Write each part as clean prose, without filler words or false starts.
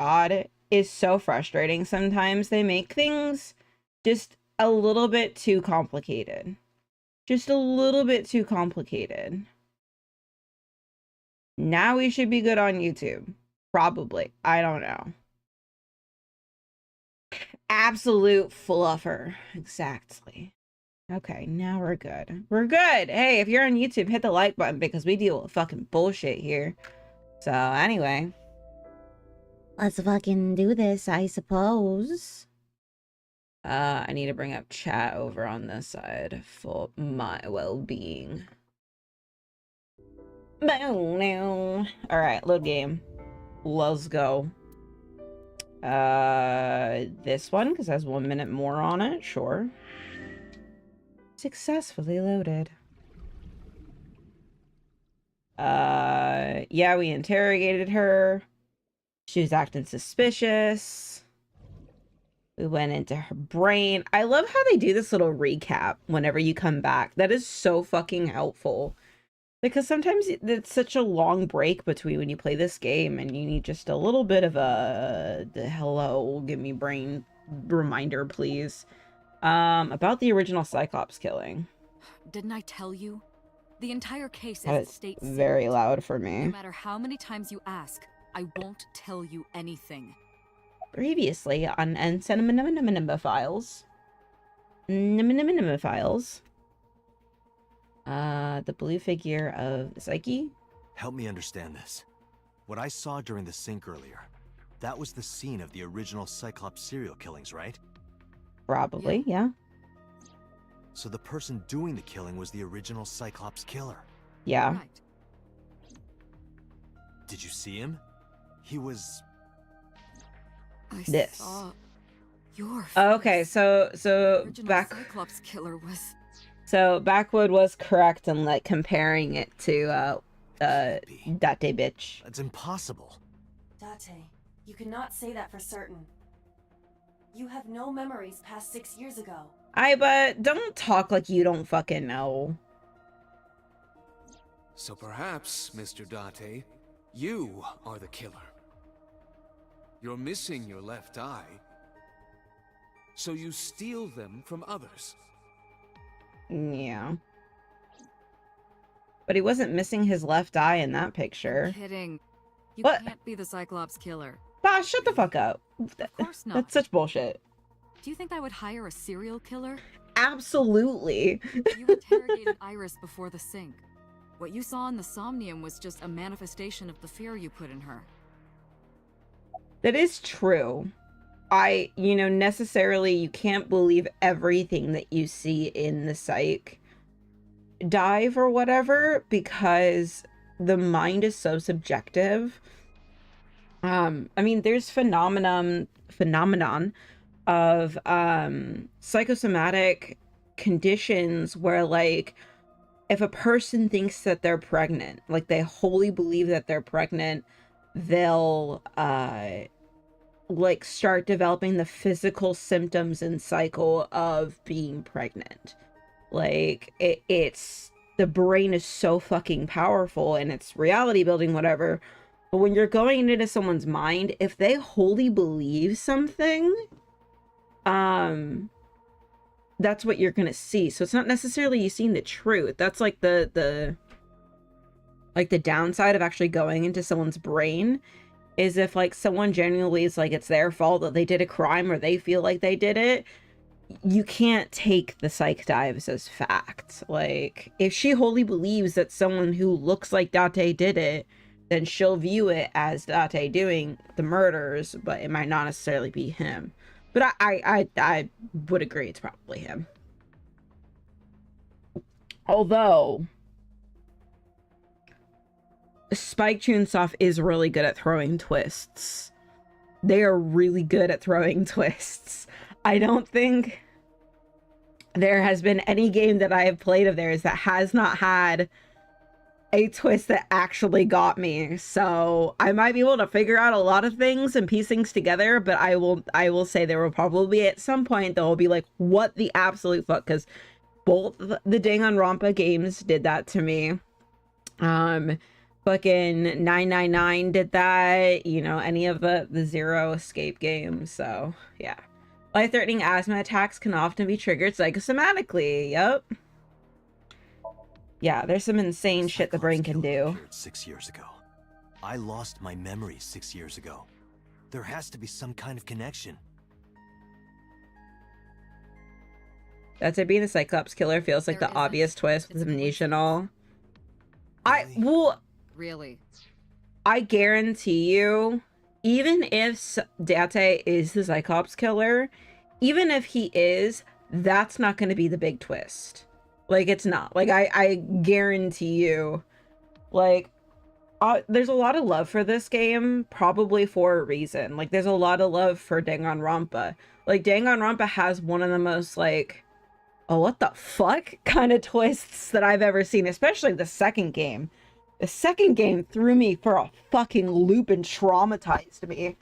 God, is so frustrating. Sometimes they make things just a little bit too complicated. Just a little bit too complicated. Now we should be good on YouTube. Probably. I don't know. Absolute fluffer. Exactly. Okay, now we're good. We're good. Hey, if you're on YouTube, hit the like button because we deal with fucking bullshit here. So, anyway. Let's fucking do this, I suppose. I need to bring up chat over on this side for my well-being. Alright, load game. Let's go. This one, because it has 1 minute more on it, sure. Successfully loaded. Yeah, we interrogated her. She was acting suspicious. We went into her brain. I love how they do this little recap whenever you come back. That is so fucking helpful. Because sometimes it's such a long break between when you play this game and you need just a little bit of a hello, give me brain reminder, please. About the original Cyclops killing. Didn't I tell you? The entire case is state very loud for me. No matter how many times you ask, I won't tell you anything. Previously on Somnium Files. Files. The blue figure of Psyche. Help me understand this. What I saw during the sink earlier, that was the scene of the original Cyclops serial killings, right? Probably, yeah. So the person doing the killing was the original Cyclops killer. Yeah. Right. Did you see him? He was... I this. Saw your face. Okay, so Cyclops killer was... So Backwood was correct in like comparing it to Date bitch. That's impossible. Date, you cannot say that for certain. You have no memories past 6 years ago. But don't talk like you don't fucking know. So perhaps, Mr. Date, you are the killer. You're missing your left eye, so you steal them from others. Yeah. But he wasn't missing his left eye in that picture. I'm kidding. You What? can't be the Cyclops killer. Bah, shut the fuck up. Of course not. That's such bullshit. Do you think I would hire a serial killer? Absolutely. You interrogated Iris before the sink. What you saw in the Somnium was just a manifestation of the fear you put in her. That is true. Necessarily you can't believe everything that you see in the psych dive or whatever, because the mind is so subjective. I mean, there's phenomenon of psychosomatic conditions where, like, if a person thinks that they're pregnant, like they wholly believe that they're pregnant, they'll like start developing the physical symptoms and cycle of being pregnant. Like it's the brain is so fucking powerful and it's reality building, whatever. But when you're going into someone's mind, if they wholly believe something, that's what you're gonna see. So it's not necessarily you seeing the truth. That's like the downside of actually going into someone's brain, is if like someone genuinely is like it's their fault that they did a crime or they feel like they did it, you can't take the psych dives as fact. Like if she wholly believes that someone who looks like Date did it, then she'll view it as Date doing the murders, but it might not necessarily be him. But I would agree it's probably him. Although Spike Chunsoft is really good at throwing twists. They are really good at throwing twists. I don't think there has been any game that I have played of theirs that has not had a twist that actually got me. So I might be able to figure out a lot of things and piece things together, but I will say there will probably at some point there will be like, what the absolute fuck? Because both the Danganronpa games did that to me. Fucking 999 did that, you know, any of the Zero Escape games. So yeah, life-threatening asthma attacks can often be triggered psychosomatically. Yep. Yeah, there's some insane shit the brain can do. 6 years ago. I lost my memory 6 years ago. There has to be some kind of connection. That's it. Being the Cyclops killer feels like the obvious twist with amnesia and all. Really? I guarantee you, even if Date is the Cyclops killer, even if he is, that's not going to be the big twist. Like, it's not. Like, I guarantee you, like, there's a lot of love for this game, probably for a reason. Like, there's a lot of love for Danganronpa. Like, Danganronpa has one of the most, like, oh, what the fuck kind of twists that I've ever seen, especially the second game. The second game threw me for a fucking loop and traumatized me.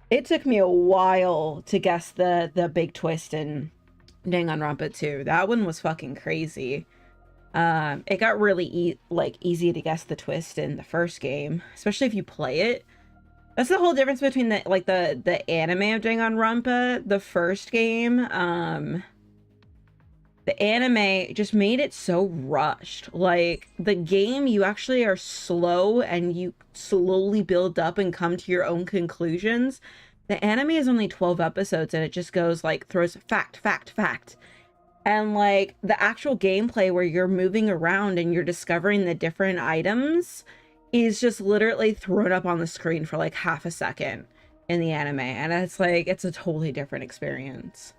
It took me a while to guess the big twist in Danganronpa 2. That one was fucking crazy. It got really easy to guess the twist in the first game, especially if you play it. That's the whole difference between the anime of Danganronpa, the first game. The anime just made it so rushed. Like, the game, you actually are slow and you slowly build up and come to your own conclusions. The anime is only 12 episodes and it just goes like, throws fact, fact, fact. And like, the actual gameplay where you're moving around and you're discovering the different items is just literally thrown up on the screen for like half a second in the anime. And it's like, it's a totally different experience.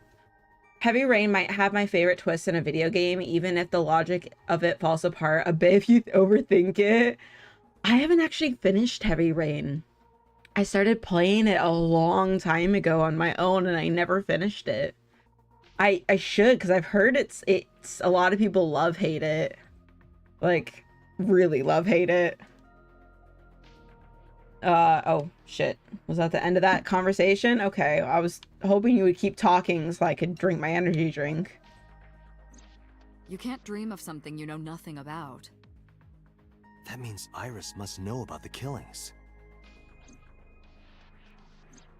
Heavy Rain might have my favorite twist in a video game, even if the logic of it falls apart a bit if you overthink it. I haven't actually finished Heavy Rain. I started playing it a long time ago on my own and I never finished it. I should, because I've heard it's a lot of people hate it. Like, really hate it. Oh shit, was that the end of that conversation? Okay, I was hoping you would keep talking so I could drink my energy drink. You can't dream of something you know nothing about. That means Iris must know about the killings.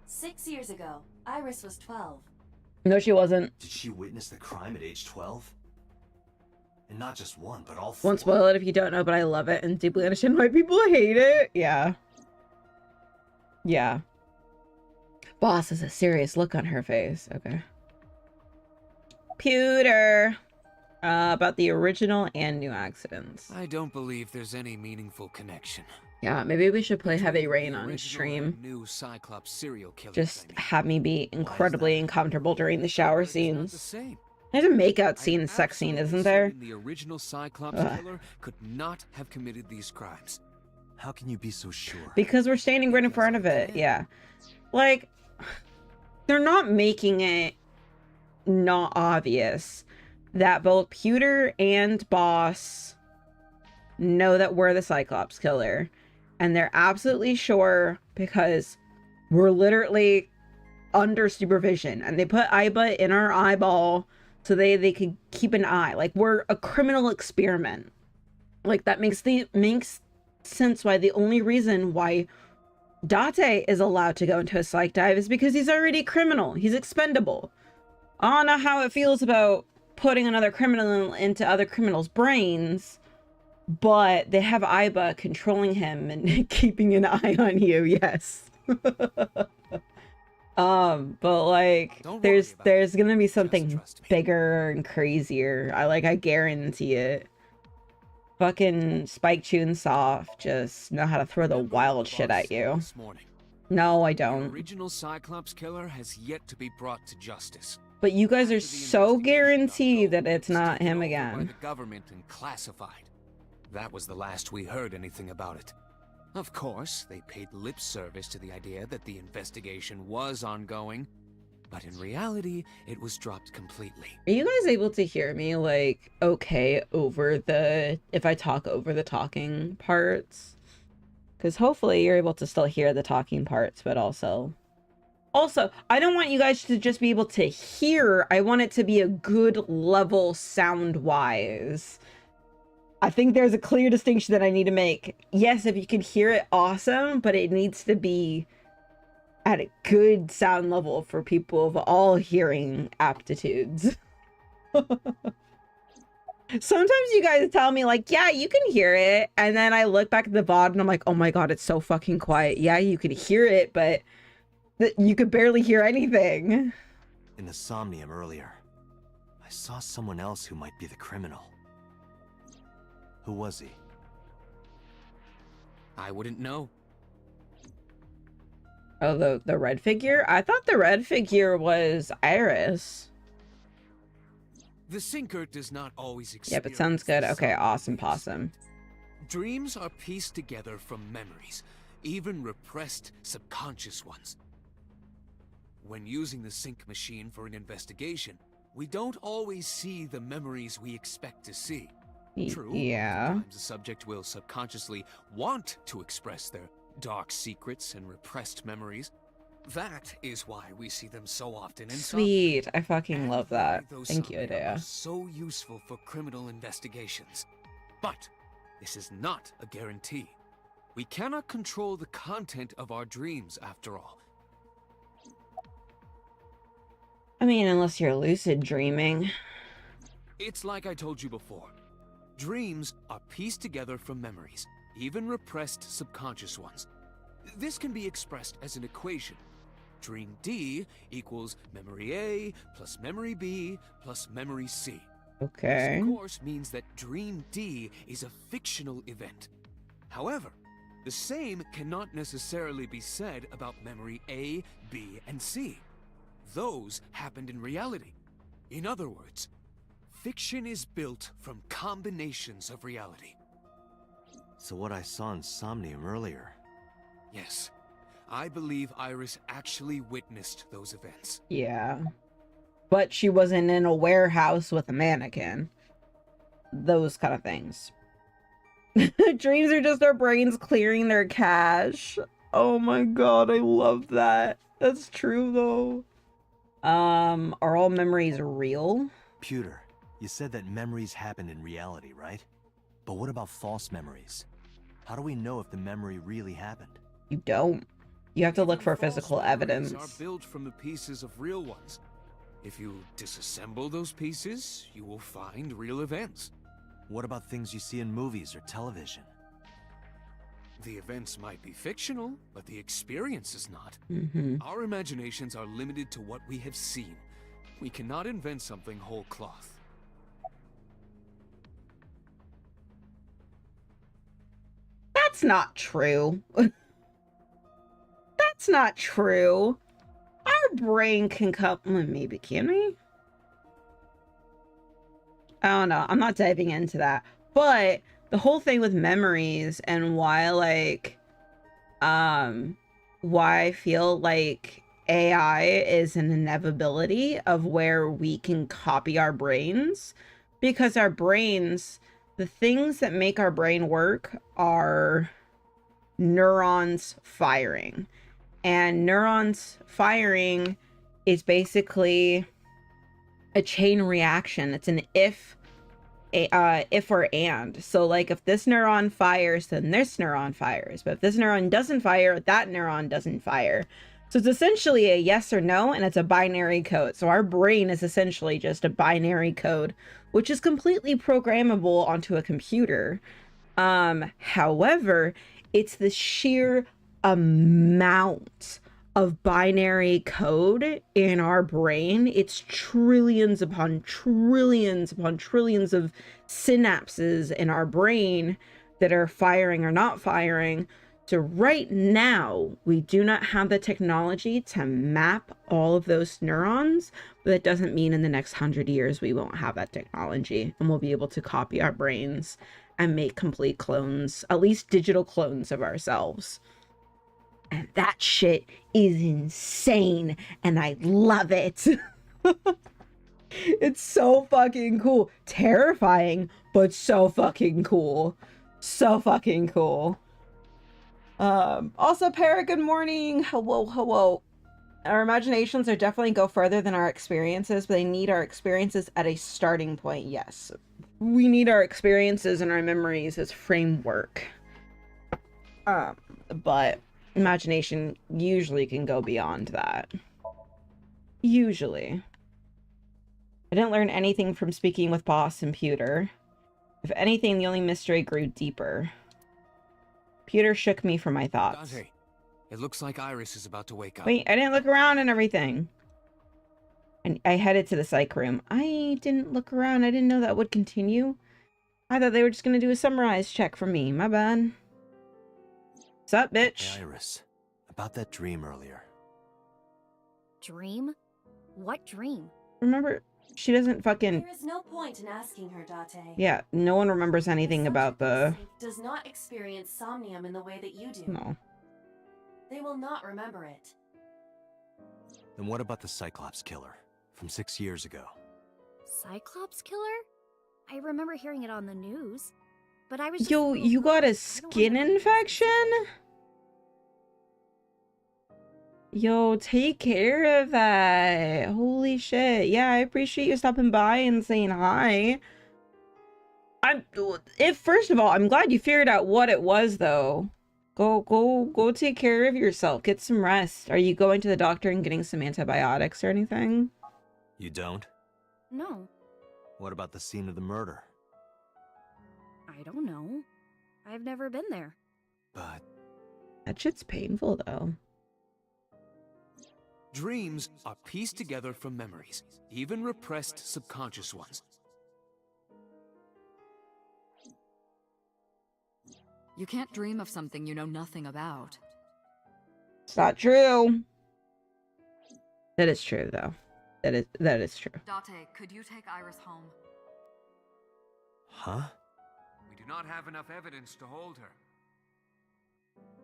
6 years ago, Iris was 12. No, she wasn't. Did she witness the crime at age 12? And not just one, but all 4? Won't spoil it if you don't know, but I love it and deeply understand why people hate it. Yeah. Yeah. Boss has a serious look on her face. Okay. Pewter. About the original and new accidents. I don't believe there's any meaningful connection. Yeah, maybe we should play Heavy Rain on stream. New Cyclops serial killers, Just have me be incredibly uncomfortable during the shower scenes. The There's a makeout scene, sex scene, isn't there? The original Cyclops killer could not have committed these crimes. How can you be so sure? Because we're standing right in front of it, yeah. Like, they're not making it not obvious that both Pewter and Boss know that we're the Cyclops killer. And they're absolutely sure because we're literally under supervision. And they put Aiba in our eyeball so they could keep an eye. Like, we're a criminal experiment. Like, that makes sense why the only reason why Date is allowed to go into a psych dive is because he's already criminal. He's expendable. I don't know how it feels about putting another criminal into other criminals' brains, but they have Aiba controlling him and keeping an eye on you. Yes. But like, there's gonna be something bigger and crazier. I guarantee it. Fucking Spike Chunsoft just know how to throw the wild shit at you. No, I don't. The original Cyclops killer has yet to be brought to justice. But you guys are so guaranteed that it's not him By again. the government and classified. That was the last we heard anything about it. Of course, they paid lip service to the idea that the investigation was ongoing, but in reality, it was dropped completely. Are you guys able to hear me, like, okay over if I talk over the talking parts? Because hopefully you're able to still hear the talking parts, but also, I don't want you guys to just be able to hear. I want it to be a good level sound-wise. I think there's a clear distinction that I need to make. Yes, if you can hear it, awesome, but it needs to be at a good sound level for people of all hearing aptitudes. Sometimes you guys tell me like, yeah, you can hear it. And then I look back at the VOD and I'm like, oh my God, it's so fucking quiet. Yeah, you could hear it, but you could barely hear anything. In the Somnium earlier, I saw someone else who might be the criminal. Who was he? I wouldn't know. Oh, the red figure? I thought the red figure was Iris. The Sinker does not always experience. Yep, it sounds good. Okay, awesome possum. Dreams are pieced together from memories, even repressed subconscious ones. When using the sync machine for an investigation, we don't always see the memories we expect to see. True, Yeah. sometimes the subject will subconsciously want to express their dark secrets and repressed memories. That is why we see them so often in Sweet. I fucking and love why that. those Thank you, Somnia are Adea. so useful for criminal investigations. But this is not a guarantee. We cannot control the content of our dreams, after all. I mean, unless you're lucid dreaming. It's like I told you before. Dreams are pieced together from memories, even repressed subconscious ones. This can be expressed as an equation. Dream D equals memory A plus memory B plus memory C. Okay. This, of course, means that Dream D is a fictional event. However, the same cannot necessarily be said about memory A, B, and C. Those happened in reality. In other words, fiction is built from combinations of reality. So what I saw in Somnium earlier. Yes, I believe Iris actually witnessed those events. Yeah. But she wasn't in a warehouse with a mannequin. Those kind of things. Dreams are just our brains clearing their cache. Oh my God, I love that. That's true though. Are all memories real? Pewter, you said that memories happen in reality, right? But what about false memories? How do we know if the memory really happened? You don't. You have to look for Even false physical memories evidence. are built from the pieces of real ones. If you disassemble those pieces, you will find real events. What about things you see in movies or television? The events might be fictional, but the experience is not. Mm-hmm. Our imaginations are limited to what we have seen. We cannot invent something whole cloth. That's not true. That's not true. Our brain can come... well, maybe, can we? I don't know. I'm not diving into that. But the whole thing with memories and why, like... why I feel like AI is an inevitability of where we can copy our brains. Because our brains... the things that make our brain work are neurons firing. And neurons firing is basically a chain reaction. It's an if or and. So like if this neuron fires, then this neuron fires. But if this neuron doesn't fire, that neuron doesn't fire. So it's essentially a yes or no, and it's a binary code. So our brain is essentially just a binary code, which is completely programmable onto a computer. However, it's the sheer amount of binary code in our brain. It's trillions upon trillions upon trillions of synapses in our brain that are firing or not firing. So right now, we do not have the technology to map all of those neurons, but that doesn't mean in the next 100 years we won't have that technology and we'll be able to copy our brains and make complete clones, at least digital clones of ourselves. And that shit is insane, and I love it. It's so fucking cool. Terrifying, but so fucking cool. So fucking cool. Also, Para, good morning. Hello, hello. Our imaginations are definitely go further than our experiences, but they need our experiences at a starting point, yes. We need our experiences and our memories as framework. But imagination usually can go beyond that. Usually. I didn't learn anything from speaking with Boss and Pewter. If anything, the only mystery grew deeper. Pewter shook me from my thoughts. Dante, it looks like Iris is about to wake up. Wait, I didn't look around and everything. And I headed to the psych room. I didn't look around. I didn't know that would continue. I thought they were just going to do a summarize check for me. My bad. What's up, bitch? Hey, Iris, about that dream earlier. Dream? What dream? Remember, she doesn't fucking... There is no point in asking her, Date. Yeah, no one remembers anything about the... Does not experience somnium in the way that you do. No. They will not remember it. Then what about the Cyclops killer from 6 years ago? Cyclops killer? I remember hearing it on the news. But I was just Yo, you got a skin infection? Yo, take care of that. Holy shit. Yeah, I appreciate you stopping by and saying hi. First of all, I'm glad you figured out what it was, though. Go take care of yourself. Get some rest. Are you going to the doctor and getting some antibiotics or anything? You don't? No, What about the scene of the murder? I don't know. I've never been there. But That shit's painful, though. Dreams are pieced together from memories, even repressed subconscious ones. You can't dream of something you know nothing about. It's not true. That is true, though. That is true. Date, could you take Iris home? huh? We do not have enough evidence to hold her.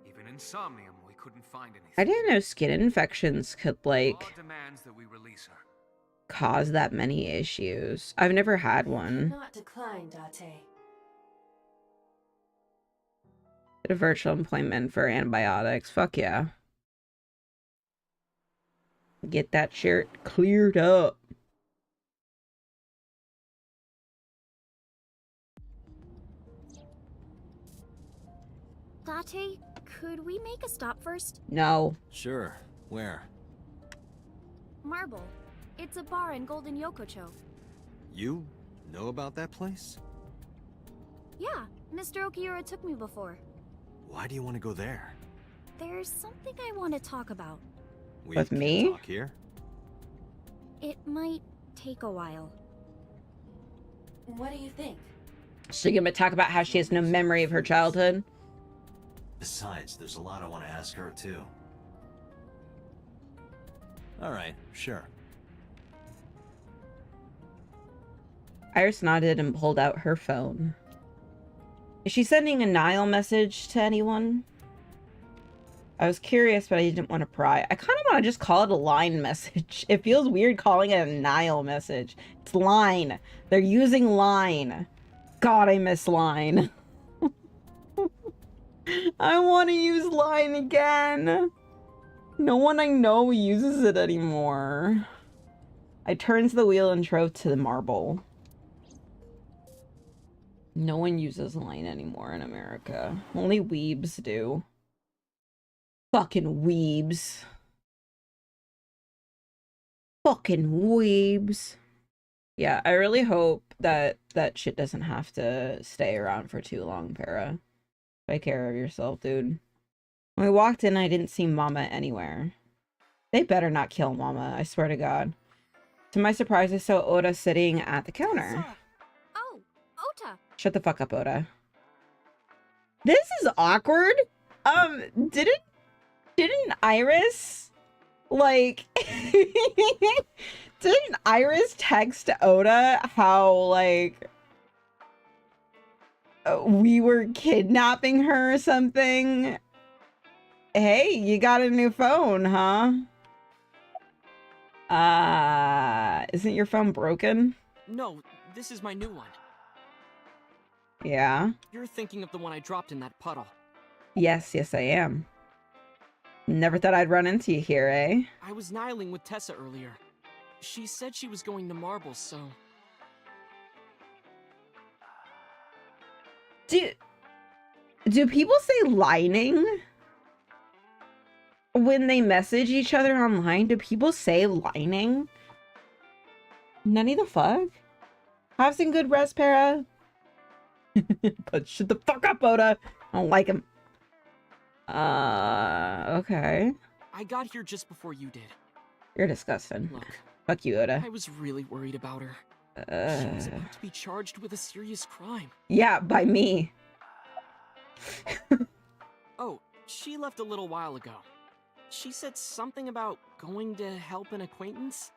Even in Somnium, we couldn't find anything. I didn't know skin infections could, like, Law demands that we release her. cause that many issues. I've never had You one. cannot decline, Date. Get a virtual appointment for antibiotics. Fuck yeah. Get that shit cleared up. Date, could we make a stop first? No. Sure. Where? Marble. It's a bar in Golden Yokocho. You know about that place? Yeah, Mr. Okiura took me before. Why do you want to go there? There's something I want to talk about. We With can me? talk here. It might take a while. What do you think? She's gonna talk about how she has no memory of her childhood. Besides, there's a lot I want to ask her, too. Alright, sure. Iris nodded and pulled out her phone. Is she sending a Nile message to anyone? I was curious, but I didn't want to pry. I kind of want to just call it a line message. It feels weird calling it a Nile message. It's line. They're using line. God, I miss line. I want to use line again. No one I know uses it anymore. I turned to the wheel and drove to the marble. No one uses line anymore in America. Only weebs do. Fucking weebs. Fucking weebs. Yeah, I really hope that that shit doesn't have to stay around for too long, Para. Take care of yourself, dude. When we walked in, I didn't see Mama anywhere. They better not kill Mama, I swear to God. To my surprise, I saw Oda sitting at the counter. Oh, Ota! Shut the fuck up, Oda. This is awkward. Didn't Iris, like, didn't Iris text Oda how, like, we were kidnapping her or something? Hey, you got a new phone, huh? Isn't your phone broken? No, this is my new one. Yeah. You're thinking of the one I dropped in that puddle. Yes, I am. Never thought I'd run into you here, eh? I was nihiling with Tessa earlier. She said she was going to Marbles, so... Do people say lining? When they message each other online, do people say lining? None the fuck? Have some good rest, Para. But shut the fuck up, Oda. I don't like him. Okay. I got here just before you did. You're disgusting. Look, Fuck you, Oda. I was really worried about her. She was about to be charged with a serious crime. Yeah, by me. Oh, she left a little while ago. She said something about going to help an acquaintance.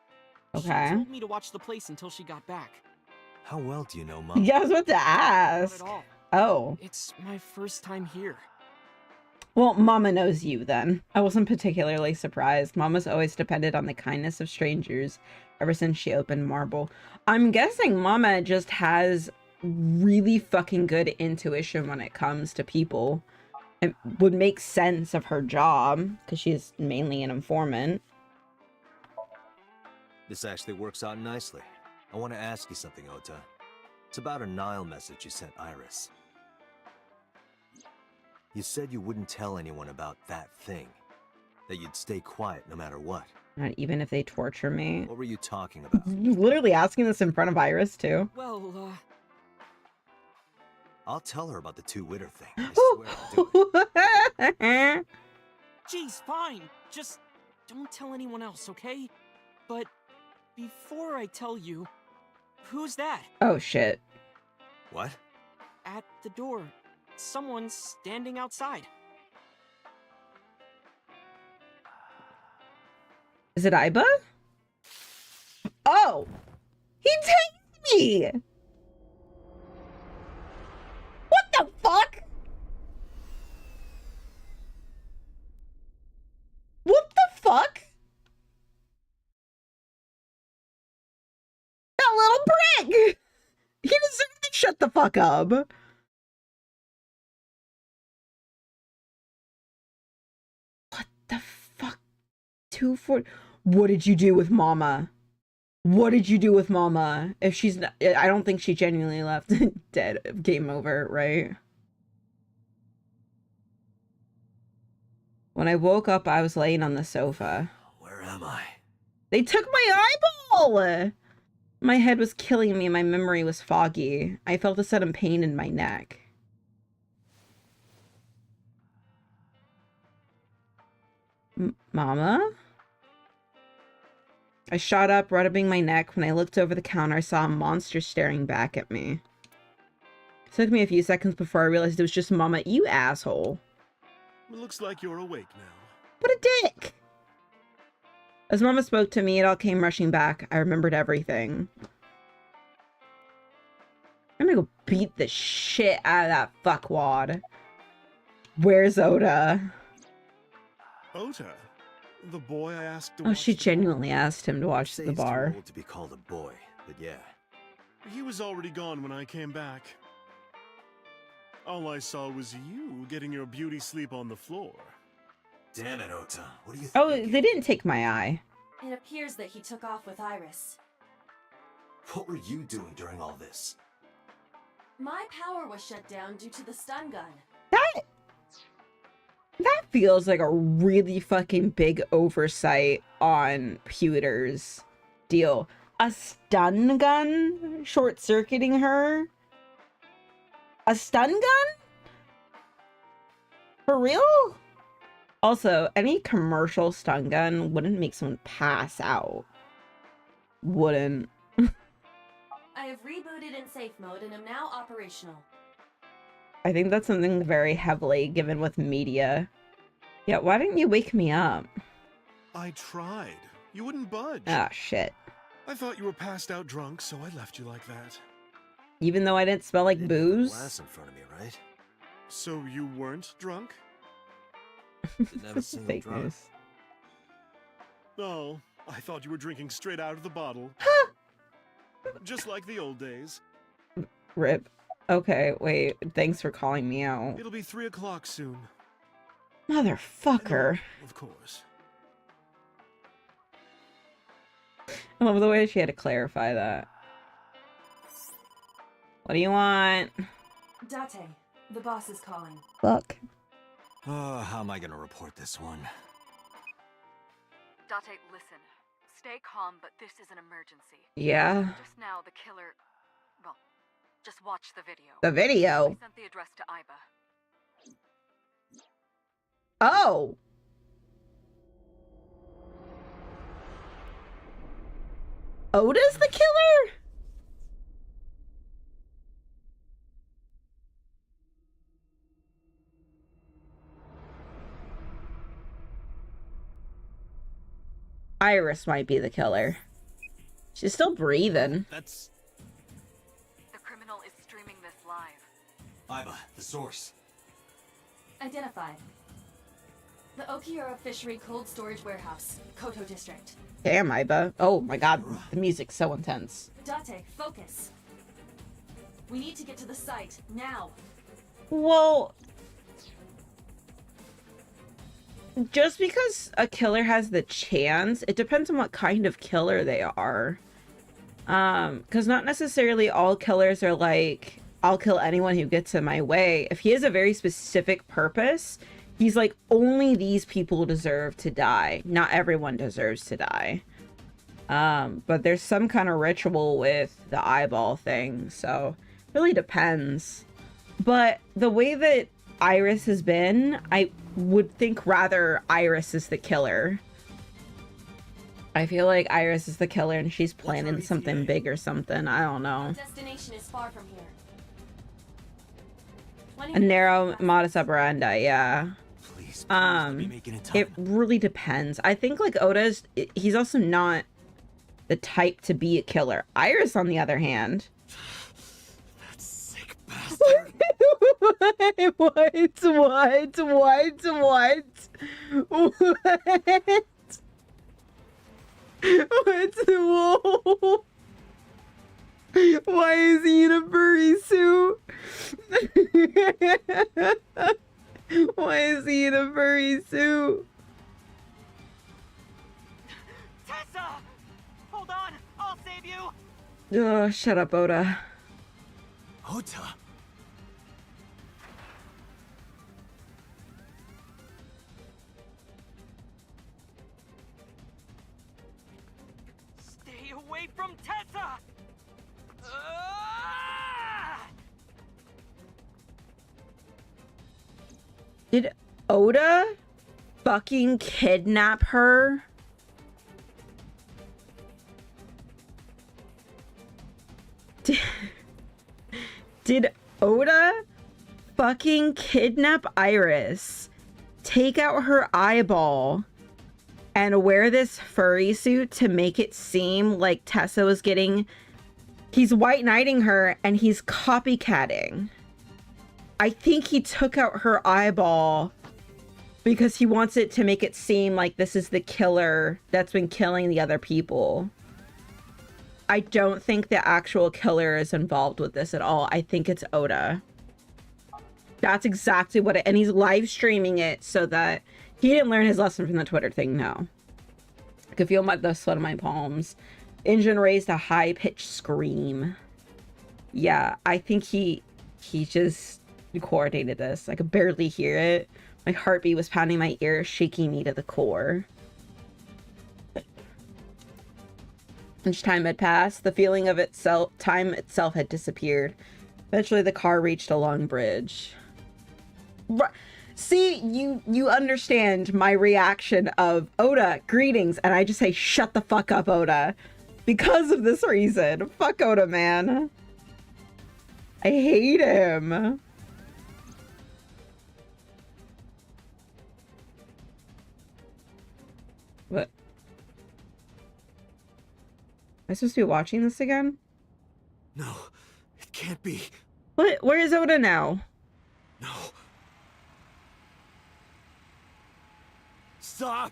Okay. She told me to watch the place until she got back. How well do you know Mom? Yeah, I was about to Not ask. at all. Oh. It's my first time here. Well, Mama knows you then. I wasn't particularly surprised. Mama's always depended on the kindness of strangers ever since she opened Marble. I'm guessing Mama just has really fucking good intuition when it comes to people. It would make sense of her job because she's mainly an informant. This actually works out nicely. I want to ask you something, Ota. It's about a Nile message you sent Iris. You said you wouldn't tell anyone about that thing. That you'd stay quiet no matter what. Not even if they torture me. What were you talking about? Literally asking this in front of Iris too. Well, I'll tell her about the two-witter thing. I swear I'll do it. geez, fine. Just don't tell anyone else, okay? But before I tell you, who's that? Oh shit. What? At the door. Someone's standing outside. Is it Aiba? Oh! He takes me! What the fuck? What the fuck? That little prick! He deserved to shut the fuck up. What the fuck? 240. What did you do with Mama? What did you do with Mama? If she's not, I don't think she genuinely left dead. Game over, right? When I woke up, I was laying on the sofa. Where am I? They took my eyeball! My head was killing me. My memory was foggy. I felt a sudden pain in my neck. Mama? I shot up, rubbing my neck. When I looked over the counter, I saw a monster staring back at me. It took me a few seconds before I realized it was just Mama, you asshole. It looks like you're awake now. What a dick! As Mama spoke to me, it all came rushing back. I remembered everything. I'm gonna go beat the shit out of that fuckwad. Where's Oda? Ota, the boy I asked to Oh, watch she the bar. genuinely asked him to watch Say the he's too bar. old to be called a boy, but yeah. He was already gone when I came back. All I saw was you getting your beauty sleep on the floor. Damn it, Ota. What do you think? Oh, they didn't take my eye. It appears that he took off with Iris. What were you doing during all this? My power was shut down due to the stun gun. That feels like a really fucking big oversight on Pewter's deal. A stun gun short-circuiting her? A stun gun? For real? Also, any commercial stun gun wouldn't make someone pass out. Wouldn't. I have rebooted in safe mode and am now operational. I think that's something very heavily given with media. Yeah, why didn't you wake me up? I tried. You wouldn't budge. Ah, shit. I thought you were passed out drunk, so I left you like that. Even though I didn't smell like Didn't have a booze? glass in front of me, right? So you weren't drunk? Didn't have a single Fake drop. news. Oh, I thought you were drinking straight out of the bottle. Just like the old days. Rip. Okay, wait. Thanks for calling me out. It'll be 3 o'clock soon. Motherfucker. Of course. I love the way she had to clarify that. What do you want? Date, the boss is calling. Fuck. How am I gonna report this one? Date, listen. Stay calm, but this is an emergency. Yeah. Just now, the killer... Well, just watch the video. The video? I sent the address to Iba. Oh! Oda's the killer? Iris might be the killer. She's still breathing. That's... The criminal is streaming this live. Iba, the source. Identified. The Okiura Fishery Cold Storage Warehouse, Koto District. Damn, Iba. Oh my god, the music's so intense. Date, focus. We need to get to the site, now. Well... just because a killer has the chance, it depends on what kind of killer they are. Because not necessarily all killers are like, I'll kill anyone who gets in my way. If he has a very specific purpose, he's like, only these people deserve to die. Not everyone deserves to die. But there's some kind of ritual with the eyeball thing, so it really depends. But the way that Iris has been, I would think rather Iris is the killer. I feel like Iris is the killer and she's planning something big or something. I don't know. Destination is far from here. 20 A narrow modus operandi, yeah. Please, let me make it in time. It really depends. I think like Oda's, he's also not the type to be a killer. Iris, on the other hand. That sick bastard. What? Whoa. Why is he in a furry suit? Why is he in a furry suit? Tessa! Hold on, I'll save you! Oh, shut up, Oda. Ota. Stay away from Tessa! Ah! Did Oda fucking kidnap her? Did Oda fucking kidnap Iris, take out her eyeball, and wear this furry suit to make it seem like Tessa was getting... He's white knighting her and he's copycatting. I think he took out her eyeball because he wants it to make it seem like this is the killer that's been killing the other people. I don't think the actual killer is involved with this at all. I think it's Oda. That's exactly what it... And he's live streaming it so that... He didn't learn his lesson from the Twitter thing, no. I could feel the sweat on my palms. Engine raised a high-pitched scream. Yeah, I think he just coordinated this. I could barely hear it. My heartbeat was pounding my ears, shaking me to the core. Each time had passed, the feeling of time itself had disappeared. Eventually, the car reached a long bridge. See, you understand my reaction of Oda, greetings, and I just say, shut the fuck up, Oda. Because of this reason. Fuck Oda, man. I hate him. What? Am I supposed to be watching this again? No, it can't be. What? Where is Oda now? No. Stop!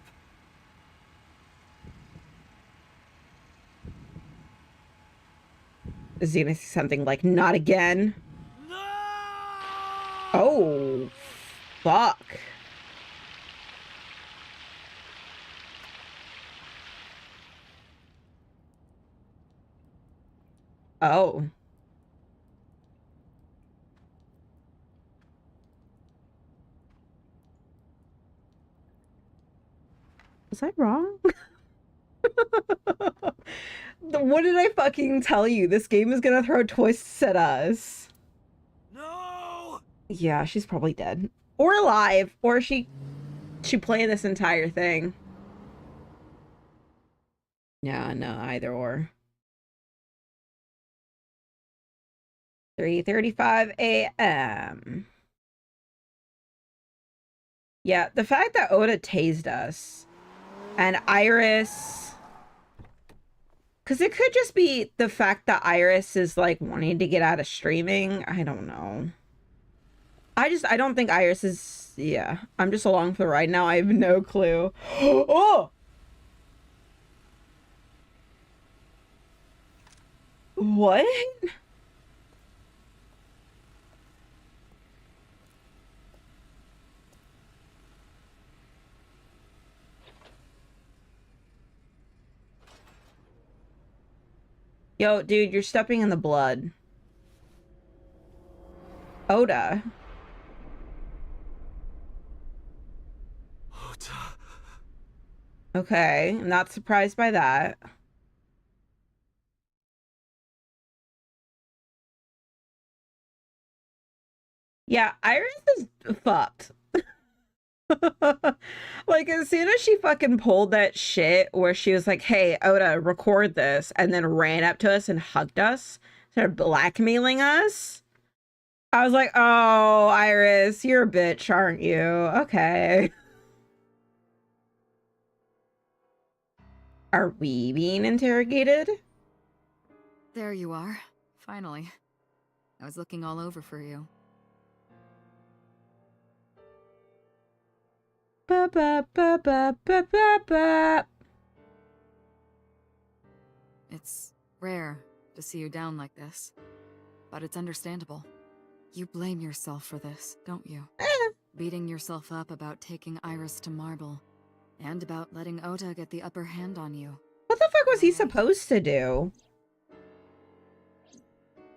Is he gonna say something like, not again? No! Oh, fuck. Oh. Was I wrong? What did I fucking tell you? This game is gonna throw twists at us. No! Yeah, she's probably dead. Or alive. Or she played this entire thing. Yeah, no, either or. 3:35 a.m. Yeah, the fact that Oda tased us and Iris, because it could just be the fact that Iris is like wanting to get out of streaming. I don't know. I don't think Iris is, yeah. I'm just along for the ride now. I have no clue. Oh! What? Yo, dude, you're stepping in the blood. Oda. Okay, I'm not surprised by that. Yeah, Iris is fucked. Like, as soon as she fucking pulled that shit where she was like, hey, Oda, record this, and then ran up to us and hugged us, started blackmailing us, I was like, oh, Iris, you're a bitch, aren't you? Okay. Are we being interrogated? There you are. Finally. I was looking all over for you. Ba ba ba ba ba ba ba. It's rare to see you down like this, but it's understandable. You blame yourself for this, don't you? Beating yourself up about taking Iris to Marble, and about letting Ota get the upper hand on you. What the fuck was he supposed to do?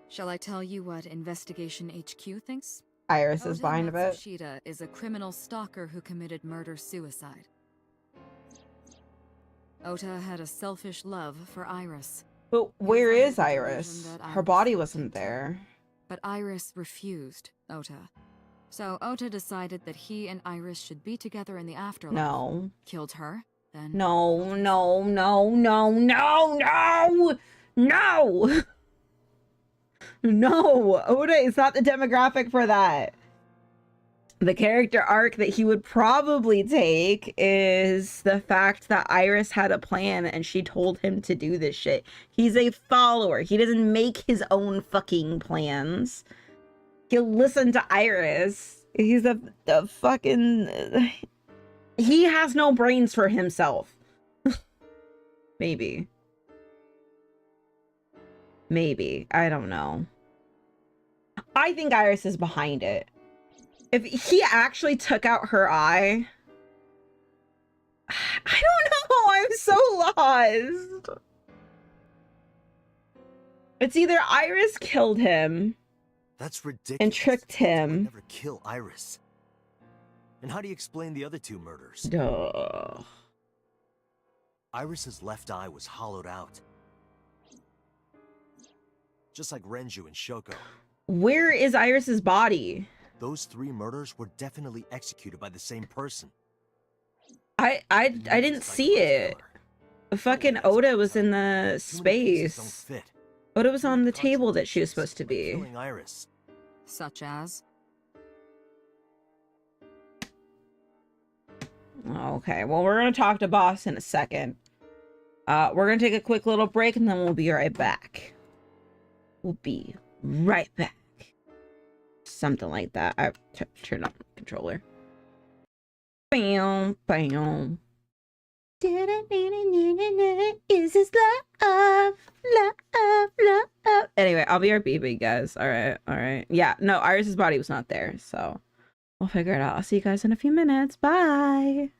Shall I tell you what Investigation HQ thinks? Iris is Ota behind a bit. Matsushita is a criminal stalker who committed murder-suicide. Ota had a selfish love for Iris. But where is Iris? That Her body wasn't there. But Iris refused Ota. So Ota decided that he and Iris should be together in the afterlife. No. Killed her, then... No, no, no, no, no, no! No! No! Oda is not the demographic for that. The character arc that he would probably take is the fact that Iris had a plan and she told him to do this shit. He's a follower. He doesn't make his own fucking plans. He'll listen to Iris. He's a fucking... He has no brains for himself. Maybe. Maybe. I don't know. I think Iris is behind it. If he actually took out her eye... I don't know. I'm so lost. It's either Iris killed him... That's ridiculous. And tricked him. Never kill Iris. And how do you explain the other two murders? Duh. Iris's left eye was hollowed out. Just like Renju and Shoko. Where is Iris's body? Those three murders were definitely executed by the same person. I didn't see it. Fucking Oda was in the space. Oda was on the table that she was supposed to be. Killing Iris. Such as? Okay, well, we're gonna talk to Boss in a second. We're gonna take a quick little break and then we'll be right back. We'll be right back. Something like that. I turned on the controller. Bam, bam. Is this love? Love. Anyway, I'll be right back, guys. Alright. Yeah, no, Iris's body was not there, so we'll figure it out. I'll see you guys in a few minutes. Bye.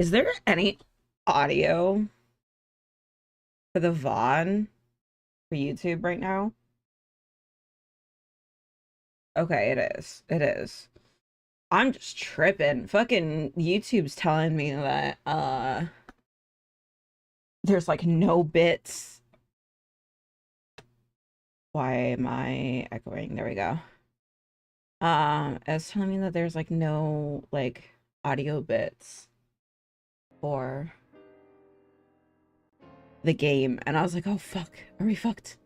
Is there any audio for the VOD for YouTube right now? Okay, it is. It is. I'm just tripping. Fucking YouTube's telling me that there's like no bits. Why am I echoing? There we go. It's telling me that there's like no like audio bits for the game, and I was like, oh fuck, are we fucked?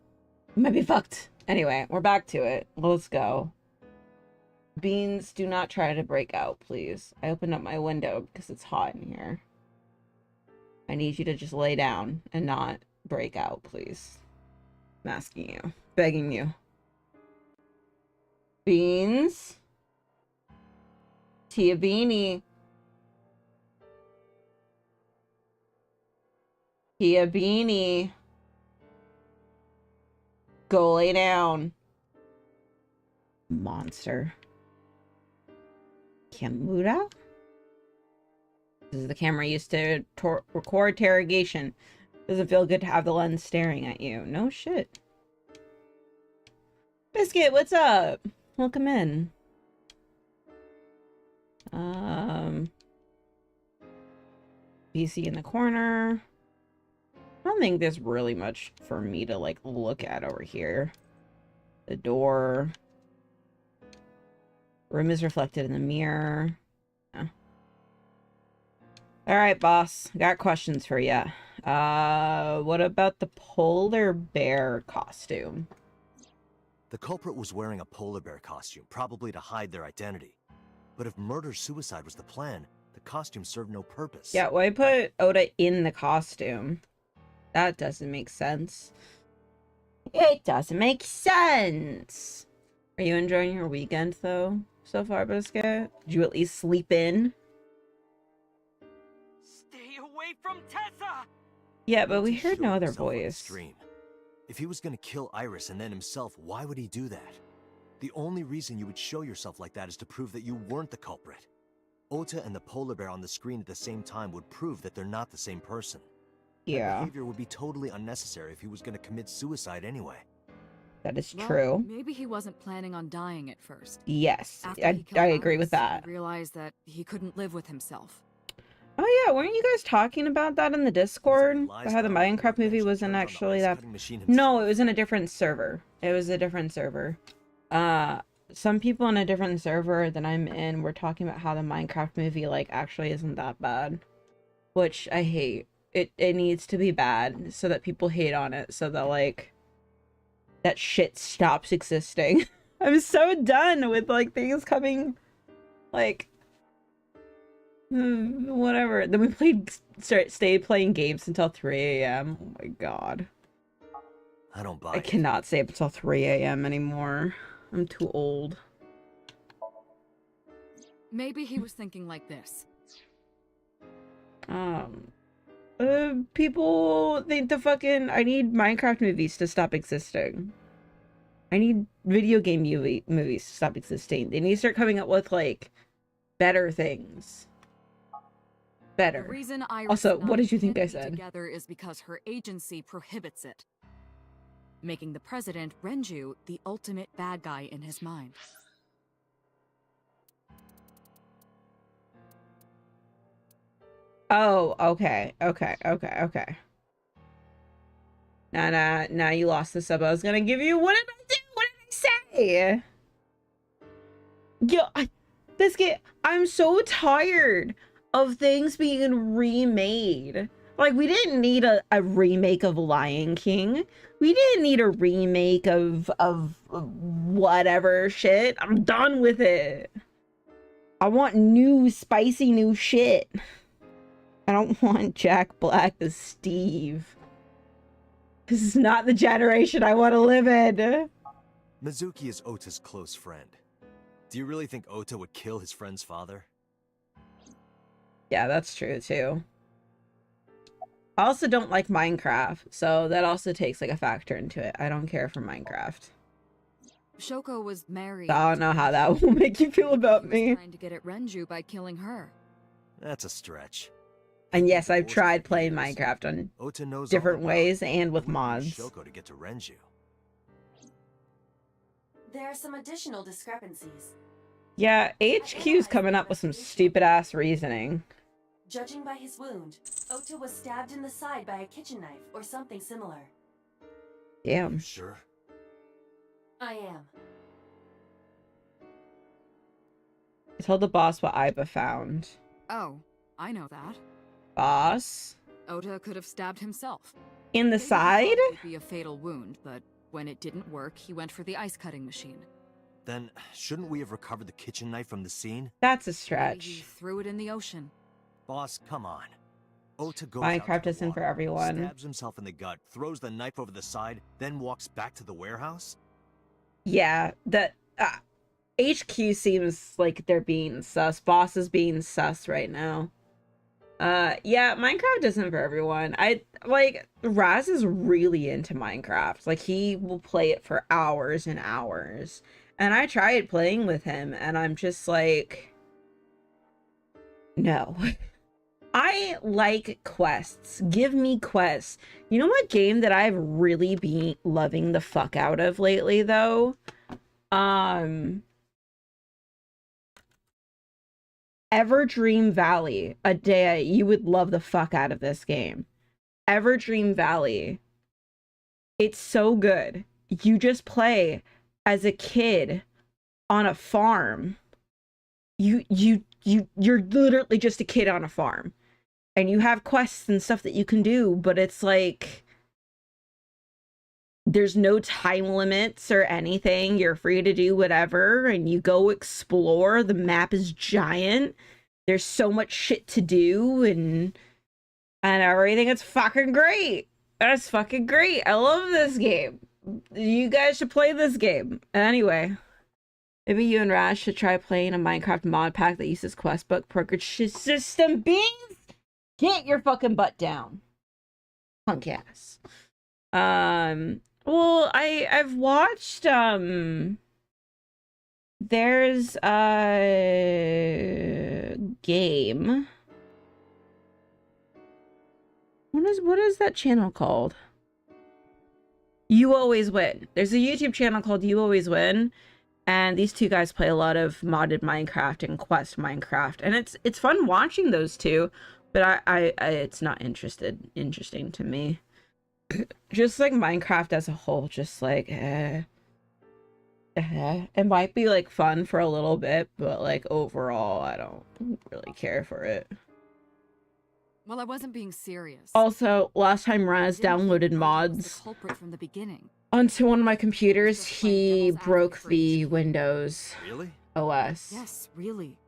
We might be fucked. Anyway, we're back to it. Let's go. Beans, do not try to break out, please. I opened up my window because it's hot in here. I need you to just lay down and not break out, please. I'm asking you. Begging you. Beans? Tia Beanie. Tia Beanie. Go lay down. Monster. Kamura? This is the camera used to record interrogation. Doesn't feel good to have the lens staring at you. No shit. Biscuit, what's up? Welcome in. PC in the corner. I don't think there's really much for me to like look at over here. The door. Room is reflected in the mirror. Yeah. All right, boss. Got questions for you. What about the polar bear costume? The culprit was wearing a polar bear costume, probably to hide their identity. But if murder-suicide was the plan, the costume served no purpose. Yeah, why put Oda in the costume? That doesn't make sense. It doesn't make sense. Are you enjoying your weekend, though, so far, Biscuit? Did you at least sleep in? Stay away from Tessa! Yeah, but we He heard showed no other himself on the voice. stream. If he was gonna kill Iris and then himself, why would he do that? The only reason you would show yourself like that is to prove that you weren't the culprit. Ota and the polar bear on the screen at the same time would prove that they're not the same person. That Yeah, behavior would be totally unnecessary if he was gonna commit suicide anyway. that is Well, true. Maybe he wasn't planning on dying at first. Yes, After I he killed agree with Iris, that. He realized that he couldn't live with himself. Oh yeah, weren't you guys talking about that in the Discord? lies How the about it, Minecraft or movie eventually wasn't turns on the actually that... ice-cutting machine No, himself. it was in a different server. It was a different server. Some people in a different server that I'm in were talking about how the Minecraft movie, like, actually isn't that bad. Which I hate. It needs to be bad so that people hate on it, so that, like, that shit stops existing. I'm so done with, like, things coming, like... whatever. Then we stayed playing games until 3 a.m. Oh my god. I don't buy I it. cannot stay up until 3 a.m. anymore. I'm too old. Maybe he was thinking like this. People think I need Minecraft movies to stop existing. I need video game movies to stop existing. They need to start coming up with, like, better things. Better. The reason Iris Also, and what I did you think can't I be said? together is because her agency prohibits it, making the president, Renju, the ultimate bad guy in his mind. Oh, okay. Nah, you lost the sub I was gonna give you. What did I do? What did I say? Yo, Biscuit, I'm so tired of things being remade. Like, we didn't need a remake of Lion King. We didn't need a remake of whatever shit. I'm done with it. I want new, spicy new shit. I don't want Jack Black as Steve. This is not the generation I want to live in. Mizuki is Ota's close friend. Do you really think Ota would kill his friend's father? Yeah, that's true too. I also don't like Minecraft, so that also takes like a factor into it. I don't care for Minecraft. Shoko was married. I don't know how that will make you feel about He was me. trying to get at Renju by killing her. That's a stretch. And yes, I've Forced tried for playing years. Minecraft on Ota knows different all about ways it. and It with wouldn't be mods. Shoko to get to Renju. There are some additional discrepancies. Yeah, HQ's coming up with some stupid ass reasoning. Judging by his wound, Ota was stabbed in the side by a kitchen knife or something similar. Damn. You sure? I am. I told the boss what Iba found. Oh, I know that. Boss? Ota could have stabbed himself. In the Maybe he side? thought it would be a fatal wound, but when it didn't work, he went for the ice cutting machine. Then, shouldn't we have recovered the kitchen knife from the scene? That's a Maybe he stretch. threw it in the ocean. Boss, come on. Ota goes out to Minecraft the isn't for water, everyone. stabs himself in the gut, throws the knife over the side, then walks back to the warehouse? Yeah, that HQ seems like they're being sus. Boss is being sus right now. Yeah, Minecraft isn't for everyone. Raz is really into Minecraft. Like, he will play it for hours and hours. And I tried playing with him, and I'm just like, no. I like quests. Give me quests. You know what game that I've really been loving the fuck out of lately, though? Everdream Valley. A day you would love the fuck out of this game. Everdream Valley. It's so good. You just play as a kid on a farm. You're literally just a kid on a farm. And you have quests and stuff that you can do, but it's like there's no time limits or anything. You're free to do whatever, and you go explore. The map is giant. There's so much shit to do and everything. It's fucking great. That's fucking great. I love this game. You guys should play this game. Anyway, maybe you and Raz should try playing a Minecraft mod pack that uses questbook progression system. Beans, get your fucking butt down, punk ass. Well, I've watched there's a game. What is that channel called? You Always Win. There's a YouTube channel called You Always Win, and these two guys play a lot of modded Minecraft and quest Minecraft, and it's fun watching those two, but I it's not interesting to me. Just like Minecraft as a whole, just like it might be like fun for a little bit, but like overall I don't really care for it. Well, I wasn't being serious. Also, last time Raz I didn't think downloaded Ota was mods the culprit from the beginning. onto one of my computers, he broke the Windows Really? OS. Yes, really.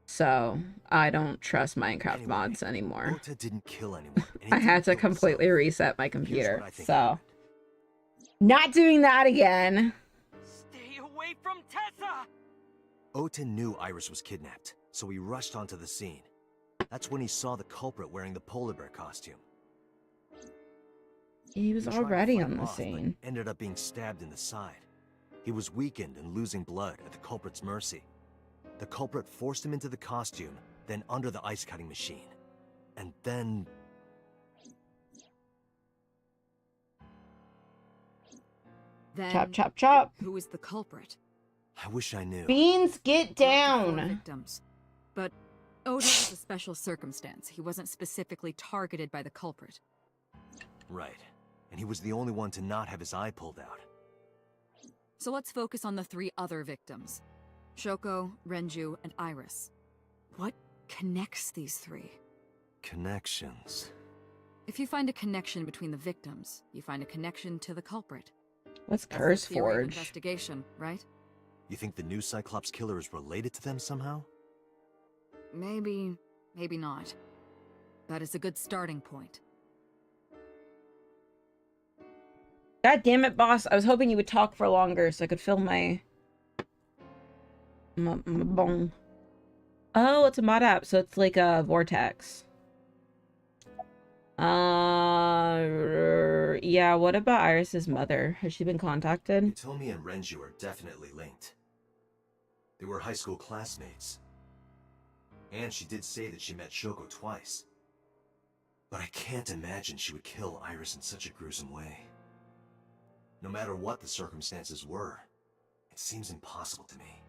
So I don't trust Minecraft Anyway, mods anymore. Ota didn't kill anyone. and he I had to didn't kill completely himself. reset my Here's computer. what I think So happened. not doing that again. Stay away from Tessa! Ota knew Iris was kidnapped, so he rushed onto the scene. That's when he saw the culprit wearing the polar bear costume. He was He tried to already fight on him the off, but scene. ended up being stabbed in the side. He was weakened and losing blood at the culprit's mercy. The culprit forced him into the costume, then under the ice cutting machine. And then... Then, Chop, chop, chop. who is the culprit? I wish I knew. Beans, get Brought the 4 down. victims. But Ota was a special circumstance. He wasn't specifically targeted by the culprit. Right. And he was the only one to not have his eye pulled out. So let's focus on the 3 other victims. Shoko, Renju, and Iris. What connects these 3? Connections. If you find a connection between the victims, you find a connection to the culprit. What's That's the Curse theory of Forge? investigation, right? You think the new Cyclops killer is related to them somehow? Maybe, maybe not. But it's a good starting point. God damn it, boss. I was hoping you would talk for longer so I could fill my bong. Oh, it's a mod app, so it's like a vortex. Yeah, what about Iris's mother? Has she been contacted? Tomi and Renju are definitely linked. They were high school classmates. And she did say that she met Shoko twice. But I can't imagine she would kill Iris in such a gruesome way. No matter what the circumstances were, it seems impossible to me.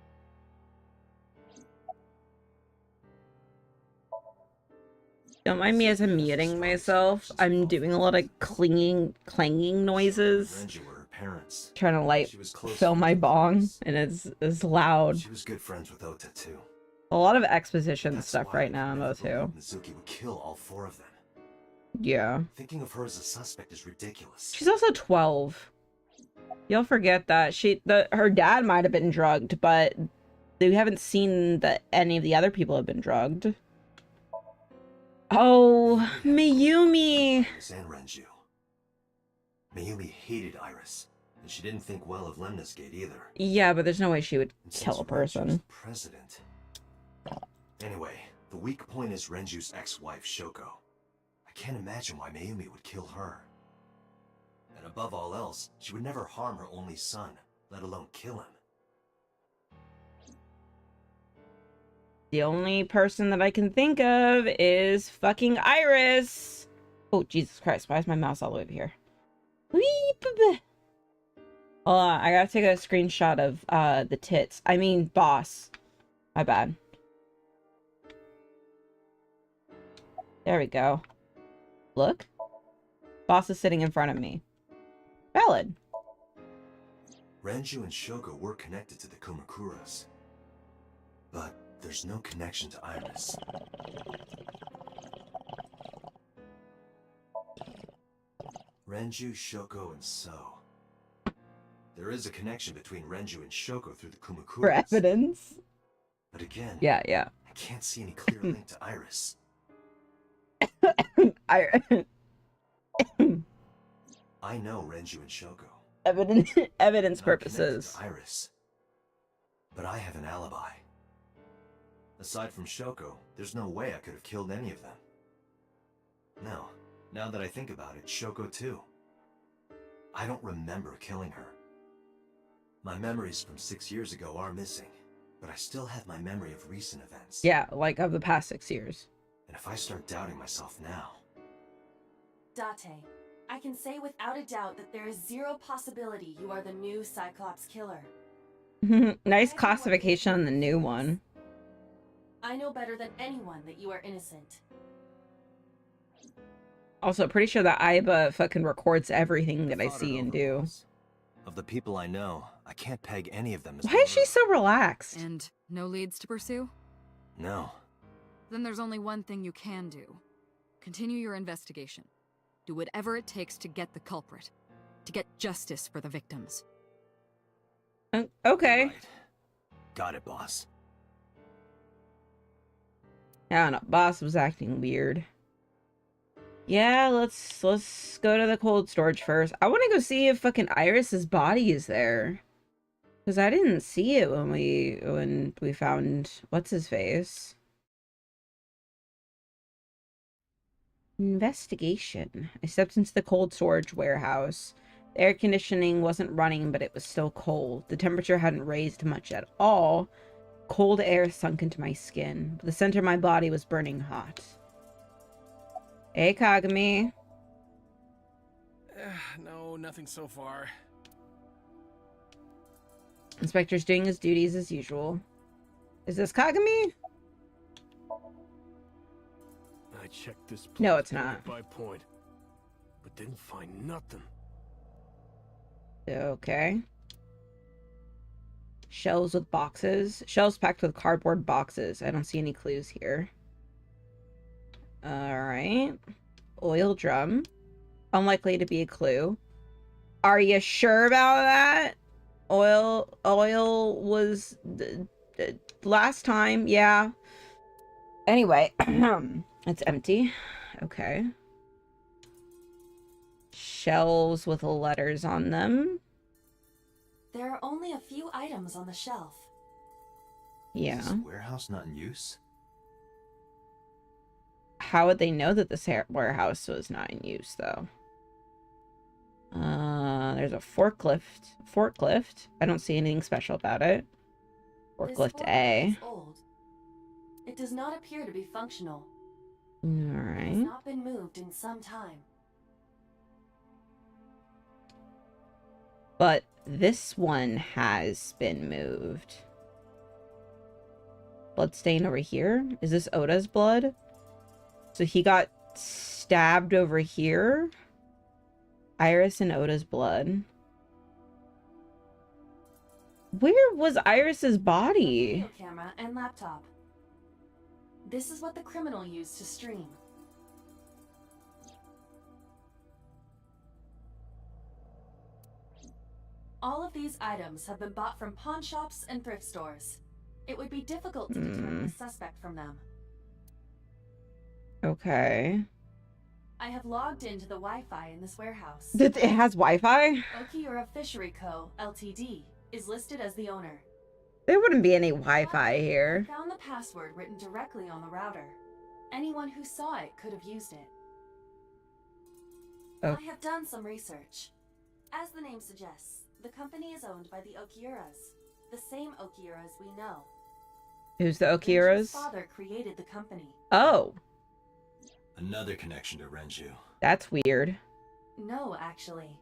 Don't mind me as I'm muting myself. I'm doing a lot of clanging noises. Renju were her parents. Trying to light She was close fill my friends with bong, Iris. and it's loud. She was good friends with Ota too. A lot of exposition That's stuff why right I now, never though, believed too. Mizuki would kill all 4 of them. Yeah. Thinking of her as a suspect is ridiculous. She's also 12. You'll forget that. Her dad might have been drugged, but we haven't seen that any of the other people have been drugged. Oh, Mayumi! Iris and Renju. Mayumi hated Iris, and she didn't think well of Lemnis Gate either. Yeah, but there's no way she would And kill since a Renju person. was president. Anyway, the weak point is Renju's ex-wife, Shoko. I can't imagine why Mayumi would kill her. And above all else, she would never harm her only son, let alone kill him. The only person that I can think of is fucking Iris. Oh, Jesus Christ. Why is my mouse all the way over here? Hold on. I gotta take a screenshot of the tits. I mean, boss. My bad. There we go. Look. Boss is sitting in front of me. Valid. Renju and Shoko were connected to the Kumakuras. But there's no connection to Iris. Renju, Shoko, and So. There is a connection between Renju and Shoko through the Kumakuras. For evidence. But again, Yeah. I can't see any clear link to Iris. I know Renju and Shoko. Evidence and I'm connected purposes. to Iris. But I have an alibi. Aside from Shoko, there's no way I could have killed any of them. No, now that I think about it, Shoko too. I don't remember killing her. My memories from 6 years ago are missing, but I still have my memory of recent events. Yeah, like of the past 6 years. And if I start doubting myself now... Date, I can say without a doubt that there is zero possibility you are the new Cyclops killer. Nice classification on the new one. I know better than anyone that you are innocent. Also, pretty sure that Aiba fucking records everything that I Thought it see and over, do. boss. Of the people I know, I can't peg any of them as Why the is she murderer. so relaxed? And no leads to pursue? No. Then there's only one thing you can do. Continue your investigation. Do whatever it takes to get the culprit. To get justice for the victims. Okay. Right. Got it, boss. I don't know. Boss was acting weird. Yeah, let's go to the cold storage first. I want to go see if fucking Iris's body is there. Because I didn't see it when we found what's his face. Investigation. I stepped into the cold storage warehouse. The air conditioning wasn't running, but it was still cold. The temperature hadn't raised much at all. Cold air sunk into my skin, but the center of my body was burning hot. Hey, Kagami. No, nothing so far. Inspector's doing his duties as usual. Is this Kagami? I checked this place No, it's point not. by point, but didn't find nothing. Okay. Shelves with boxes. Shelves packed with cardboard boxes. I don't see any clues here. Alright. Oil drum. Unlikely to be a clue. Are you sure about that? Oil was last time, yeah. Anyway, it's empty. Okay. Shelves with letters on them. There are only a few items on the shelf. Yeah. Is this warehouse not in use? How would they know that this warehouse was not in use, though? There's a forklift. I don't see anything special about it. This Forklift A. is old. It does not appear to be functional. Alright. Has not been moved in some time. But this one has been moved. Bloodstain over here. Is this Oda's blood? So he got stabbed over here. Iris and Oda's blood. Where was Iris's body? Video camera and laptop. This is what the criminal used to stream. All of these items have been bought from pawn shops and thrift stores. It would be difficult to determine a suspect from them. Okay. I have logged into the Wi-Fi in this warehouse. It has Wi-Fi? Okiura Fishery Co., Ltd. is listed as the owner. There wouldn't be any Wi-Fi here. I found the password written directly on the router. Anyone who saw it could have used it. Oh. I have done some research. As the name suggests, the company is owned by the Okiuras, the same Okiuras we know. Who's the Renju's Okiuras? father created the company. Oh, Another connection to Renju. that's weird. No, actually.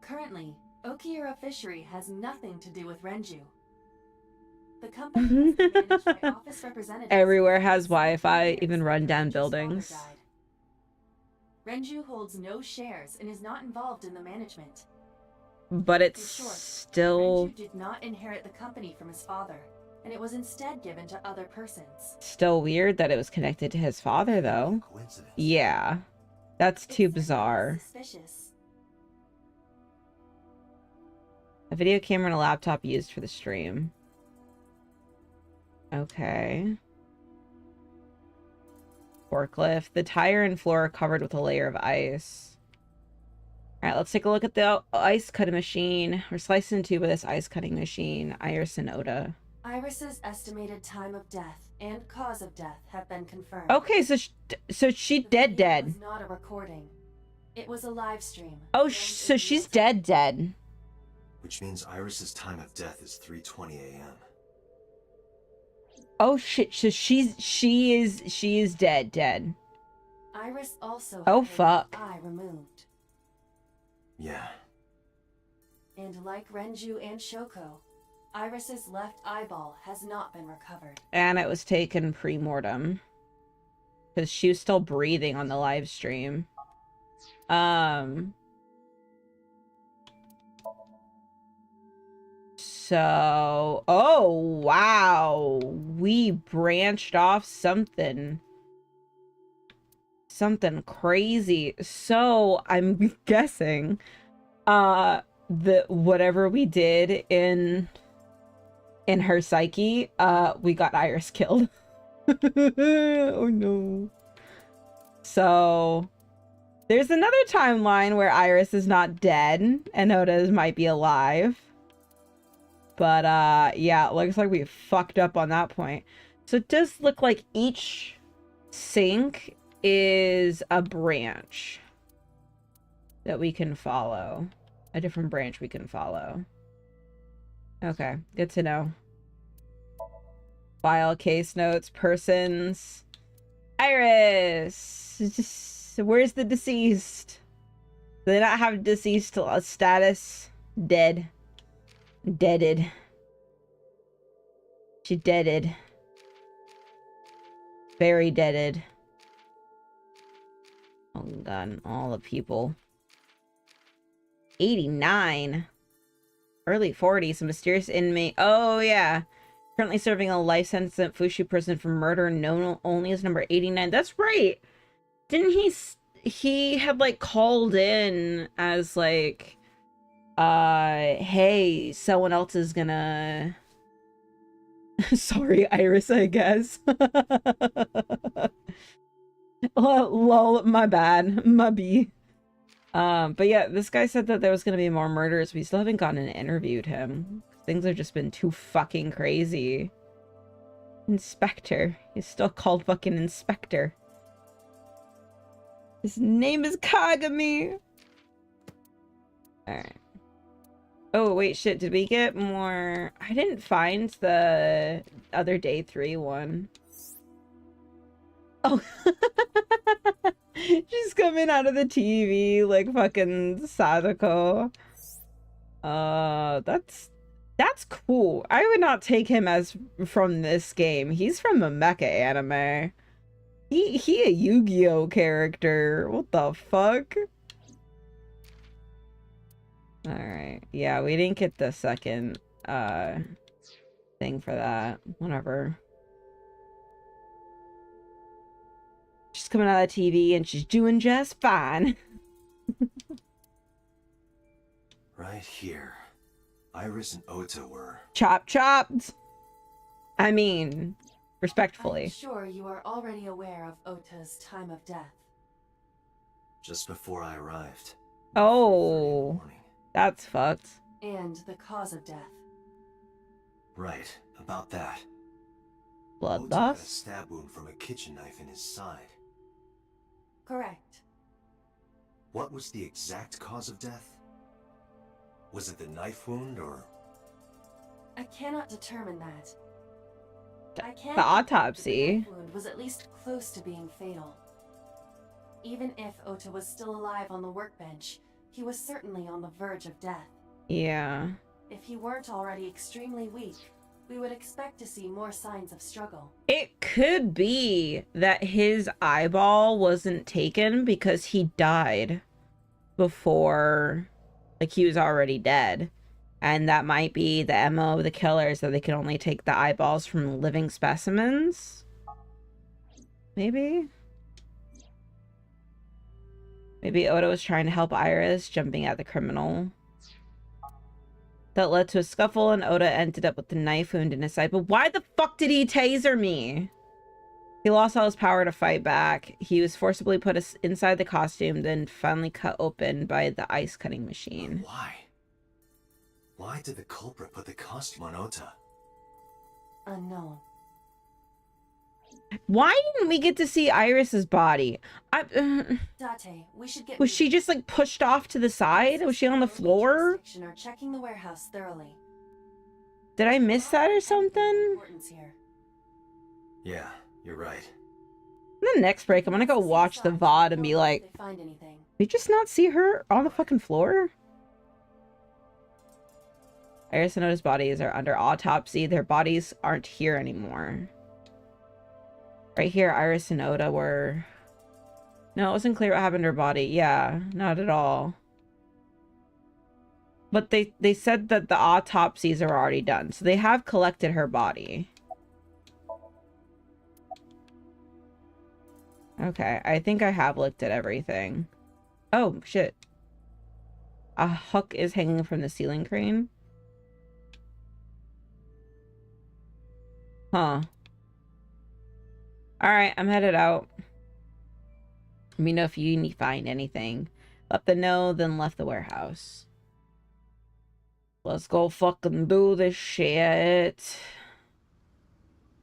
Currently, Okiura Fishery has nothing to do with Renju. The company has been managed by office representatives. Everywhere has Wi-Fi, even run-down Renju's father buildings. died. Renju holds no shares and is not involved in the management. But In it's short, still Renju did not inherit the company from his father, and it was instead given to other persons. still weird that it was connected to his father, though. Coincidence. Yeah, that's too It's bizarre. suspicious. A video camera and a laptop used for the stream. Okay. Forklift. The tire and floor are covered with a layer of ice. Alright, let's take a look at the ice cutting machine. We're slicing two with this ice cutting machine. Iris and Oda. Iris's estimated time of death and cause of death have been confirmed. Okay, so she The dead video dead. was not a recording. It was a live stream. Oh, filmed so in she's real time. dead. Which means Iris's time of death is 3:20 a.m. Oh shit, so she is dead. Iris also Oh, had her fuck. left eye removed. Yeah. And like Renju and Shoko, Iris's left eyeball has not been recovered. And it was taken pre-mortem. Because she was still breathing on the live stream. So, oh wow, we branched off something crazy. So I'm guessing, the whatever we did in her psyche, we got Iris killed. Oh no. So there's another timeline where Iris is not dead and Oda might be alive. But, yeah, it looks like we fucked up on that point. So it does look like each sink is a branch that we can follow. A different branch we can follow. Okay, good to know. File, case notes, persons. Iris! Just, where's the deceased? Do they not have deceased status? Dead. Deaded. She deaded. Very deaded. Oh god, all the people. 89. Early 40s, a mysterious inmate. Oh yeah. Currently serving a life sentence at Fushi prison for murder, known only as number 89. That's right. Didn't he had like called in as like, hey, someone else is gonna... Sorry, Iris, I guess. Lol, my bad. My B. But yeah, this guy said that there was gonna be more murders. We still haven't gone and interviewed him. Things have just been too fucking crazy. Inspector. He's still called fucking Inspector. His name is Kagami. Alright. Oh, wait, shit. Did we get more? I didn't find the other day 3 one. Oh. She's coming out of the TV like fucking Sadako. That's cool. I would not take him as from this game. He's from the mecha anime. He a Yu-Gi-Oh character. What the fuck? Alright. Yeah, we didn't get the second thing for that. Whatever. She's coming out of the TV and she's doing just fine. Right here. Iris and Ota were... Chopped. I mean, respectfully. I'm sure you are already aware of Ota's time of death. Just before I arrived. Oh, that's fucked. And the cause of death. Right, about that. Blood Ota had a loss? stab wound from a kitchen knife in his side. Correct. What was the exact cause of death? Was it the knife wound, or...? I cannot determine that. I can The autopsy. The knife wound was at least close to being fatal. Even if Ota was still alive on the workbench, he was certainly on the verge of death. Yeah. If he weren't already extremely weak, we would expect to see more signs of struggle. It could be that his eyeball wasn't taken because he died before, like, he was already dead. And that might be the MO of the killers, that they can only take the eyeballs from living specimens. Maybe? Maybe Ota was trying to help Iris, jumping at the criminal. That led to a scuffle, and Ota ended up with the knife wound in his side. But why the fuck did he taser me? He lost all his power to fight back. He was forcibly put inside the costume, then finally cut open by the ice cutting machine. But why? Why did the culprit put the costume on Ota? Unknown. Why didn't we get to see Iris's body? Date, we should get... Was she just like pushed off to the side? Was she on the floor? Are checking the warehouse thoroughly. Did I miss that or something? Importance here. Yeah, you're right. In the next break, I'm gonna go watch the VOD and be like, They find anything. did you just not see her on the fucking floor? Iris and Ota's bodies are under autopsy. Their bodies aren't here anymore. Right here, Iris and Ota were... No, it wasn't clear what happened to her body. Yeah, not at all. But they said that the autopsies are already done. So they have collected her body. Okay, I think I have looked at everything. Oh, shit. A hook is hanging from the ceiling crane. Huh. Alright, I'm headed out. Let me know if you find anything. Let them know, then left the warehouse. Let's go fucking do this shit.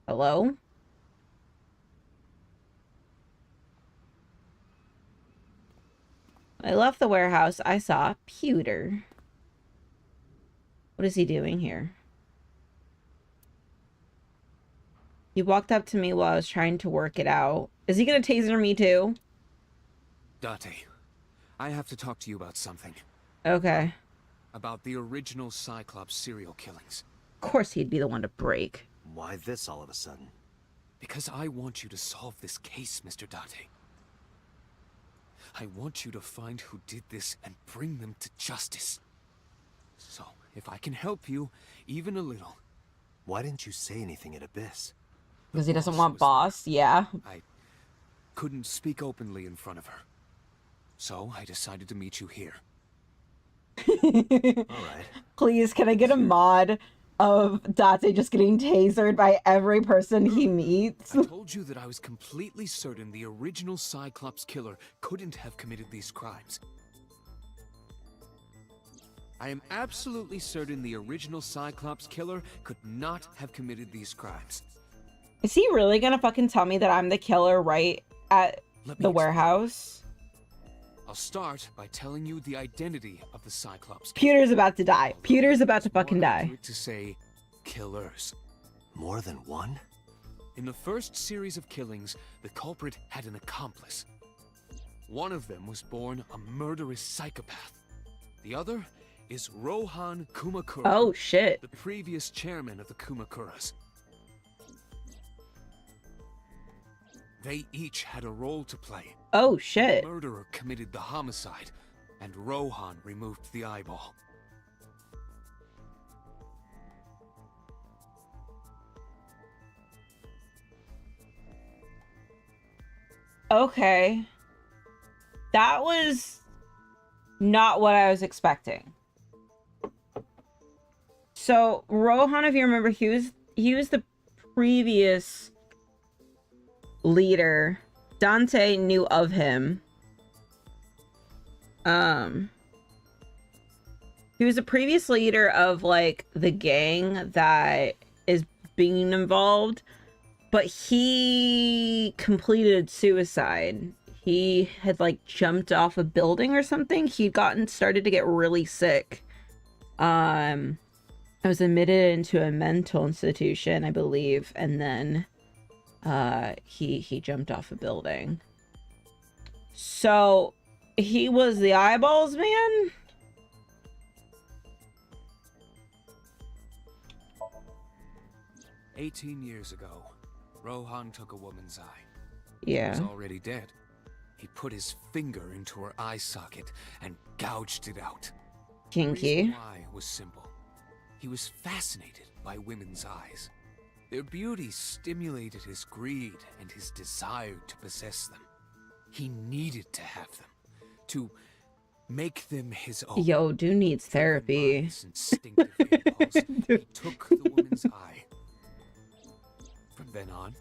Hello? When I left the warehouse, I saw Pewter. What is he doing here? He walked up to me while I was trying to work it out. Is he gonna taser me too? Date, I have to talk to you about something. Okay. About the original Cyclops serial killings. Of course he'd be the one to break. Why this all of a sudden? Because I want you to solve this case, Mr. Date. I want you to find who did this and bring them to justice. So, if I can help you, even a little... Why didn't you say anything at Abyss? Because he doesn't want boss, yeah. I couldn't speak openly in front of her. So I decided to meet you here. Alright. Please, can I get a mod of Date just getting tasered by every person he meets? I told you that I was completely certain the original Cyclops killer couldn't have committed these crimes. I am absolutely certain the original Cyclops killer could not have committed these crimes. Is he really gonna fucking tell me that I'm the killer right at the warehouse? I'll start by telling you the identity of the Cyclops killer. Pewter's about to die. Pewter's about to fucking More die. accurate to say killers. More than one? In the first series of killings, the culprit had an accomplice. One of them was born a murderous psychopath. The other is Rohan Kumakura. Oh, shit. The previous chairman of the Kumakuras. They each had a role to play. Oh, shit. The murderer committed the homicide, and Rohan removed the eyeball. Okay. That was not what I was expecting. So, Rohan, if you remember, he was the previous leader. Dante knew of him. He was a previous leader of, like, the gang that is being involved, but he completed suicide. He had, like, jumped off a building or something. He'd started to get really sick. I was admitted into a mental institution, I believe, and then he jumped off a building. So he was the eyeballs man? 18 years ago, Rohan took a woman's eye. Yeah. She was already dead. He put his finger into her eye socket and gouged it out. Kinky. The reason why was simple. He was fascinated by women's eyes. Their beauty stimulated his greed and his desire to possess them. He needed to have them, to make them his own. Yo, dude needs therapy. This instinctive impulse, he took the woman's eye. From then on,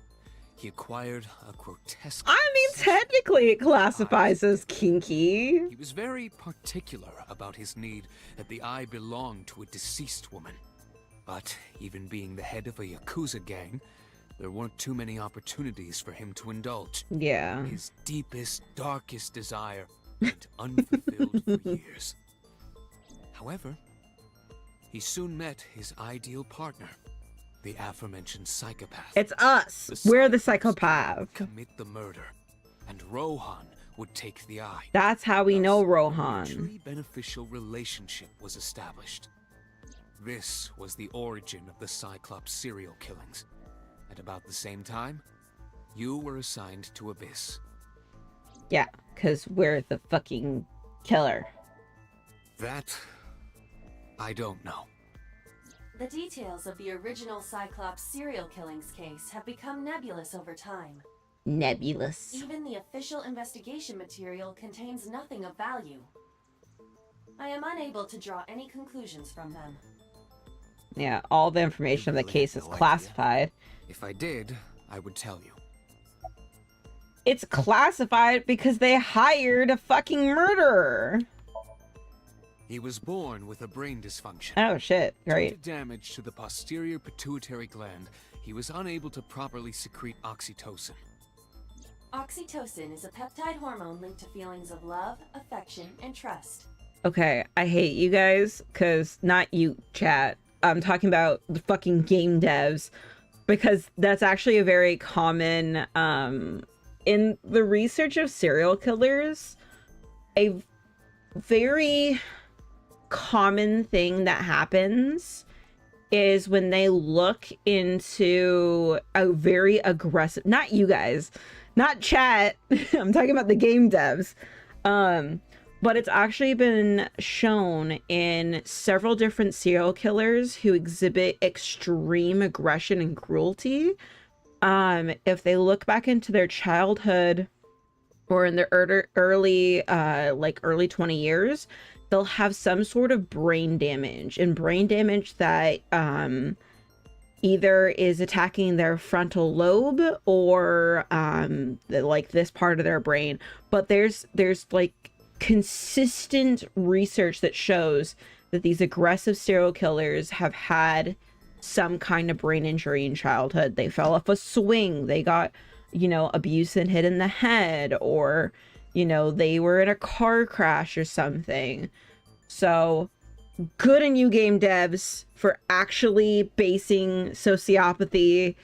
he acquired a grotesque... I mean, technically it classifies as kinky. He was very particular about his need that the eye belonged to a deceased woman. But even being the head of a Yakuza gang, there weren't too many opportunities for him to indulge. Yeah. His deepest, darkest desire went unfulfilled for years. However, he soon met his ideal partner, the aforementioned psychopath. It's us. We're the psychopath. Commit the murder, and Rohan would take the eye. That's how we know A Rohan. mutually beneficial relationship was established. This was the origin of the Cyclops serial killings. At about the same time, you were assigned to Abyss. Yeah, because we're the fucking killer. That... I don't know. The details of the original Cyclops serial killings case have become nebulous over time. Nebulous. Even the official investigation material contains nothing of value. I am unable to draw any conclusions from them. Yeah, all the information of the case is classified. If I did, I would tell you. It's classified because they hired a fucking murderer. He was born with a brain dysfunction. Oh shit, great. Due to damage to the posterior pituitary gland, he was unable to properly secrete oxytocin. Oxytocin is a peptide hormone linked to feelings of love, affection, and trust. Okay, I hate you guys, because not you, chat. I'm talking about the fucking game devs, because that's actually a very common, in the research of serial killers, a very common thing that happens is when they look into a very aggressive, not you guys, not chat, I'm talking about the game devs, but it's actually been shown in several different serial killers who exhibit extreme aggression and cruelty. If they look back into their childhood or in their early 20 years, they'll have some sort of brain damage, and brain damage that either is attacking their frontal lobe or like this part of their brain. But there's like consistent research that shows that these aggressive serial killers have had some kind of brain injury in childhood. They fell off a swing, they got, abuse and hit in the head, or, they were in a car crash or something. So good on you game devs for actually basing sociopathy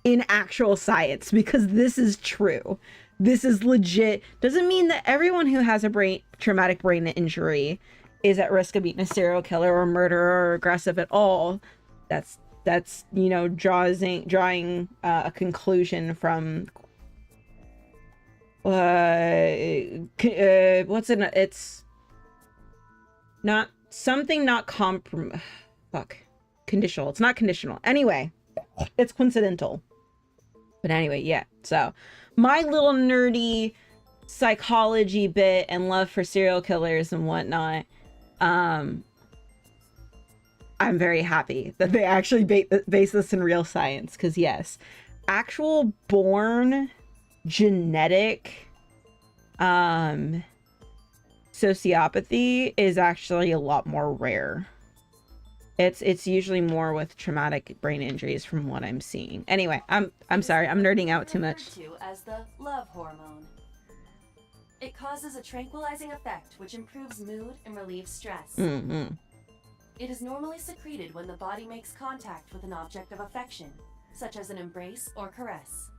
in actual science, because this is true. This is legit. Doesn't mean that everyone who has a traumatic brain injury is at risk of being a serial killer or murderer or aggressive at all. That's you know, drawing a conclusion from what's in it's not something not conditional. It's not conditional. Anyway, it's coincidental. But anyway, yeah. So my little nerdy psychology bit and love for serial killers and whatnot. I'm very happy that they actually base this in real science, because yes, actual born genetic sociopathy is actually a lot more rare. It's usually more with traumatic brain injuries from what I'm seeing. Anyway, I'm sorry, I'm nerding out too much. As the love hormone. It causes a tranquilizing effect which improves mood and relieves stress. Mm-hmm. It is normally secreted when the body makes contact with an object of affection, such as an embrace or caress.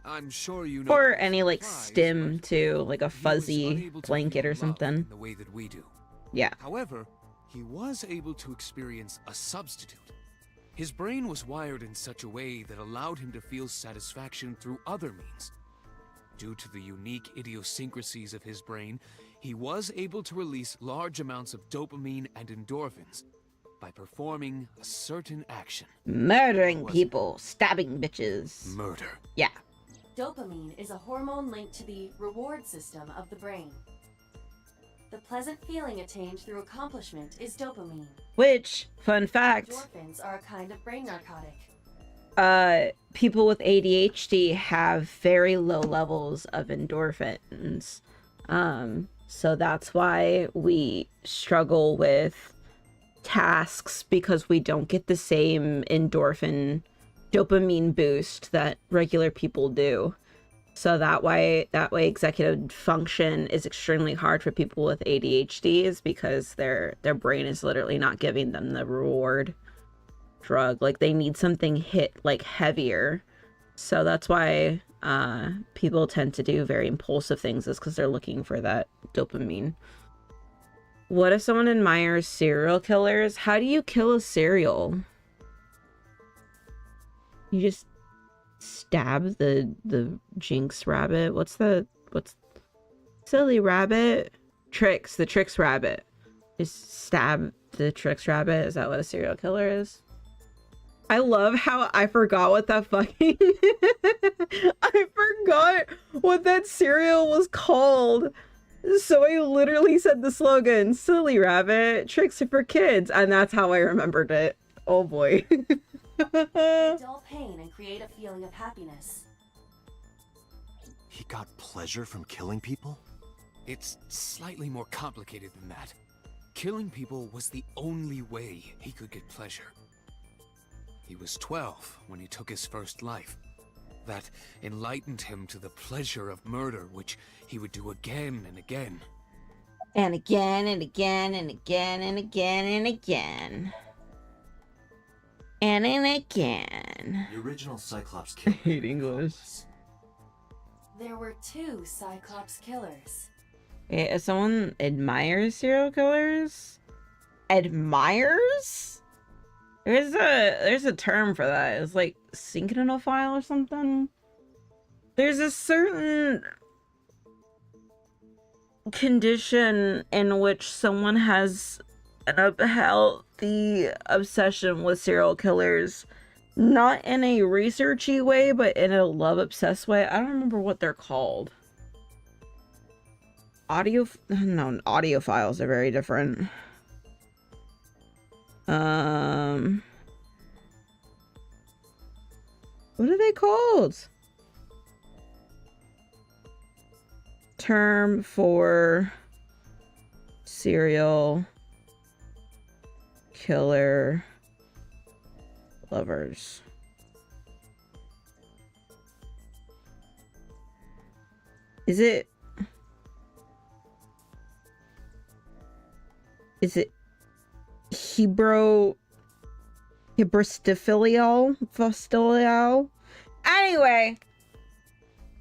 I'm sure you know. Or any like stim to like a fuzzy blanket or something. The way that we do. Yeah. However, he was able to experience a substitute. His brain was wired in such a way that allowed him to feel satisfaction through other means. Due to the unique idiosyncrasies of his brain, he was able to release large amounts of dopamine and endorphins by performing a certain action. Murdering people, stabbing bitches. Murder. Yeah. Dopamine is a hormone linked to the reward system of the brain. The pleasant feeling attained through accomplishment is dopamine. Which, fun fact, Endorphins are a kind of brain narcotic. People with ADHD have very low levels of endorphins. So that's why we struggle with tasks, because we don't get the same dopamine boost that regular people do. So that way executive function is extremely hard for people with ADHD, is because their brain is literally not giving them the reward drug. Like, they need something hit like heavier. So that's why people tend to do very impulsive things, is because they're looking for that dopamine. What if someone admires serial killers? How do you kill a serial? You just stab the Jinx rabbit. What's silly rabbit? The Trix rabbit. Just stab the Trix rabbit. Is that what a serial killer is? I love how I forgot what that fucking I forgot what that cereal was called. So I literally said the slogan, silly rabbit, tricks are for kids, and that's how I remembered it. Oh boy. They dull pain and create a feeling of happiness. He got pleasure from killing people? It's slightly more complicated than that. Killing people was the only way he could get pleasure. He was 12 when he took his first life. That enlightened him to the pleasure of murder, which he would do again and again. And again and again and again and again and again. And again. The original Cyclops killer. I hate English. There were 2 Cyclops killers. Wait, if someone admires serial killers? Admires? There's a term for that. It's like synchrenophile or something. There's a certain condition in which someone has an unhealthy obsession with serial killers. Not in a researchy way, but in a love-obsessed way. I don't remember what they're called. Audiophiles are very different. What are they called? Term for serial killer lovers. Is it Hebrew? Hibristophilia. Anyway,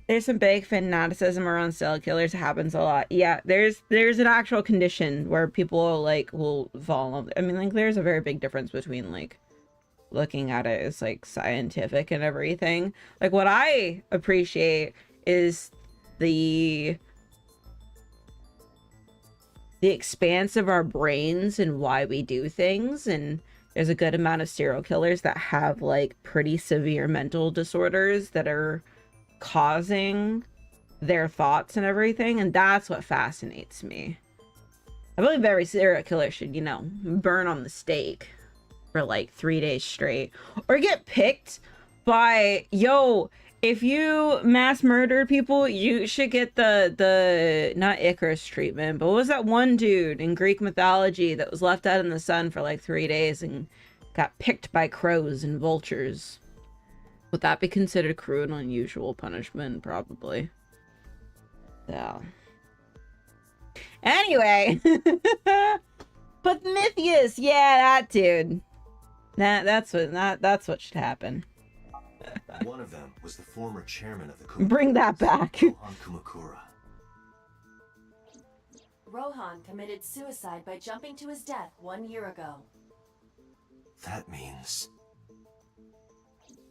there's some big fanaticism around serial killers. It happens a lot. Yeah, there's an actual condition where people like will fall in love. I mean, like there's a very big difference between like looking at it as like scientific and everything. Like what I appreciate is the expanse of our brains and why we do things. And there's a good amount of serial killers that have like pretty severe mental disorders that are causing their thoughts and everything, and that's what fascinates me. I believe every serial killer should, you know, burn on the stake for like 3 days straight, or get picked by, yo, if you mass murder people, you should get the not Icarus treatment, but what was that one dude in Greek mythology that was left out in the sun for like 3 days and got picked by crows and vultures? Would that be considered cruel and unusual punishment? Probably. Yeah. Anyway. Prometheus, yeah, that dude. That's what should happen. One of them was the former chairman of the Kumakura. Bring that back. Rohan Kumakura. Rohan committed suicide by jumping to his death 1 year ago. That means...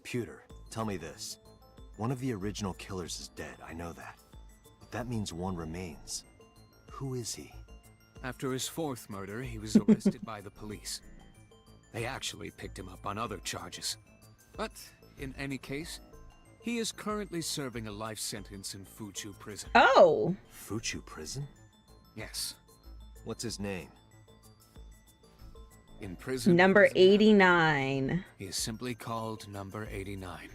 Pewter, tell me this. One of the original killers is dead, I know that. But that means one remains. Who is he? After his fourth murder, he was arrested by the police. They actually picked him up on other charges. But, in any case, he is currently serving a life sentence in Fuchu prison. Oh! Fuchu prison? Yes. What's his name? In prison... Number 89. He is simply called Number 89.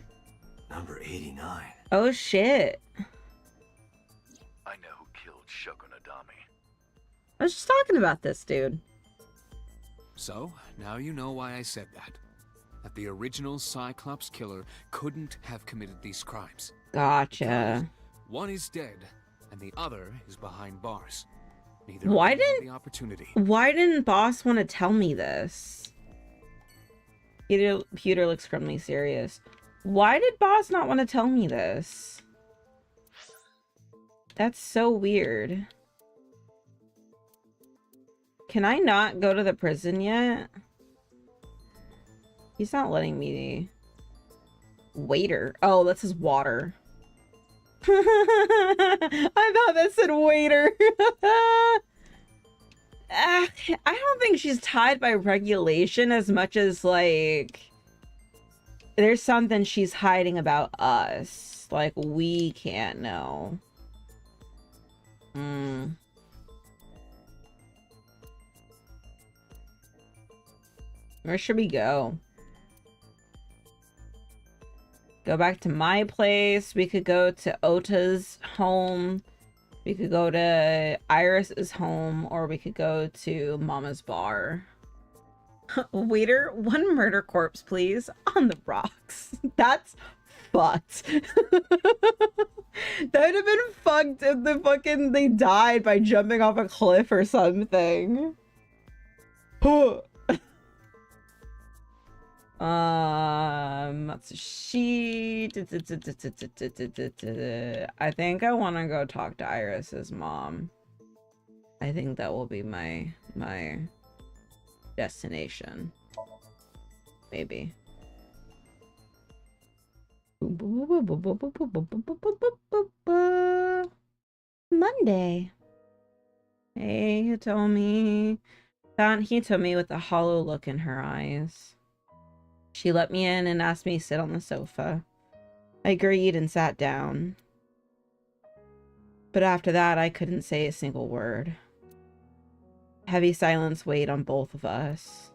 Number 89? Oh, shit. I know who killed Shogun Adami. I was just talking about this dude. So, now you know why I said that. That the original Cyclops killer couldn't have committed these crimes. Gotcha. Because one is dead, and the other is behind bars. Neither Why of them had didn't the opportunity. Why didn't Boss want to tell me this? Pewter looks criminally serious. Why did Boss not want to tell me this? That's so weird. Can I not go to the prison yet? He's not letting me. Waiter. Oh, that's his water. I thought that said waiter. I don't think she's tied by regulation as much as like there's something she's hiding about us. Like we can't know. Where should we go? Go back to my place. We could go to Ota's home. We could go to Iris's home, or we could go to Mama's bar. Waiter, 1 murder corpse, please. On the rocks. That's fucked. That would have been fucked if they died by jumping off a cliff or something. She. I think I want to go talk to Iris's mom. I think that will be my destination. Maybe. Monday. Hey, Hitomi. Found Hitomi with a hollow look in her eyes. She let me in and asked me to sit on the sofa. I agreed and sat down. But after that, I couldn't say a single word. Heavy silence weighed on both of us.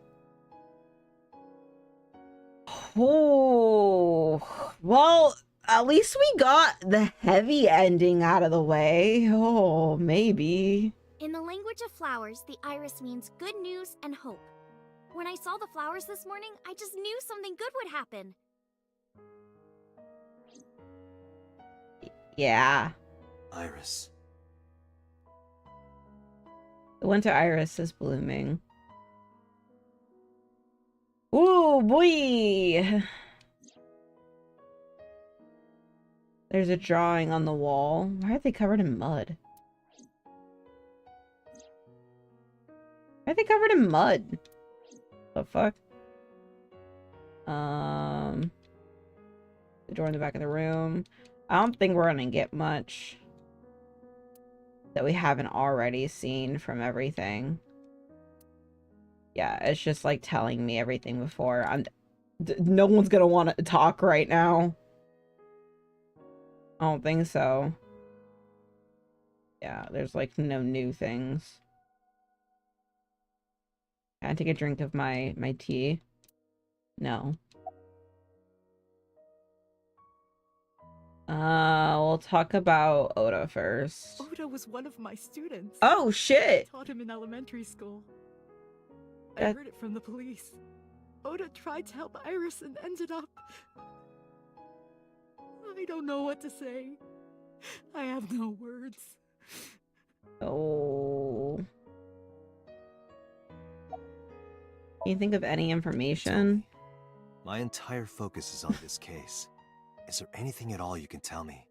Oh, well, at least we got the heavy ending out of the way. Oh, maybe. In the language of flowers, the iris means good news and hope. When I saw the flowers this morning, I just knew something good would happen. Yeah. Iris. The winter iris is blooming. Ooh, Oh boy! There's a drawing on the wall. Why are they covered in mud? Why are they covered in mud? The fuck? The door in the back of the room. I don't think we're gonna get much that we haven't already seen from everything. Yeah, it's just like telling me everything before. No one's gonna want to talk right now. I don't think so. Yeah, there's like no new things. Can I take a drink of my tea? No. We'll talk about Oda first. Oda was one of my students. Oh shit! I taught him in elementary school. I heard it from the police. Oda tried to help Iris and ended up... I don't know what to say. I have no words. Oh. Can you think of any information? My entire focus is on this case. Is there anything at all you can tell me?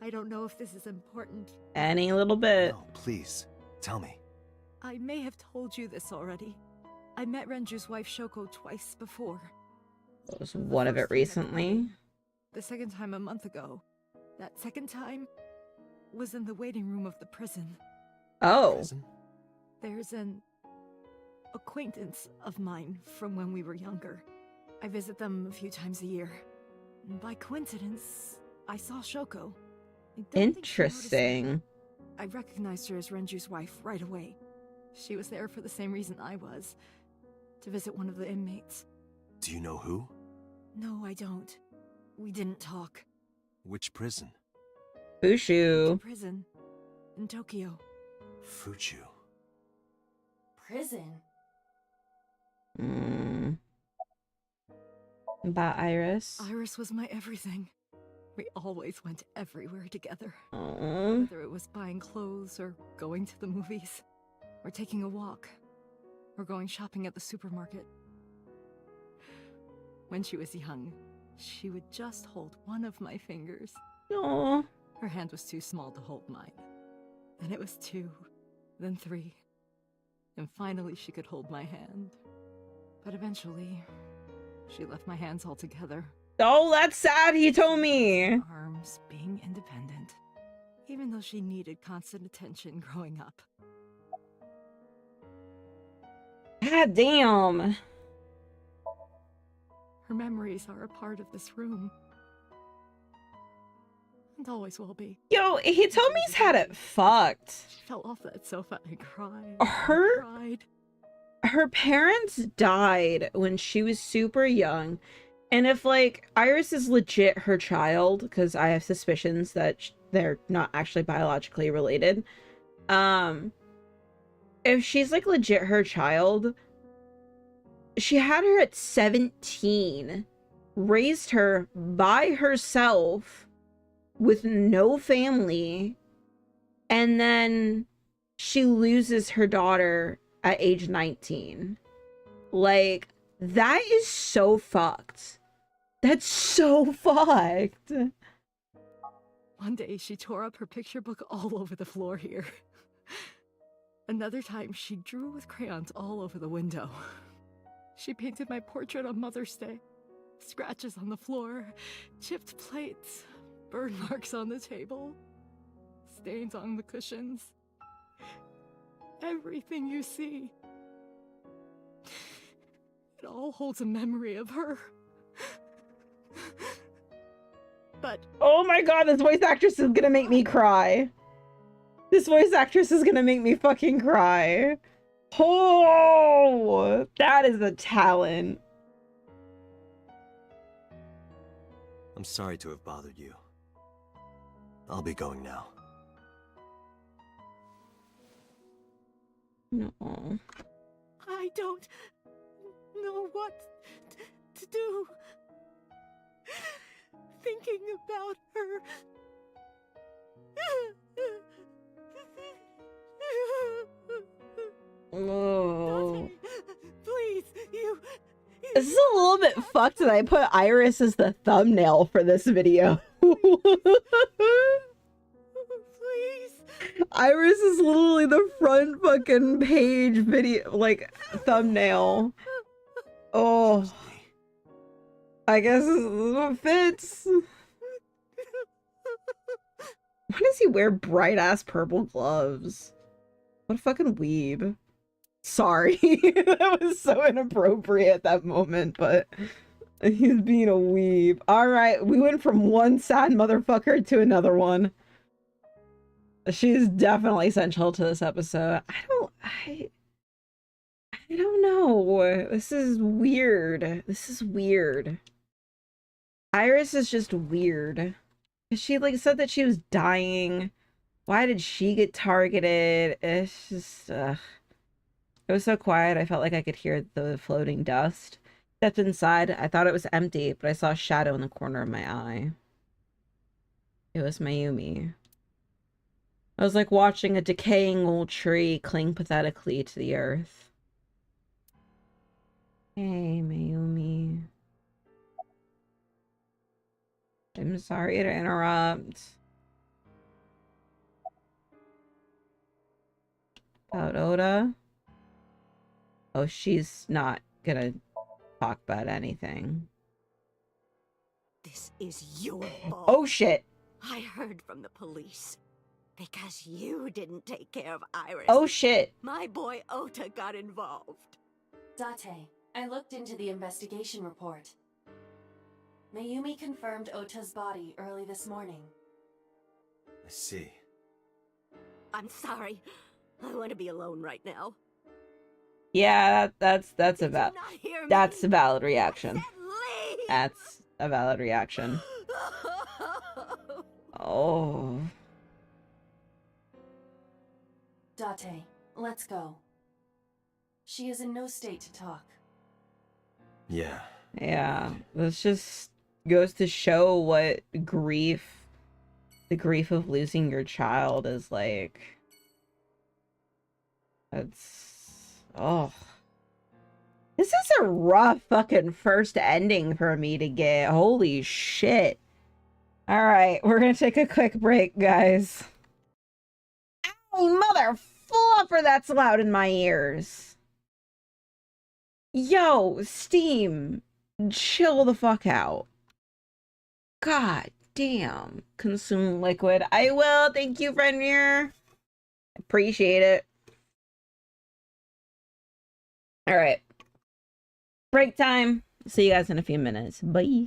I don't know if this is important. Any little bit. No, please, tell me. I may have told you this already. I met Renju's wife Shoko twice before. Was one of it recently? The second time a month ago. That second time was in the waiting room of the prison. Oh. Prison? There's an acquaintance of mine from when we were younger. I visit them a few times a year. By coincidence, I saw Shoko. Interesting. I recognized her as Renju's wife right away. She was there for the same reason I was. To visit one of the inmates. Do you know who? No, I don't. We didn't talk. Which prison? Bushu. Prison. In Tokyo. Fuchu. Prison? About Iris. Iris was my everything. We always went everywhere together. Aww. Whether it was buying clothes, or going to the movies, or taking a walk, or going shopping at the supermarket. When she was young, she would just hold one of my fingers. Aww. Her hand was too small to hold mine. Then it was 2, then 3. And finally she could hold my hand. But eventually, she left my hands altogether. Oh, that's sad, he told me. Arms being independent. Even though she needed constant attention growing up. God damn. Her memories are a part of this room. And always will be. Yo, he told me he's had it fucked. She fell off that sofa and cried. Her parents died when she was super young. And if, like, Iris is legit her child, because I have suspicions that they're not actually biologically related. If she's, like, legit her child, she had her at 17, raised her by herself with no family, and then she loses her daughter at age 19. Like, that is so fucked. That's so fucked. One day she tore up her picture book all over the floor here. Another time she drew with crayons all over the window. She painted my portrait on Mother's Day. Scratches on the floor, chipped plates, burn marks on the table, stains on the cushions. Everything you see. It all holds a memory of her. But... oh my god, this voice actress is gonna make me cry. This voice actress is gonna make me fucking cry. Oh, that is a talent. I'm sorry to have bothered you. I'll be going now. No. I don't know what to do. Thinking about her. Oh. Dante, please, This is a little bit fucked that I put Iris as the thumbnail for this video. Please. Iris is literally the front fucking page video, like, thumbnail. Oh. I guess this fits. Why does he wear bright-ass purple gloves? What a fucking weeb. Sorry. That was so inappropriate at that moment, but he's being a weeb. Alright, we went from one sad motherfucker to another one. She's definitely essential to this episode. I don't know. This is weird. This is weird. Iris is just weird. She like said that she was dying. Why did she get targeted? It's just it was so quiet. I felt like I could hear the floating dust. Stepped inside. I thought it was empty, but I saw a shadow in the corner of my eye. It was Mayumi. I was like watching a decaying old tree cling pathetically to the earth. Hey, Mayumi. I'm sorry to interrupt. About Oda? Oh, she's not gonna talk about anything. This is your fault. Oh, shit. I heard from the police. Because you didn't take care of Iris. Oh, shit. My boy Ota got involved. Date, I looked into the investigation report. Mayumi confirmed Ota's body early this morning. I see. I'm sorry. I want to be alone right now. Yeah, that's a valid reaction. Leave. That's a valid reaction. Oh. Date, let's go. She is in no state to talk. Yeah. Yeah, this just goes to show what the grief of losing your child is like. Oh. This is a rough fucking first ending for me to get. Holy shit. Alright, we're gonna take a quick break, guys. Ow, mother fluffer, that's loud in my ears. Yo, Steam, chill the fuck out. God damn. Consume liquid. I will. Thank you, Frenir. Appreciate it. Alright. Break time. See you guys in a few minutes. Bye.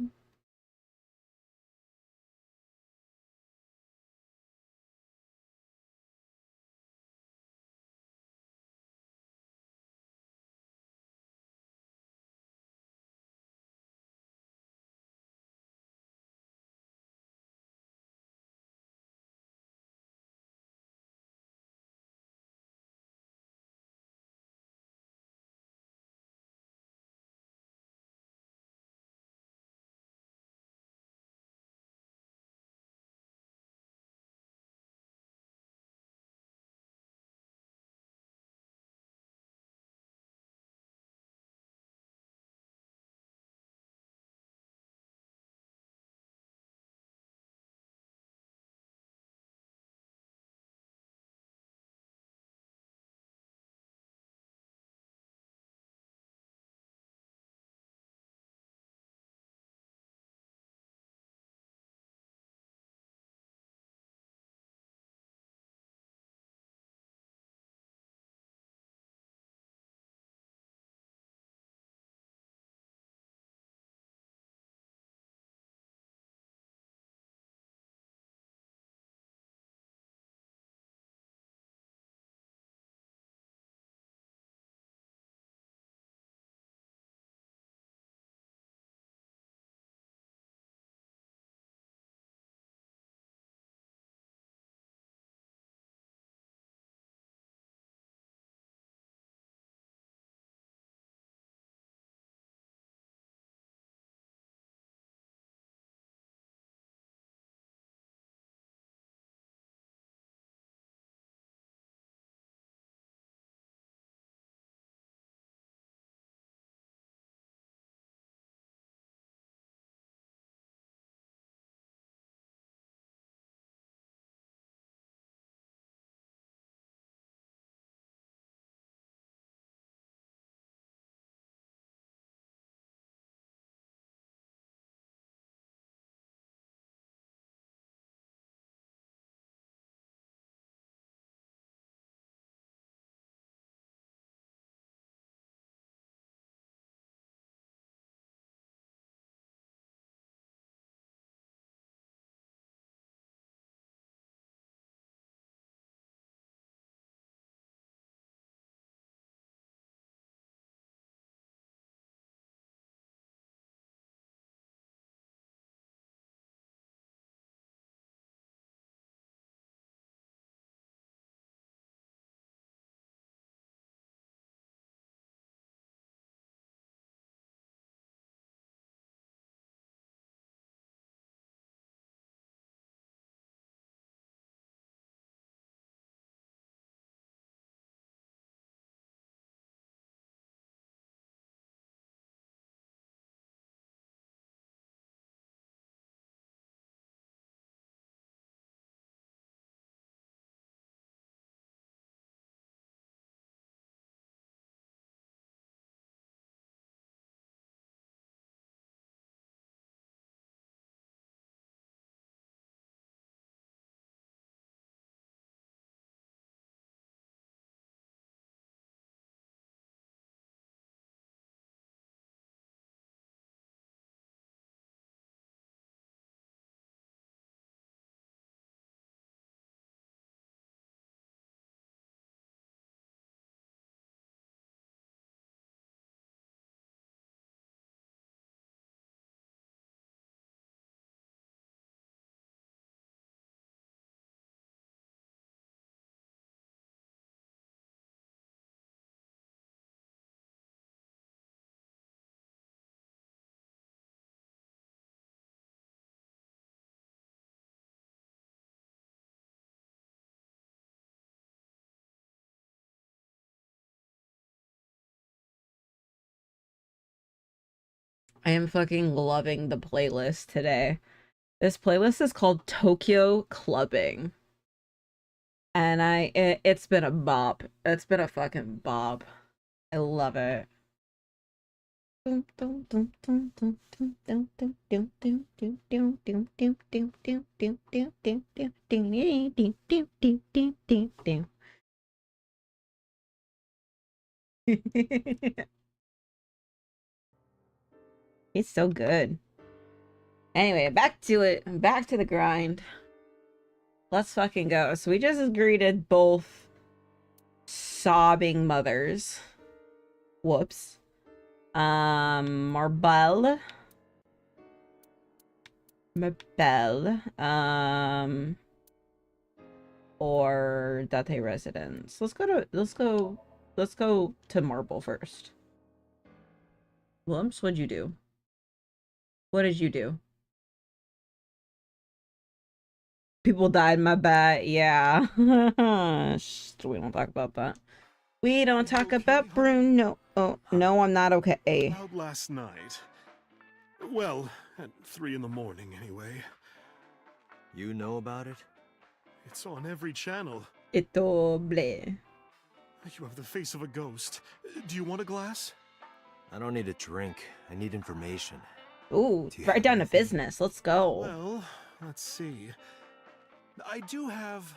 I am fucking loving the playlist today. This playlist is called Tokyo Clubbing. And it's been a bop. It's been a fucking bop. I love it. It's so good. Anyway, back to it. Back to the grind. Let's fucking go. So we just greeted both sobbing mothers. Whoops. Marbelle, or Date residence. Let's go to Marble first. Lumps, what'd you do? What did you do? People died, my bad. Yeah. We don't talk about that. We don't talk about Bruno. Oh, no, I'm not okay. Out last night. Well, at 3 in the morning, anyway. You know about it? It's on every channel. Ito ble. You have the face of a ghost. Do you want a glass? I don't need a drink. I need information. Ooh, right down to business. Let's go. Well, let's see. I do have...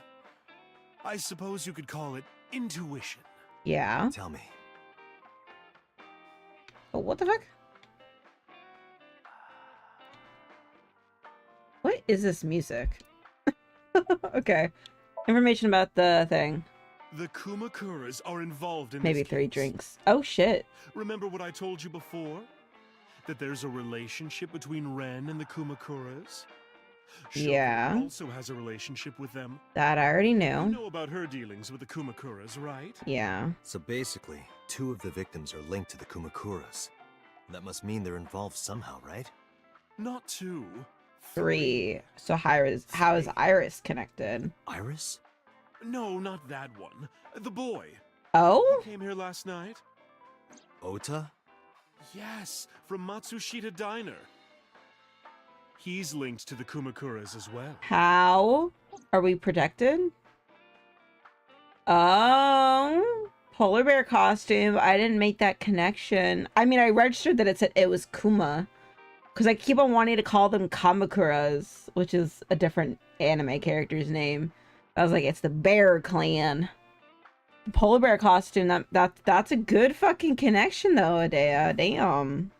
I suppose you could call it intuition. Yeah. Tell me. Oh, what the fuck? What is this music? Okay. Information about the thing. The Kumakuras are involved in Maybe this 3 case. drinks. Oh, shit. Remember what I told you before? That there's a relationship between Ren and the Kumakuras? Yeah. Also has a relationship with them. That I already You knew. know about her dealings with the Kumakuras, right? Yeah. So basically, 2 of the victims are linked to the Kumakuras. That must mean they're involved somehow, right? Not 2. 3. So how is Iris connected? Iris? No, not that one. The boy. Oh? He came here last night. Ota? Yes, from Matsushita Diner. He's linked to the Kumakuras as well. How are we protected? Oh, polar bear costume. I didn't make that connection. I mean, I registered that it said it was Kuma. Because I keep on wanting to call them Kamakuras, which is a different anime character's name. I was like, it's the Bear Clan. Polar bear costume. That's a good fucking connection, though, Adea. Damn.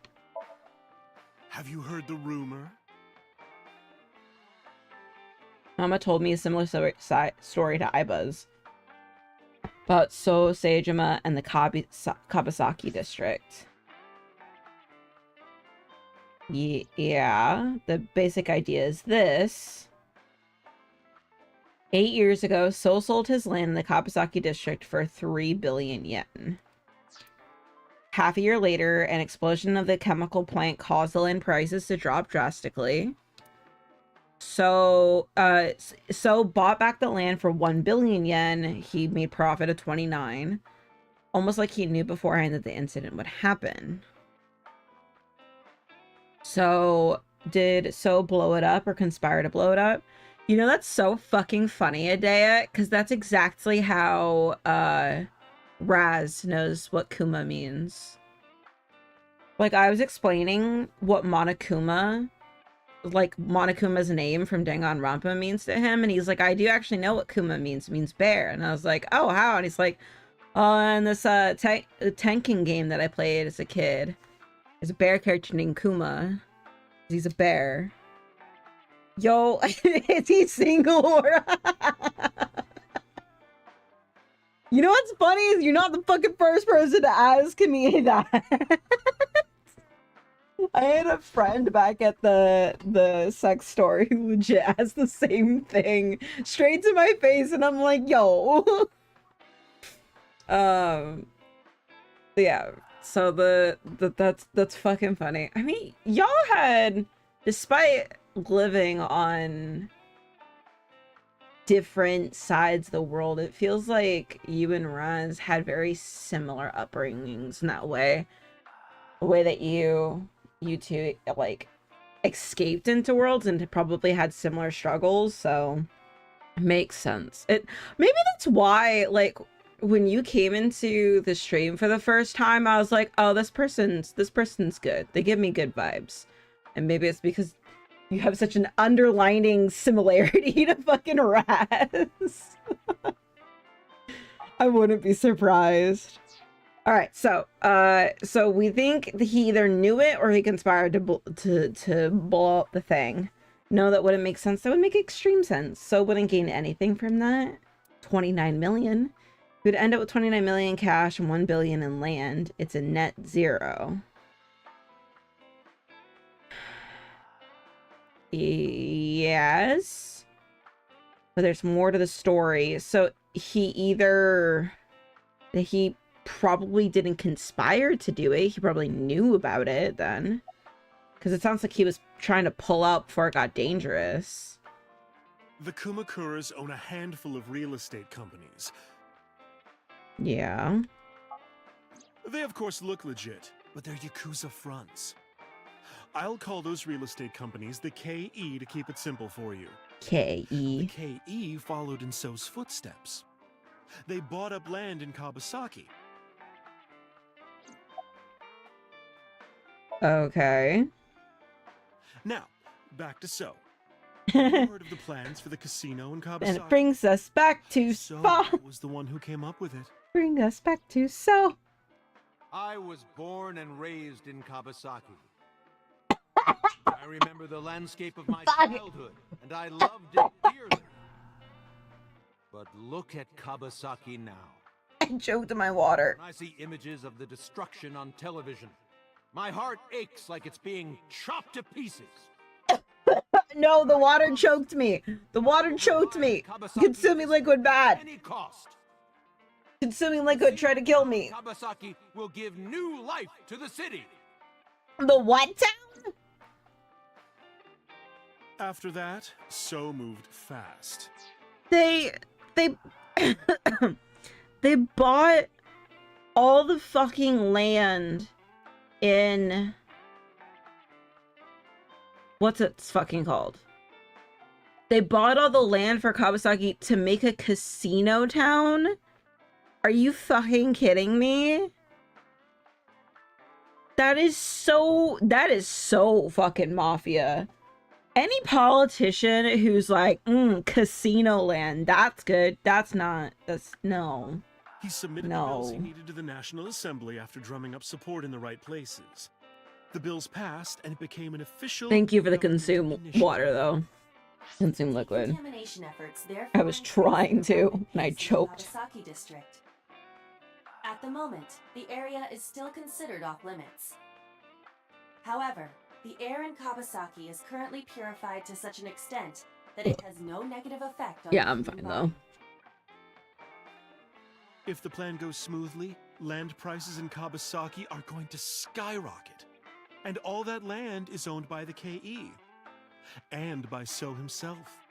Have you heard the rumor? Mama told me a similar story to Aiba's about So Seijima and the Kabasaki district. Yeah, the basic idea is this. 8 years ago, So sold his land in the Kabasaki district for 3 billion yen. Half a year later, an explosion of the chemical plant caused the land prices to drop drastically. So bought back the land for 1 billion yen. He made profit of 29. Almost like he knew beforehand that the incident would happen. So did So blow it up or conspire to blow it up? You know, that's so fucking funny, Adea, because that's exactly how Raz knows what Kuma means. Like, I was explaining what Monokuma, like Monokuma's name from Danganronpa means to him, and he's like, I do actually know what Kuma means. It means bear. And I was like, oh, how? And he's like, oh, in this tanking game that I played as a kid, there's a bear character named Kuma. He's a bear. Yo, is he single or... You know what's funny is you're not the fucking first person to ask me that. I had a friend back at the sex store who legit asked the same thing straight to my face, and I'm like, yo. Yeah. So that's fucking funny. I mean, y'all had, despite living on different sides of the world, it feels like you and Raz had very similar upbringings in that way. The way that you you two like escaped into worlds and probably had similar struggles, so it makes sense. Maybe that's why, like, when you came into the stream for the first time, I was like, oh, this person's good. They give me good vibes. And maybe it's because you have such an underlining similarity to fucking Raz. I wouldn't be surprised. All right, so we think he either knew it or he conspired to blow up the thing. No, that wouldn't make sense. That would make extreme sense. So wouldn't gain anything from that. 29 million. We would end up with 29 million cash and 1 billion in land. It's a net zero. Yes. But there's more to the story. So he probably didn't conspire to do it. He probably knew about it then. Because it sounds like he was trying to pull out before it got dangerous. The Kumakuras own a handful of real estate companies. Yeah. They of course look legit, but they're Yakuza fronts. I'll call those real estate companies the KE to keep it simple for you. KE. The KE followed in So's footsteps. They bought up land in Kawasaki. Okay. Now, back to So. You heard of the plans for the casino in Kawasaki? And it brings us back to So So. was the one who came up with it. Bring us back to So. I was born and raised in Kawasaki. I remember the landscape of my childhood, and I loved it dearly. But look at Kawasaki now. I choked in my water. When I see images of the destruction on television, my heart aches like it's being chopped to pieces. No, the water choked me. The water choked me. Consuming liquid bad. Any cost. Consuming liquid tried to kill me. Kawasaki will give new life to the city. The what town? After that, So moved fast. They they bought all the fucking land in what's it fucking called? They bought all the land for Kawasaki to make a casino town? Are you fucking kidding me? That is so fucking mafia. Any politician who's like, casino land, that's good. No. He submitted the bills he needed to the National Assembly after drumming up support in the right places. The bills passed, and it became an official... Thank you for the consume water, though. Consume liquid. Contamination efforts I was trying to, and I choked. Kawasaki district. At the moment, the area is still considered off limits. However, the air in Kawasaki is currently purified to such an extent that it has no negative effect on Yeah, the I'm human fine body. though. If the plan goes smoothly, land prices in Kawasaki are going to skyrocket. And all that land is owned by the KE. And by So himself.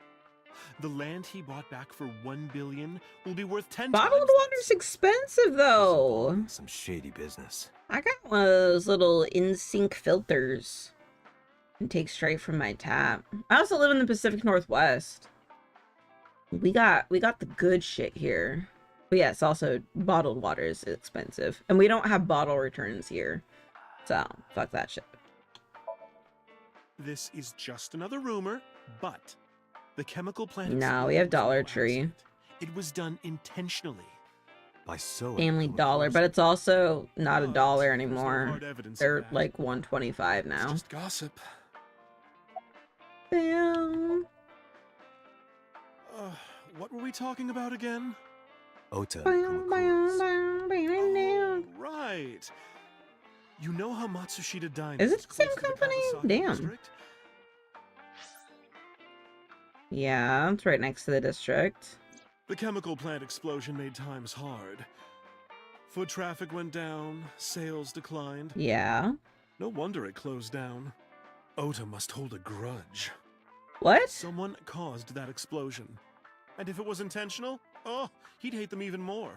The land he bought back for 1 billion will be worth 10 Bottled times water's expensive, though. Some shady business. I got one of those little in-sync filters. And take straight from my tap. I also live in the Pacific Northwest. We got the good shit here. But yes, also bottled water is expensive. And we don't have bottle returns here. So, fuck that shit. This is just another rumor, but the chemical plant... No, we have Dollar Tree. It was done intentionally. By So. Family Dollar, but it's also not a dollar anymore. They're like $1.25 now. It's just gossip. Damn. What were we talking about again? Ota. Oh, right. You know how Matsushita Dine Is it the same close to company? Kawasaki Damn. district? Yeah, it's right next to the district. The chemical plant explosion made times hard. Foot traffic went down, sales declined. Yeah. No wonder it closed down. Ota must hold a grudge. What? Someone caused that explosion. And if it was intentional, oh, he'd hate them even more.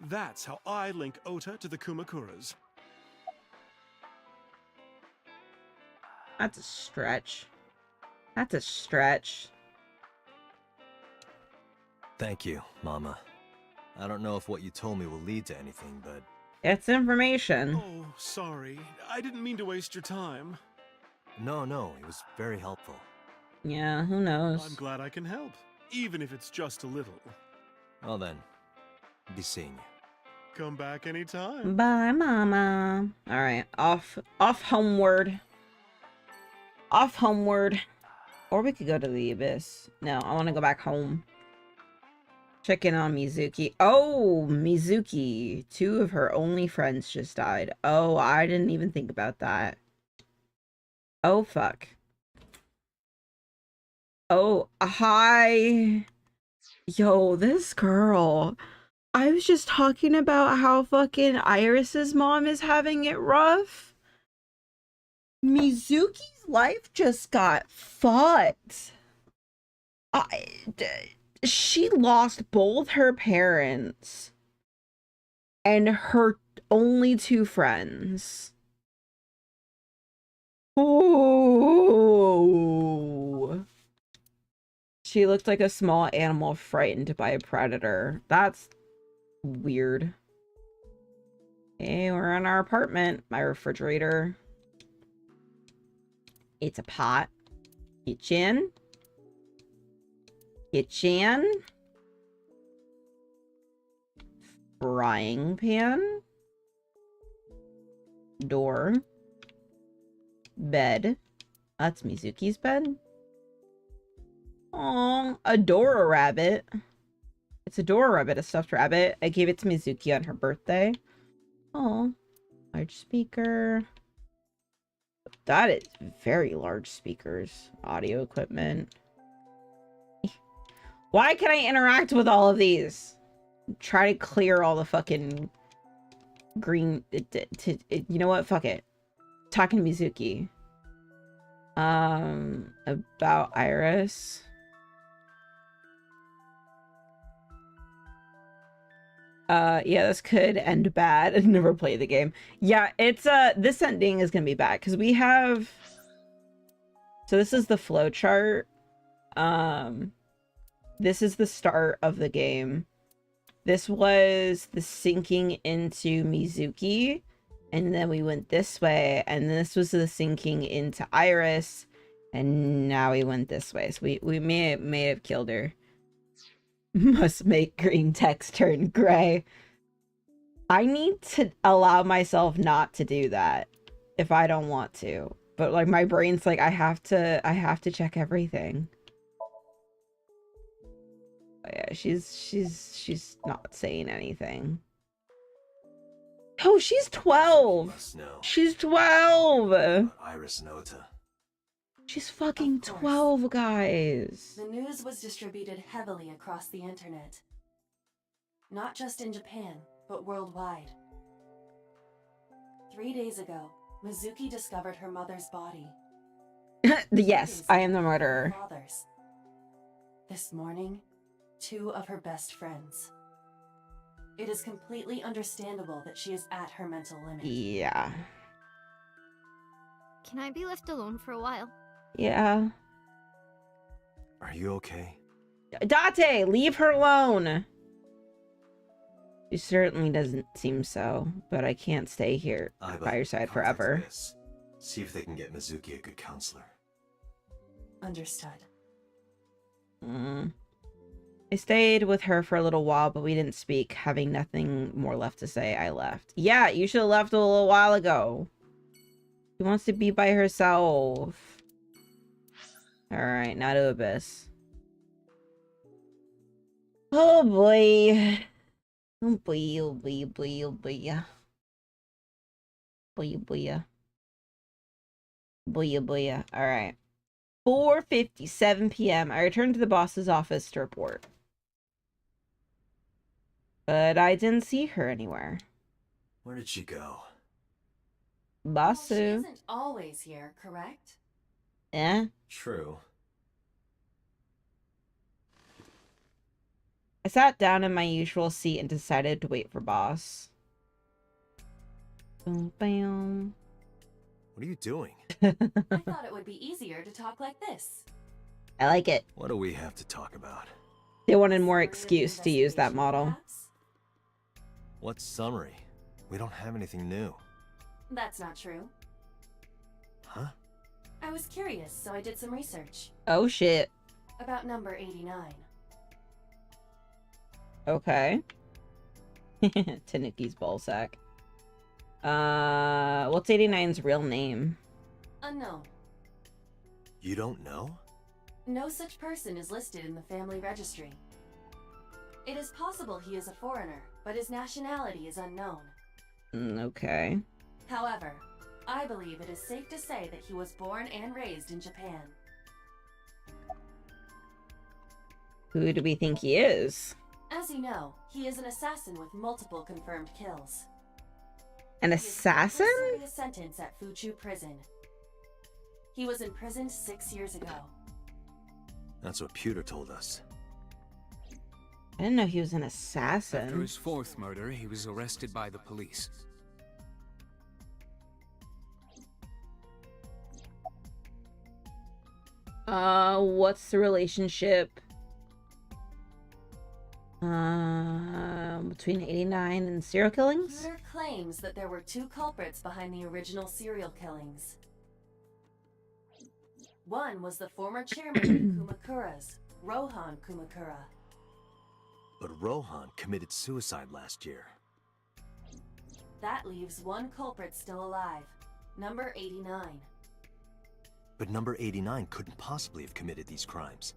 That's how I link Ota to the Kumakuras. That's a stretch. That's a stretch. Thank you, Mama. I don't know if what you told me will lead to anything, but... It's information. Oh, sorry. I didn't mean to waste your time. No, it was very helpful. Yeah, who knows? I'm glad I can help, even if it's just a little. Well then, be seeing you. Come back anytime. Bye, Mama. Alright, off homeward. Off homeward. Or we could go to the Abyss. No, I want to go back home. Check in on Mizuki. Oh, Mizuki. 2 of her only friends just died. Oh, I didn't even think about that. Oh, fuck. Oh, hi. Yo, this girl. I was just talking about how fucking Iris's mom is having it rough. Mizuki's life just got fucked. She lost both her parents and her only 2 friends. Oh. She looked like a small animal frightened by a predator. That's weird. Hey, we're in our apartment. My refrigerator. It's a pot. Kitchen. Kitchen. Frying pan. Door. Bed. That's Mizuki's bed. Oh, a Dora rabbit. It's a Dora rabbit, a stuffed rabbit. I gave it to Mizuki on her birthday. Oh, large speaker. That is very large speakers. Audio equipment. Why can I interact with all of these? Try to clear all the fucking green. You know what? Fuck it. Talking to Mizuki. About Iris. Yeah, this could end bad and never play the game. Yeah, it's, this ending is gonna be bad, because we have... So this is the flowchart. This is the start of the game. This was the sinking into Mizuki, and then we went this way, and this was the sinking into Iris, and now we went this way. So we may have killed her. Must make green text turn gray. I need to allow myself not to do that if I don't want to. But like my brain's like I have to check everything. But yeah, she's not saying anything. Oh, she's 12. She's 12. Iris and Ota. She's fucking 12, guys. The news was distributed heavily across the internet. Not just in Japan, but worldwide. 3 days ago, Mizuki discovered her mother's body. Yes, I am the murderer. Father's. This morning, 2 of her best friends. It is completely understandable that she is at her mental limit. Yeah. Can I be left alone for a while? Yeah. Are you okay? Date, leave her alone. She certainly doesn't seem so, but I can't stay here by your side forever. See if they can get Mizuki a good counselor. Understood. I stayed with her for a little while, but we didn't speak. Having nothing more left to say, I left. Yeah, you should have left a little while ago. She wants to be by herself. Alright, now to Abyss. Oh boy. Oh boy, oh boy, oh boy, oh boy. Boy, boy. Boy, boy. Alright. 4:57 p.m. I returned to the boss's office to report. But I didn't see her anywhere. Where did she go? Well, she Basu. isn't always here, correct? Eh? True. I sat down in my usual seat and decided to wait for boss. Boom, bam. What What are you doing? I thought it would be easier to talk like this. I like it. What do we have to talk about? They wanted more excuse to use that model. Perhaps? What summary? We don't have anything new. That's not true. Huh? I was curious, so I did some research. Oh shit. About number 89. Okay. Tanuki's ballsack. What's 89's real name? Unknown. You don't know? No such person is listed in the family registry. It is possible he is a foreigner, but his nationality is unknown. Okay. However, I believe it is safe to say that he was born and raised in Japan. Who do we think he is? As you know, he is an assassin with multiple confirmed kills. An He is assassin? currently serving a sentence at Fuchu Prison. He was imprisoned 6 years ago. That's what Pewter told us. I didn't know he was an After assassin. his fourth murder, he was arrested by the police. What's the relationship between 89 and serial killings? Pewter claims that there were two culprits behind the original serial killings. One was the former chairman of the Kumakuras, Rohan Kumakura. But Rohan committed suicide last year. That leaves one culprit still alive, number 89. But number 89 couldn't possibly have committed these crimes.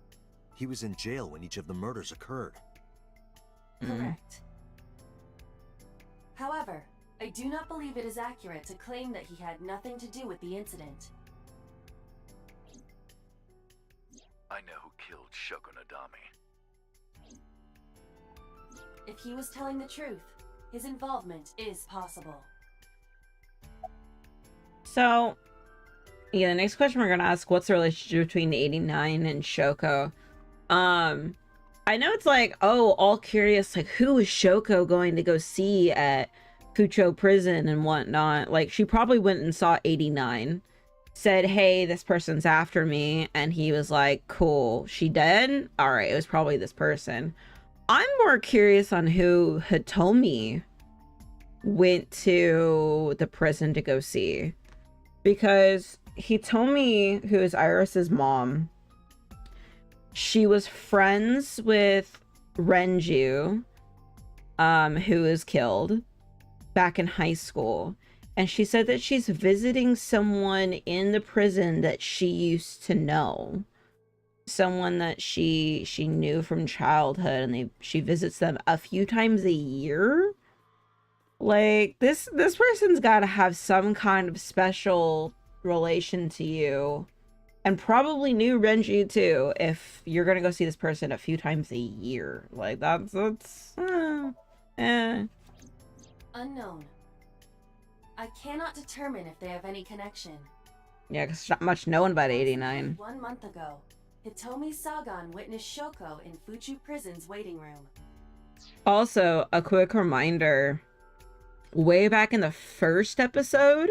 He was in jail when each of the murders occurred. Correct. However, I do not believe it is accurate to claim that he had nothing to do with the incident. I know who killed Shogun Adami. If he was telling the truth, his involvement is possible. So, yeah, the next question we're gonna ask, what's the relationship between 89 and Shoko? I know it's like, oh, all curious, like, who is Shoko going to go see at Fucho Prison and whatnot? Like, she probably went and saw 89, said, hey, this person's after me, and he was like, cool, she dead? Alright, it was probably this person. I'm more curious on who Hitomi went to the prison to go see. Because Hitomi, who is Iris's mom, she was friends with Renju, who was killed back in high school. And she said that she's visiting someone in the prison that she used to know. Someone that she knew from childhood, and she visits them a few times a year. Like, this person's got to have some kind of special relation to you, and probably knew Renji too, if you're gonna go see this person a few times a year. Like, that's Unknown. I cannot determine if they have any connection. Yeah, because not much known about 89. 1 month ago, Hitomi Sagan witnessed Shoko in Fuchu Prison's waiting room. Also, a quick reminder, way back in the first episode,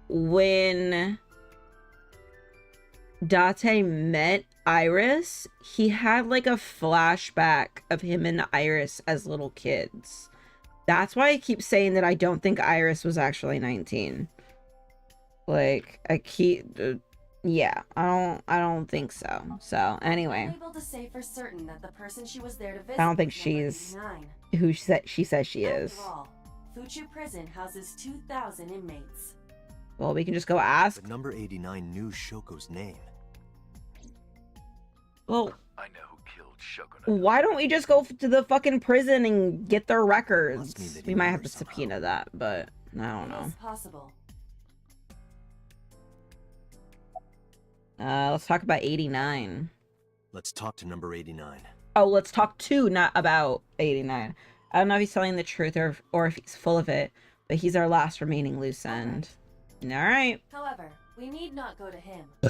when Date met Iris, he had like a flashback of him and Iris as little kids. That's why I keep saying that I don't think Iris was actually 19. Like, yeah, I don't think so. So anyway, I'm able to say for certain that the person she was there to visit I don't think was she's number 89. who she says she is. After all, Fuchu Prison houses 2,000 inmates. Well, we can just go ask. But number 89 knew Shoko's name. Well, I know who killed Shogun. why don't we just go to the fucking prison and get their records? Must mean that he We might knew have her to somehow. subpoena that, but I don't know. It is possible. Let's talk about 89. Let's talk to number 89. Oh, let's talk to, not about 89. I don't know if he's telling the truth or if he's full of it, but he's our last remaining loose end. All right. However, we need not go to him. We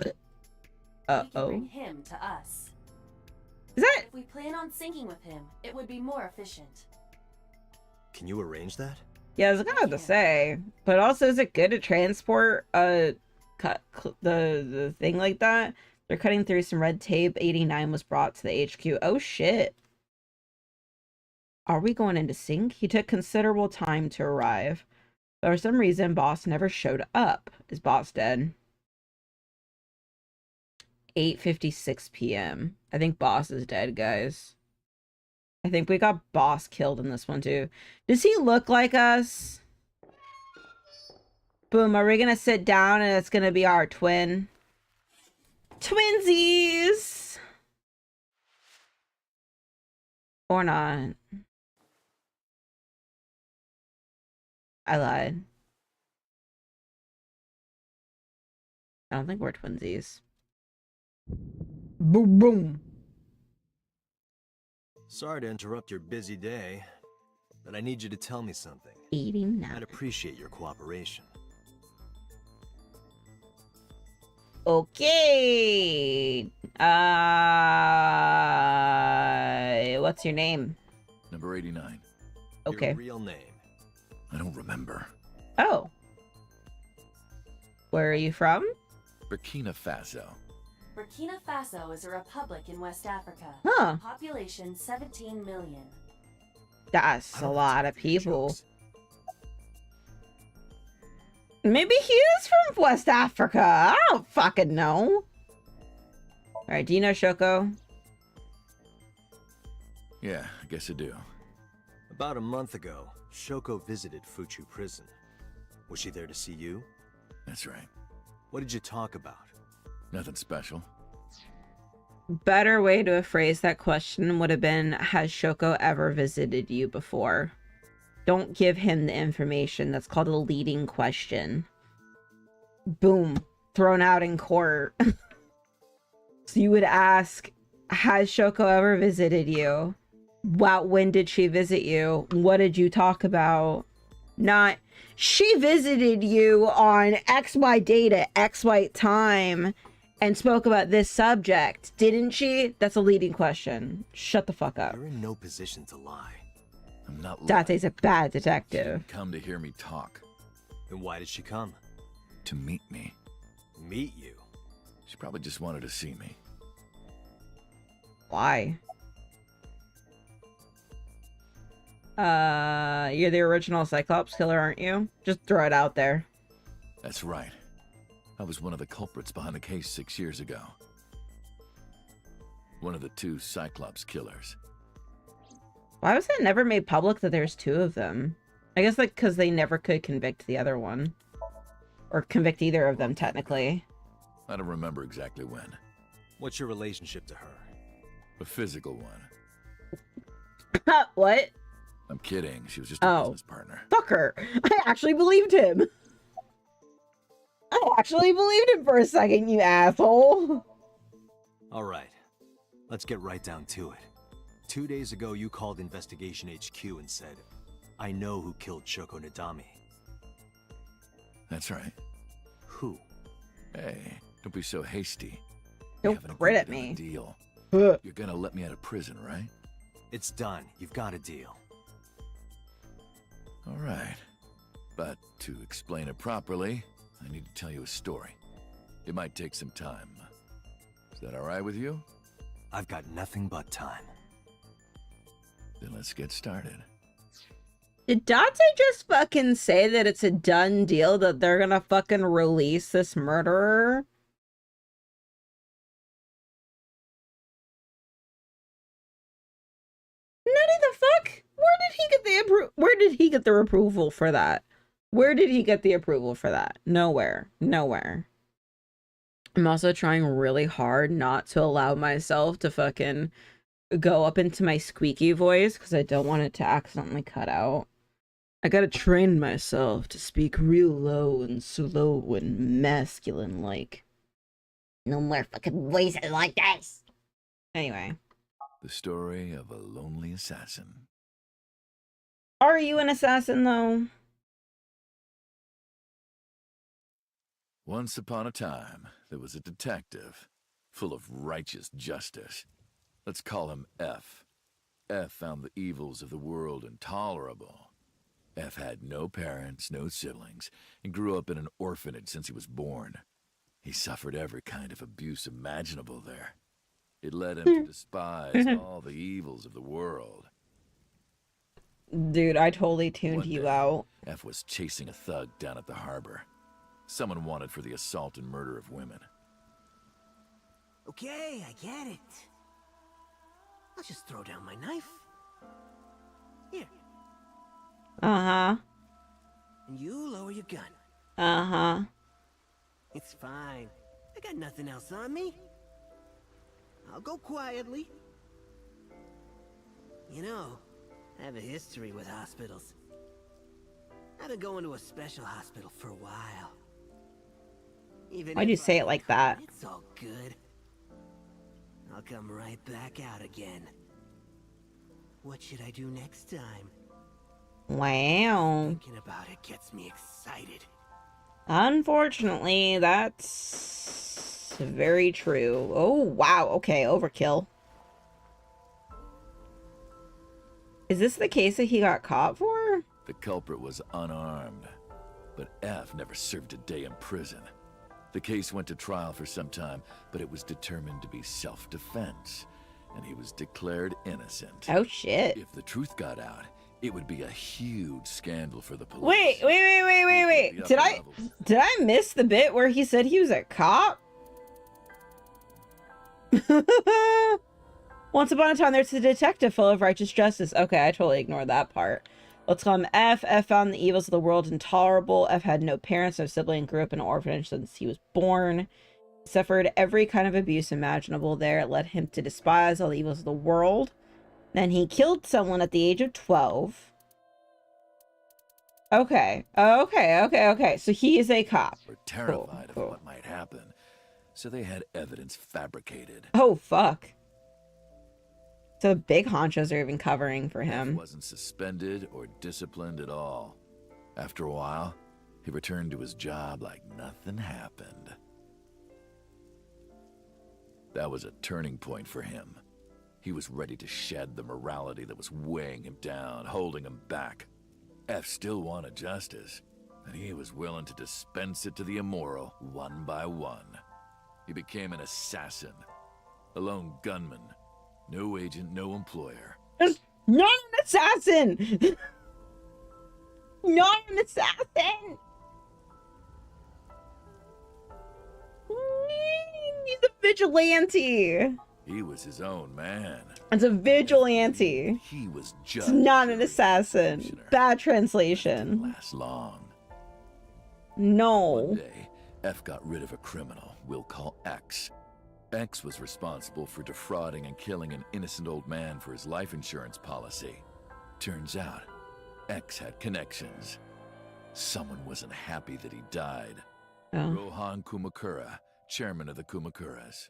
can bring him to us. Is that? If we plan on syncing with him, it would be more efficient. Can you arrange that? Yeah, I was gonna have to say, but also, is it good to transport the thing like that? They're cutting through some red tape. 89 was brought to the HQ. Oh shit. Are we going into sync? He took considerable time to arrive. But for some reason, Boss never showed up. Is Boss dead? 8:56 p.m. I think Boss is dead, guys. I think we got Boss killed in this one, too. Does he look like us? Boom, are we gonna sit down and it's gonna be our twin? Twinsies! Or not. I lied. I don't think we're twinsies. Boom, boom. Sorry to interrupt your busy day, but I need you to tell me something. 89. I'd appreciate your cooperation. Okay. What's your name? Number 89. Okay. Your real name. I don't remember. Oh. Where are you from? Burkina Faso. Burkina Faso is a republic in West Africa. Huh. Population 17 million. That's a lot of people. Maybe he is from West Africa. I don't fucking know. Alright, do you know Shoko? Yeah, I guess I do. About a month ago, Shoko visited Fuchu prison. Was she there to see you? That's right. What did you talk about? Nothing special. Better way to phrase that question would have been, has Shoko ever visited you before? Don't give him the information. That's called a leading question. Boom. Thrown out in court. So you would ask, has Shoko ever visited you? Wow, when did she visit you? What did you talk about? Not, she visited you on XY date at XY time and spoke about this subject, didn't she? That's a leading question. Shut the fuck up. You're in no position to lie. I'm not lying. Date's a bad detective. She didn't come to hear me talk. Then why did she come? To meet me. Meet you? She probably just wanted to see me. Why? You're the original Cyclops killer, aren't you? Just throw it out there. That's right. I was one of the culprits behind the case 6 years ago. One of the 2 Cyclops killers. Why was it never made public that there's 2 of them? I guess, like, because they never could convict the other one. Or convict either of them, technically. I don't remember exactly when. What's your relationship to her? A physical one. What? I'm kidding. She was just a business partner. Fuck her. I actually believed him. I actually believed him for a second, you asshole. Alright. Let's get right down to it. 2 days ago, you called Investigation HQ and said, I know who killed Shoko Nadami. That's right. Who? Hey, don't be so hasty. Don't credit me. Deal. You're gonna let me out of prison, right? It's done. You've got a deal. All right. But to explain it properly, I need to tell you a story. It might take some time. Is that all right with you? I've got nothing but time. Then let's get started. Did Date just fucking say that it's a done deal that they're gonna fucking release this murderer? Nutty the fuck? Where did he get the approval for that? Where did he get the approval for that? Nowhere. Nowhere. I'm also trying really hard not to allow myself to fucking go up into my squeaky voice because I don't want it to accidentally cut out. I gotta train myself to speak real low and slow and masculine like. No more fucking voices like this. Anyway. The story of a lonely assassin. Are you an assassin though? Once upon a time, there was a detective, full of righteous justice. Let's call him F. F found the evils of the world intolerable. F had no parents, no siblings, and grew up in an orphanage since he was born. He suffered every kind of abuse imaginable there. It led him to despise all the evils of the world. Dude, I totally tuned One you day, out. F was chasing a thug down at the harbor. Someone wanted for the assault and murder of women. Okay, I get it. I'll just throw down my knife. Here. Uh-huh. And you lower your gun. Uh-huh. It's fine. I got nothing else on me. I'll go quietly. You know, I have a history with hospitals. I've been going to a special hospital for a while. Why'd you say it like that? It's all good. I'll come right back out again. What should I do next time? Wow. Thinking about it gets me excited. Unfortunately, that's very true. Oh, wow. Okay, overkill. Is this the case that he got caught for? The culprit was unarmed, but F never served a day in prison. The case went to trial for some time, but it was determined to be self-defense, and he was declared innocent. Oh, shit. If the truth got out, it would be a huge scandal for the police. Wait. Did I miss the bit where he said he was a cop? Once upon a time, there's a detective full of righteous justice. Okay, I totally ignored that part. Let's call him F. F found the evils of the world intolerable. F had no parents, no sibling, grew up in an orphanage since he was born. Suffered every kind of abuse imaginable there. It led him to despise all the evils of the world. Then he killed someone at the age of 12. Okay. So he is a cop. Were terrified of what might happen, so they had evidence fabricated. Oh, fuck. So big honchos are even covering for him. He wasn't suspended or disciplined at all. After a while, he returned to his job like nothing happened. That was a turning point for him. He was ready to shed the morality that was weighing him down, holding him back. F still wanted justice, and he was willing to dispense it to the immoral one by one. He became an assassin, a lone gunman. No agent, no employer. Not an assassin! Not an assassin! He's a vigilante! He was his own man. It's a vigilante. He was just It's not an assassin. Bad translation. Didn't last long. No. One day, F got rid of a criminal we'll call X. X was responsible for defrauding and killing an innocent old man for his life insurance policy. Turns out, X had connections. Someone wasn't happy that he died. Oh. Rohan Kumakura, chairman of the Kumakuras.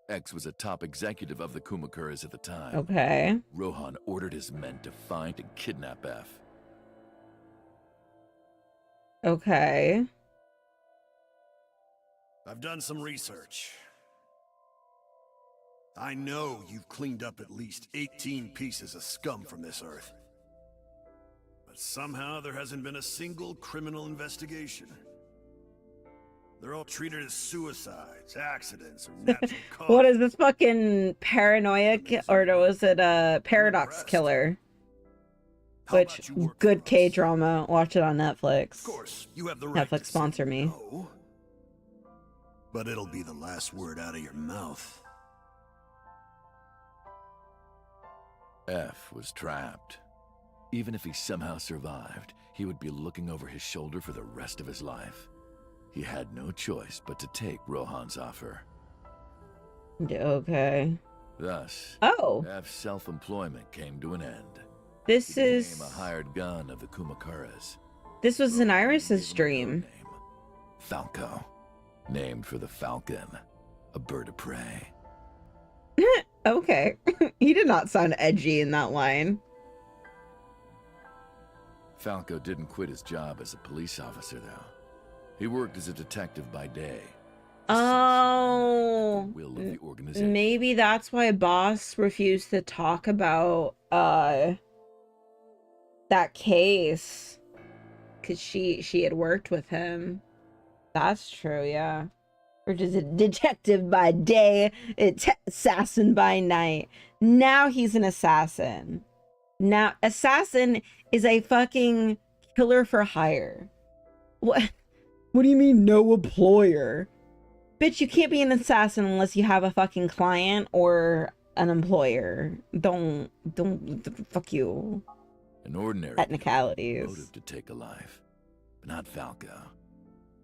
X was a top executive of the Kumakuras at the time. Okay. Rohan ordered his men to find and kidnap F. Okay. I've done some research. I know you've cleaned up at least 18 pieces of scum from this earth. But somehow there hasn't been a single criminal investigation. They're all treated as suicides, accidents, or natural causes. What is this fucking paranoiac, or was it a paradox killer? Which, good K-drama. Watch it on Netflix. Of course, you have the right Netflix sponsor me. no, but it'll be the last word out of your mouth. F was trapped. Even if he somehow survived, he would be looking over his shoulder for the rest of his life. He had no choice but to take Rohan's offer. Okay. Thus, F's self-employment came to an end. This he is... became a hired gun of the Kumakuras. This was an Iris's dream. Falco, named for the falcon, a bird of prey. Okay. He did not sound edgy in that line. Falco didn't quit his job as a police officer, though. He worked as a detective by day. Oh, Will of the organization. maybe that's why Boss refused to talk about that case. because she had worked with him. That's true, yeah. Or just a detective by day, assassin by night. Now he's an assassin. Now, assassin is a fucking killer for hire. What do you mean, no employer? Bitch, you can't be an assassin unless you have a fucking client or an employer. Don't fuck you. An ordinary Technicalities. motive to take a life, but not Falco.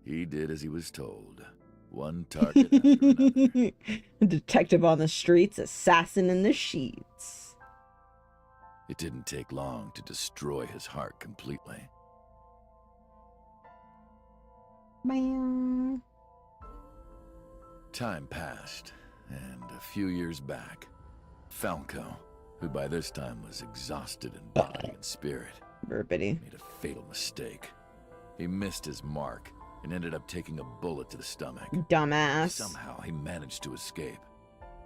He did as he was told. One target after another. Detective on the streets, assassin in the sheets. It didn't take long to destroy his heart completely. Bam. Time passed, and a few years back, Falco, who by this time was exhausted in body and spirit, made a fatal mistake. He missed his mark and ended up taking a bullet to the stomach. Dumbass. Somehow he managed to escape.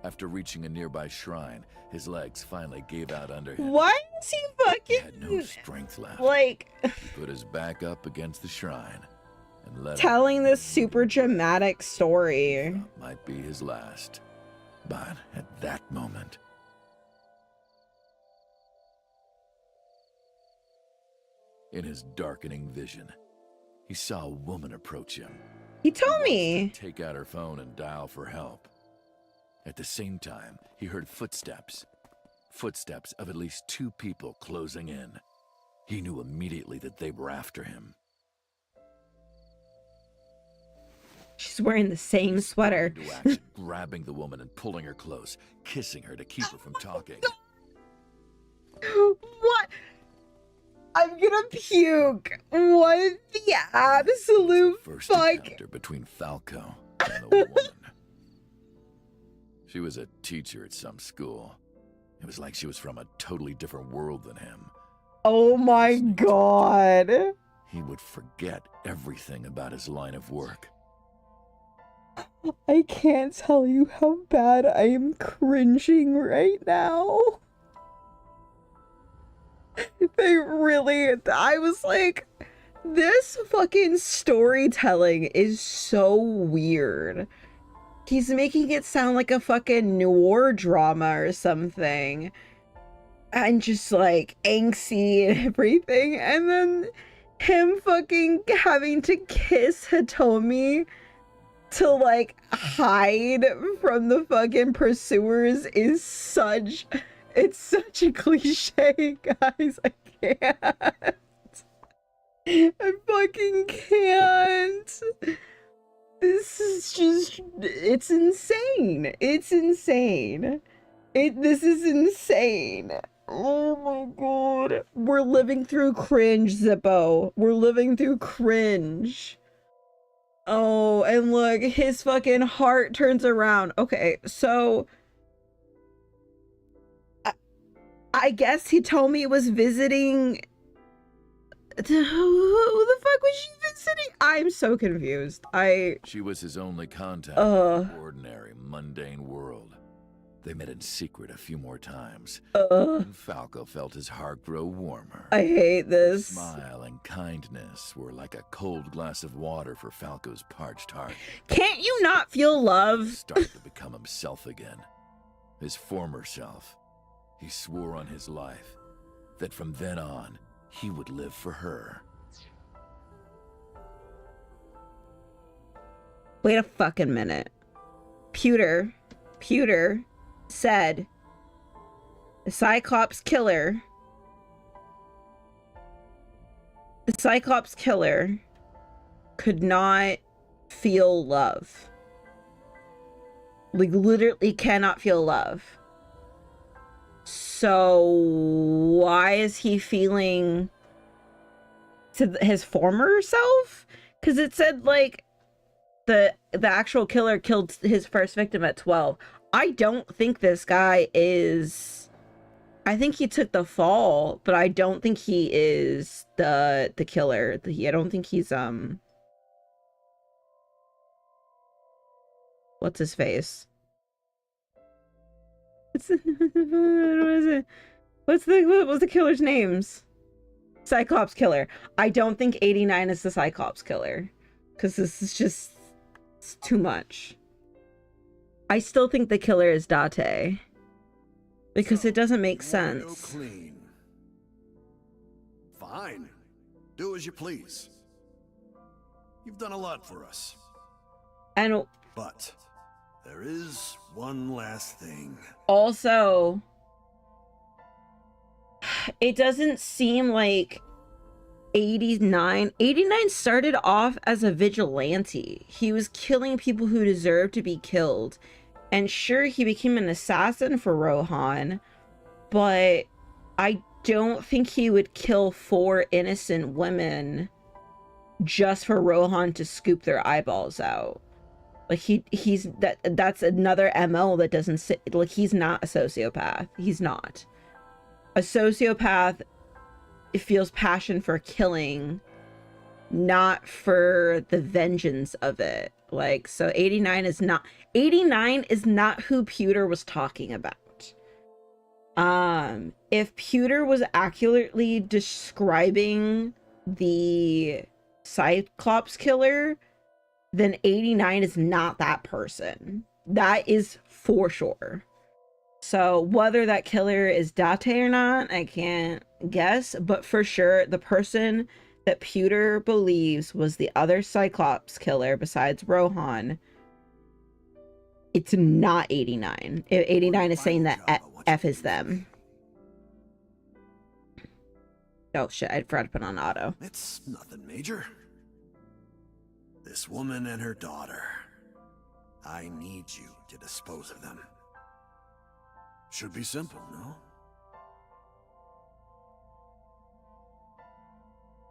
After reaching a nearby shrine, his legs finally gave out under him. Why is he fucking... He had no strength left. Like... He put his back up against the shrine and let telling this super dramatic story. Might be his last. But at that moment... in his darkening vision, he saw a woman approach him. He told me. Take out her phone and dial for help. At the same time, he heard footsteps. Footsteps of at least 2 people closing in. He knew immediately that they were after him. She's wearing the same sweater. Into action, grabbing the woman and pulling her close, kissing her to keep her from talking. What? I'm gonna puke. What the absolute First fuck? encounter between Falco and the woman. She was a teacher at some school. It was like she was from a totally different world than him. Oh my god. He would forget everything about his line of work. I can't tell you how bad I am cringing right now. They really, I was like, this fucking storytelling is so weird. He's making it sound like a fucking noir drama or something. And just like angsty and everything. And then him fucking having to kiss Hitomi to like hide from the fucking pursuers is such... It's such a cliche, guys. I can't. I fucking can't. This is just... It's insane. It's insane. This is insane. Oh my god. We're living through cringe, Zippo. We're living through cringe. Oh, and look, his fucking heart turns around. Okay, so... I guess he told me he was visiting... Who the fuck was she visiting? I'm so confused. She was his only contact in the ordinary, mundane world. They met in secret a few more times. And Falco felt his heart grow warmer. I hate this. Her smile and kindness were like a cold glass of water for Falco's parched heart. Can't you not feel love? He started to become himself again. His former self. He swore on his life that from then on, he would live for her. Wait a fucking minute. Pewter said the Cyclops killer could not feel love. Like, literally cannot feel love. So why is he feeling to his former self? Because it said like the actual killer killed his first victim at 12. I don't think this guy is... I think he took the fall, but I don't think he is the killer. I don't think he's what's his face? What was the killer's names? Cyclops killer. I don't think 89 is the Cyclops killer. Because this is just it's too much. I still think the killer is Date. Because it doesn't make sense. Clean. Fine. Do as you please. You've done a lot for us. And but there is one last thing. Also, it doesn't seem like 89 started off as a vigilante. He was killing people who deserved to be killed. And sure, he became an assassin for Rohan, but I don't think he would kill 4 innocent women just for Rohan to scoop their eyeballs out. Like that's another MO that doesn't sit, like, he's not a sociopath. He's not. A sociopath feels passion for killing, not for the vengeance of it. Like, so 89 is not who Pewter was talking about. If Pewter was accurately describing the Cyclops killer, then 89 is not that person. That is for sure. So whether that killer is Date or not, I can't guess, but for sure the person that Pewter believes was the other Cyclops killer besides Rohan, it's not 89. 89 is saying that F is them. Oh shit, I forgot to put on auto. It's nothing major. This woman and her daughter. I need you to dispose of them. Should be simple, no?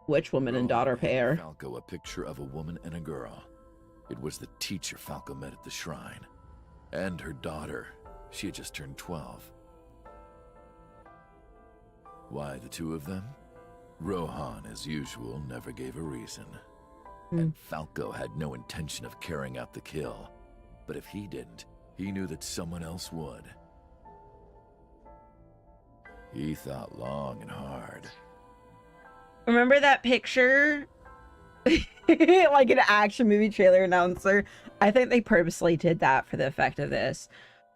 Which woman and daughter pair? Falco a picture of a woman and a girl. It was the teacher Falco met at the shrine. And her daughter. She had just turned 12. Why the 2 of them? Rohan, as usual, never gave a reason. And Falco had no intention of carrying out the kill. But if he didn't, he knew that someone else would. He thought long and hard. Remember that picture? Like an action movie trailer announcer. I think they purposely did that for the effect of this.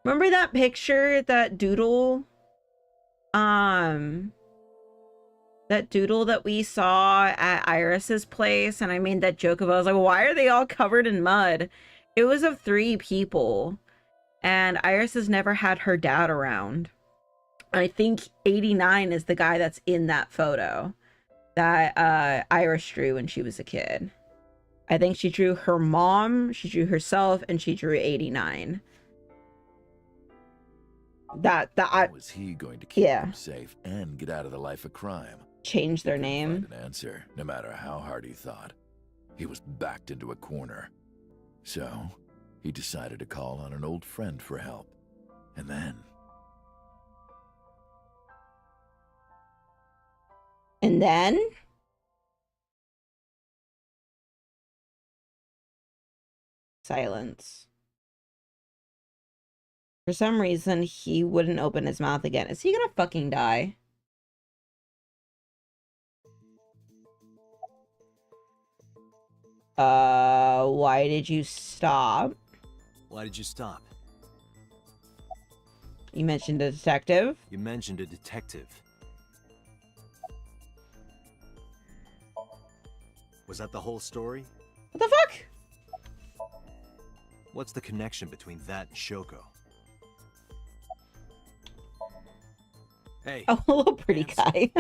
Remember that picture, that doodle? That doodle that we saw at Iris's place, and I made that joke about, I was like, why are they all covered in mud? It was of 3 people, and Iris has never had her dad around. I think 89 is the guy that's in that photo that Iris drew when she was a kid. I think she drew her mom, she drew herself, and she drew 89. How was he going to keep them safe and get out of the life of crime? Change their name. Find an answer, no matter how hard he thought. He was backed into a corner. So, he decided to call on an old friend for help. And then... Silence. For some reason, he wouldn't open his mouth again. Is he gonna fucking die? Why did you stop? Why did you stop? You mentioned a detective? You mentioned a detective. Was that the whole story? What the fuck? What's the connection between that and Shoko? Hey. Oh, hello, pretty guy.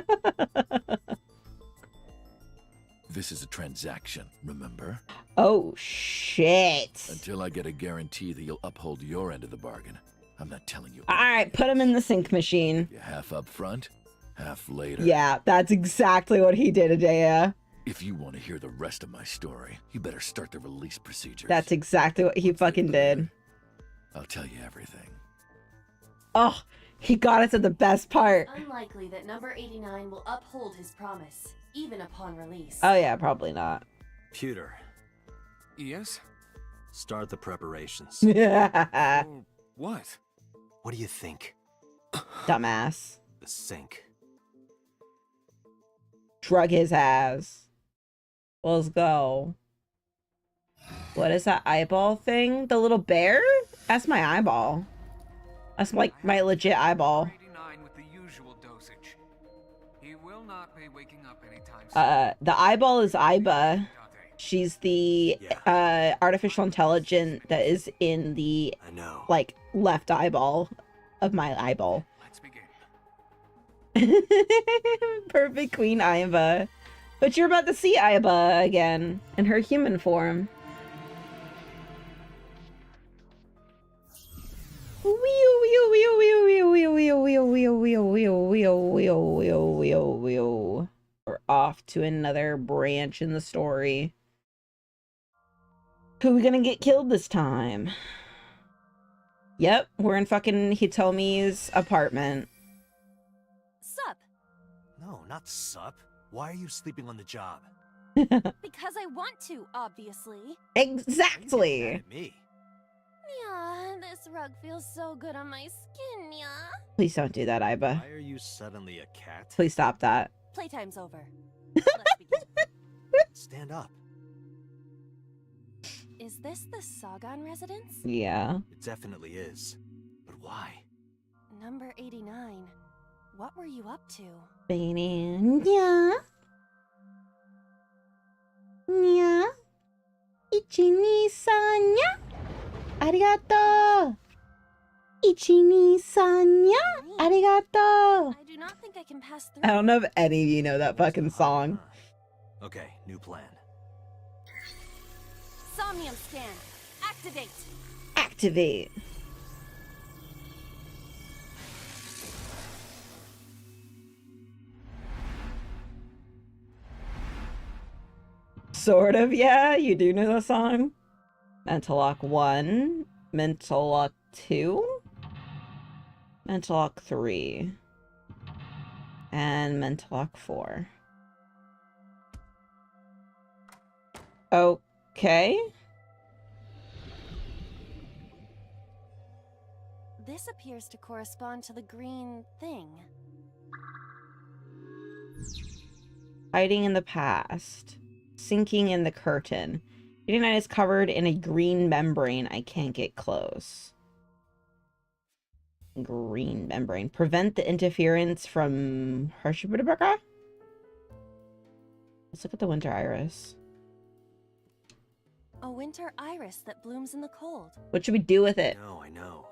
This is a transaction, remember? Oh, shit. Until I get a guarantee that you'll uphold your end of the bargain, I'm not telling you. Alright, put him in the sync machine. Half up front, half later. Yeah, that's exactly what he did, Adea. If you want to hear the rest of my story, you better start the release procedures. That's exactly what he fucking did. I'll tell you everything. Oh, he got us at the best part. Unlikely that number 89 will uphold his promise, even upon release. Oh yeah, probably not. Pewter. Yes? Start the preparations. Yeah. What? What do you think? Dumbass. The sink. drug his ass. Let's go. What is that eyeball thing? The little bear? That's my eyeball. That's like my legit eyeball. The eyeball is Aiba. She's the artificial intelligence that is in the like left eyeball of my eyeball. Let's begin. Perfect Queen Aiba. But you're about to see Aiba again in her human form. We're off to another branch in the story. Who are we gonna get killed this time? Yep, we're in fucking Hitomi's apartment. Sup? No, not sup. Why are you sleeping on the job? Because I want to, obviously. Exactly. Mad at me. Yeah, this rug feels so good on my skin, yeah. Please don't do that, Aiba. Why are you suddenly a cat? Please stop that. Playtime's over. Let's begin. Stand up. Is this the Sagan residence? Yeah. It definitely is. But why? Number 89. What were you up to? Nya. Nya. Ichi-ni-san-nya. Arigato. Ichi-ni-san-nya. Arigato. I do not think I can pass through. I don't know if any of you know that fucking song. Okay, new plan. Somnium scan. Activate. Activate. Sort of, yeah. You do know the song. Mental Lock 1. Mental Lock 2. Mental Lock 3. And Mental Lock 4. Okay. This appears to correspond to the green thing. Hiding in the past. Sinking in the curtain. 89 is covered in a green membrane. I can't get close. Green membrane. Prevent the interference from Hershibudabaka? Let's look at the winter iris. A winter iris that blooms in the cold. What should we do with it? No, I know.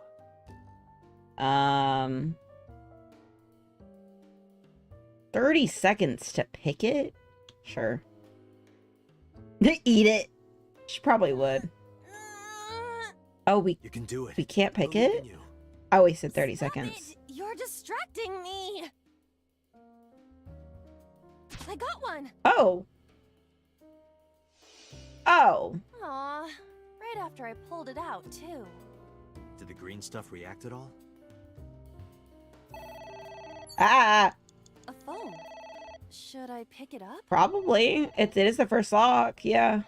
30 seconds to pick it? Sure. Eat it. She probably would. Oh, you can do it. We can't pick it? I wasted 30 seconds. You're distracting me. I got one. Oh. Oh. Aw, right after I pulled it out, too. Did the green stuff react at all? Ah. A phone. Should I pick it up? Probably. It is the first lock, yeah.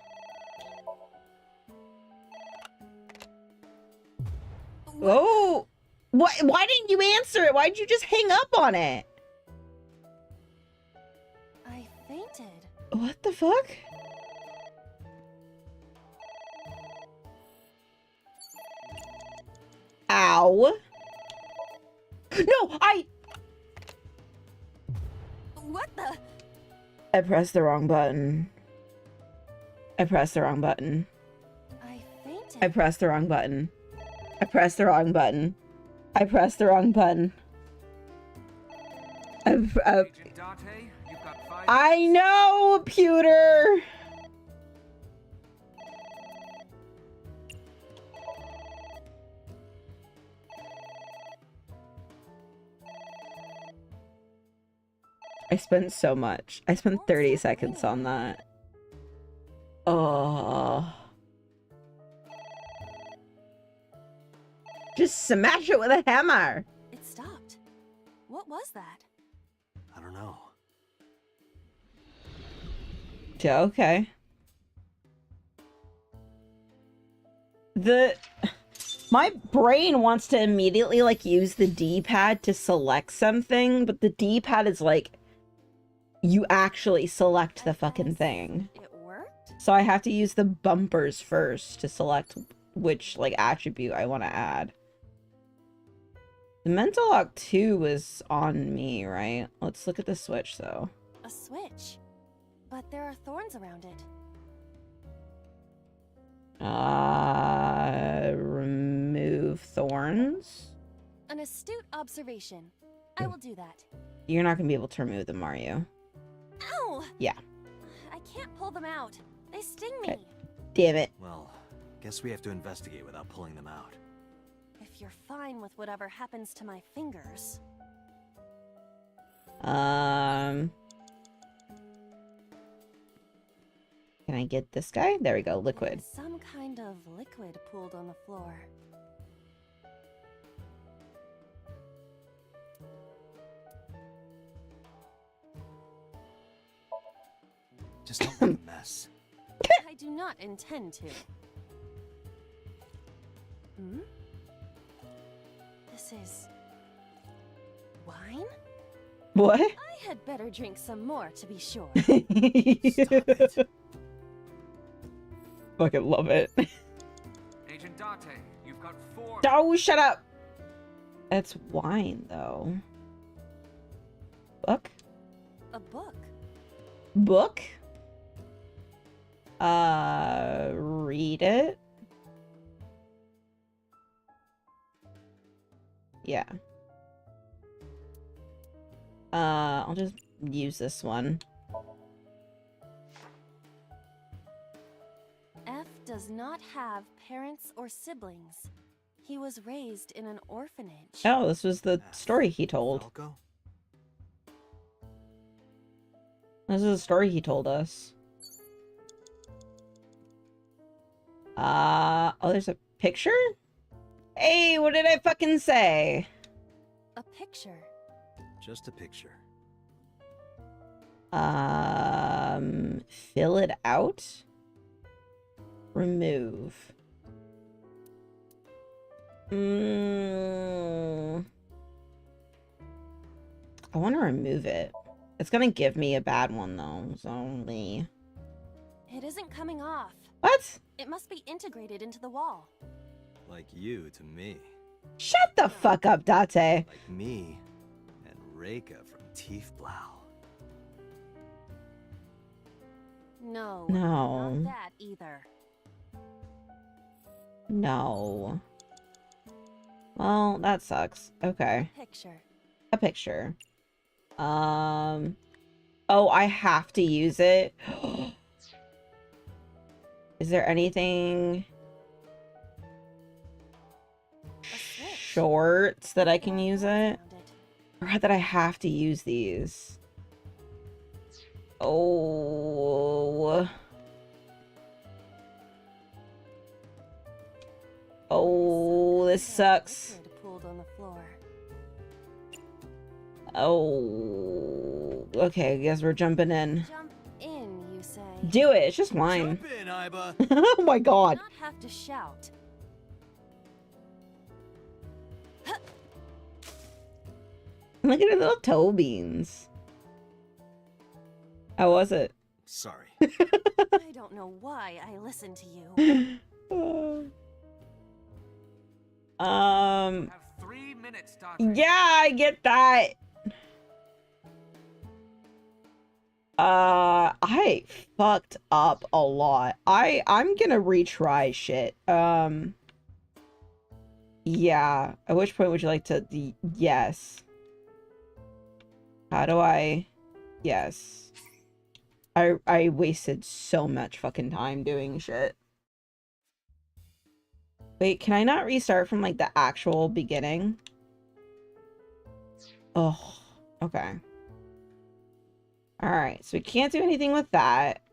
Oh! What? Why didn't you answer it? Why'd you just hang up on it? I fainted. What the fuck? Ow. No, What the? I pressed the wrong button. I pressed the wrong button. I fainted. I pressed the wrong button. I pressed the wrong button. I pressed the wrong button. I know, Pewter! I spent so much. I spent 30 seconds on that. Oh. Just smash it with a hammer. It stopped. What was that? I don't know. Yeah, okay. My brain wants to immediately, like, use the D-pad to select something, but the D-pad is, like, you actually select the fucking thing. It worked? So I have to use the bumpers first to select which, like, attribute I want to add. The mental lock 2 was on me, right? Let's look at the switch, though. A switch. But there are thorns around it. Remove thorns? An astute observation. I will do that. You're not gonna be able to remove them, are you? Ow! Yeah. I can't pull them out. They sting me. Okay. Damn it. Well, guess we have to investigate without pulling them out. If you're fine with whatever happens to my fingers. Can I get this guy? There we go, liquid. Some kind of liquid pooled on the floor. Just don't make a mess. I do not intend to. Hmm? This is... wine? What? I had better drink some more to be sure. Fucking love it. Agent Date, you've got 4. Oh, shut up! That's wine, though. Book? A book? Book? Read it? Yeah. I'll just use this one. F does not have parents or siblings. He was raised in an orphanage. Oh, this was the story he told. Falco? This is a story he told us. Oh, there's a picture? Hey, what did I fucking say? A picture. Just a picture. Fill it out? Remove. I want to remove it. It's gonna give me a bad one, though, so It isn't coming off. What? It must be integrated into the wall. Like you to me. Shut the fuck up, Date. Like me and Reika from Tiefblau. No. No. Not that either. No. Well, that sucks. Okay. Picture. A picture. Oh, I have to use it. Is there anything shorts that I can use it? Or that I have to use these? Oh. Oh, this sucks. Pooled on the floor. Oh. Okay, I guess we're jumping in. Jump in, you say. Do it. It's just wine. Jump in, Iba. Oh my god. Not have to shout. Look at her little toe beans. How was it? Sorry. I don't know why I listen to you. Have 3 minutes, Date. Yeah, I get that. I fucked up a lot. I'm gonna retry shit. Yeah. At which point would you like to? Yes. How do I? Yes. I wasted so much fucking time doing shit. Wait, can I not restart from like the actual beginning? Oh, okay. Alright, so we can't do anything with that.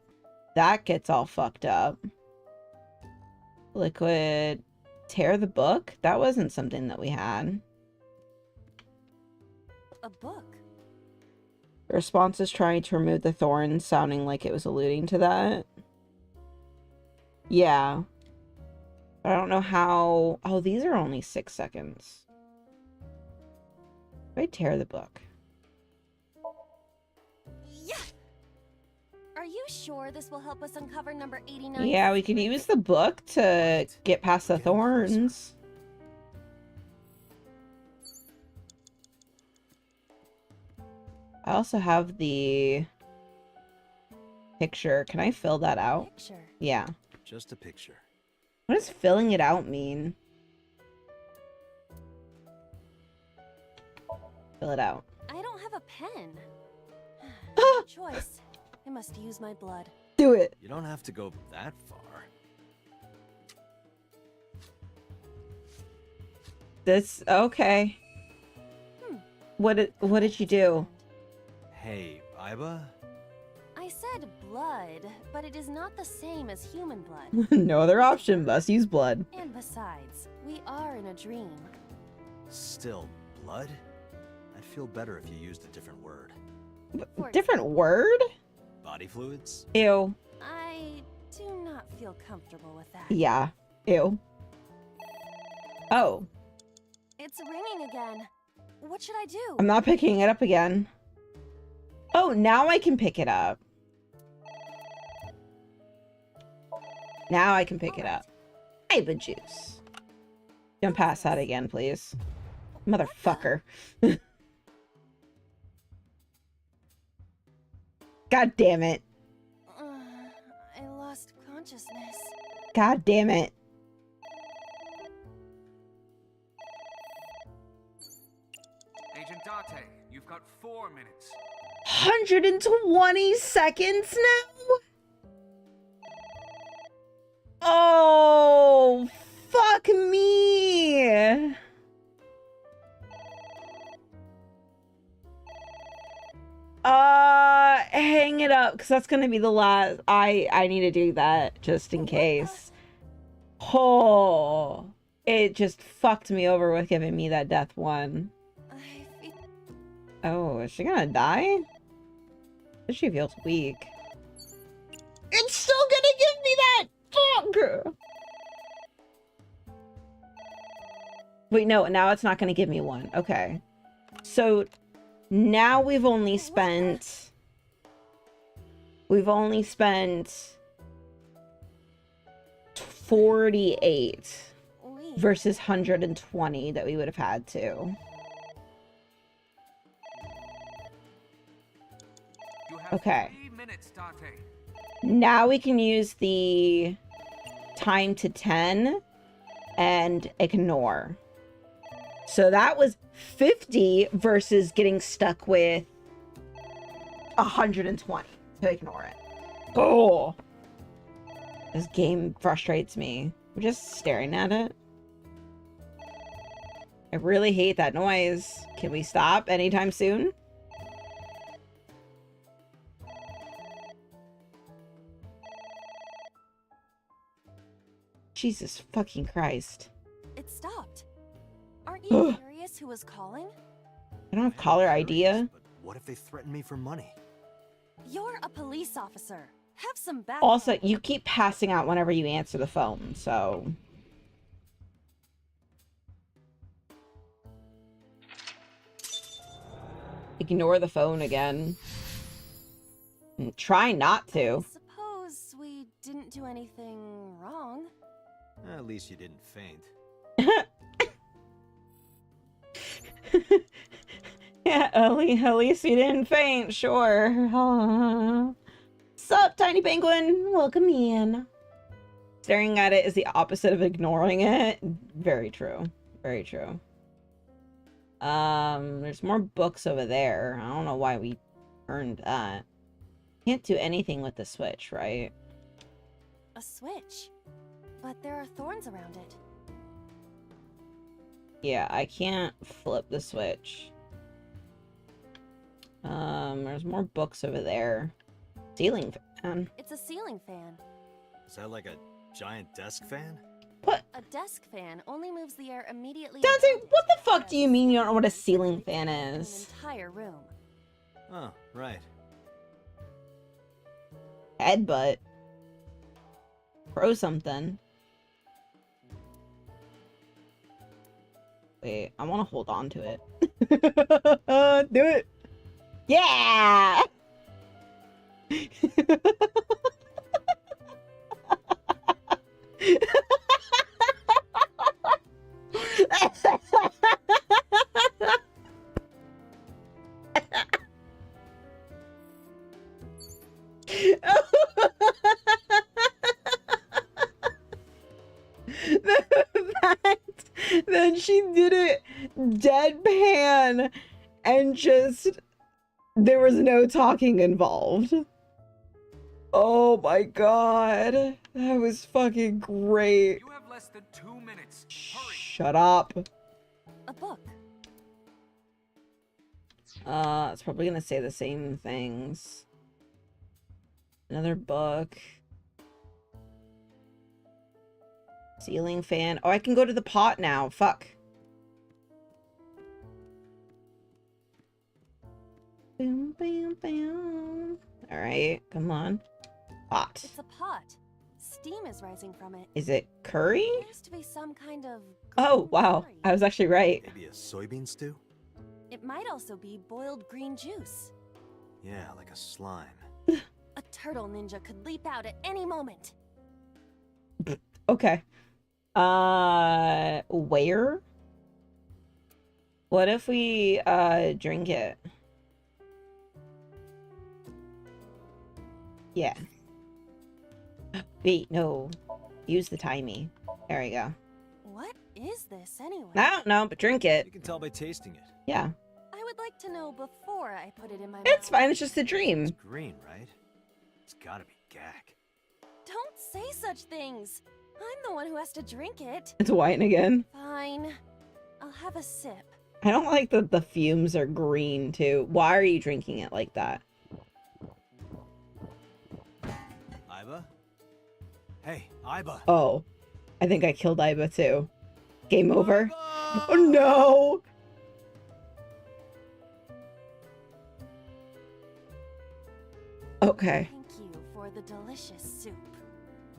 That gets all fucked up. Liquid. Tear the book? That wasn't something that we had. A book. The response is trying to remove the thorns, sounding like it was alluding to that. Yeah. But I don't know how... Oh, these are only 6 seconds. If I tear the book. Yeah. sure this will help us uncover number 89? Yeah, we can use the book to get past the thorns. I also have the picture. Can I fill that out? Picture. Yeah. Just a picture. What does filling it out mean? Fill it out. I don't have a pen. No choice. I must use my blood. Do it. You don't have to go that far. This okay. What did you do? Hey, Iba? I said blood, but it is not the same as human blood. No other option. Must use blood. And besides, we are in a dream. Still, blood? I'd feel better if you used a different word. Different word? Body fluids? Ew. I do not feel comfortable with that. Yeah. Ew. Oh. It's ringing again. What should I do? I'm not picking it up again. Oh, now I can pick it up. Now I can pick it up. Iba juice. Don't pass that again, please. Motherfucker. God damn it. I lost consciousness. God damn it. Agent Date, you've got 4 minutes. 120 seconds now? Oh, fuck me. Hang it up, because that's gonna be the last. I need to do that just in case. Oh, it just fucked me over with giving me that death one. Oh, is she gonna die? She feels weak. It's still gonna give me that! Fuck! Wait, no, now it's not gonna give me one. Okay. So, now we've only spent 48 versus 120 that we would have had to. Okay. 3 minutes, Date. Now we can use the time to 10 and ignore. So that was 50 versus getting stuck with 120 to ignore it. Oh, this game frustrates me. I'm just staring at it. I really hate that noise. Can we stop anytime soon? Jesus fucking Christ. It stopped. Aren't you curious who was calling? I don't have caller ID. What if they threaten me for money? You're a police officer. Have some back. Also, you keep passing out whenever you answer the phone, so... Ignore the phone again. And try not to. Suppose we didn't do anything wrong. At least you didn't faint. Yeah, at least you didn't faint, sure. Sup, tiny penguin? Welcome in. Staring at it is the opposite of ignoring it. Very true. Very true. There's more books over there. I don't know why we earned that. Can't do anything with the switch, right? A switch? But there are thorns around it. Yeah, I can't flip the switch. There's more books over there. Ceiling fan. It's a ceiling fan. Is that like a giant desk fan? What? A desk fan only moves the air immediately. Dante, what the fuck do you mean you don't know what a ceiling fan is? An entire room. Oh, right. Headbutt. Throw something. Wait, I want to hold on to it. Do it. Yeah! Then she did it deadpan and just there was no talking involved. Oh my god, that was fucking great. You have less than 2 minutes. Hurry. Shut up. A book. It's probably gonna say the same things. Another book. Ceiling fan. Oh, I can go to the pot now. Fuck. Boom, bam, bam. All right, come on. Pot. It's a pot. Steam is rising from it. Is it curry? Appears to be some kind of Oh, wow. curry. I was actually right. Maybe a soybean stew? It might also be boiled green juice. Yeah, like a slime. A turtle ninja could leap out at any moment. Okay. Where? What if we, drink it? Yeah. Wait, no. Use the timey. There we go. What is this anyway? I don't know, but drink it. You can tell by tasting it. Yeah. I would like to know before I put it in my It's mouth. fine, it's just a dream. It's green, right? It's gotta be gack. Don't say such things. I'm the one who has to drink it. It's wine again. Fine. I'll have a sip. I don't like that the fumes are green, too. Why are you drinking it like that? Iba? Hey, Iba. Oh. I think I killed Iba, too. Game over? Oh, no! Okay. Thank you for the delicious soup.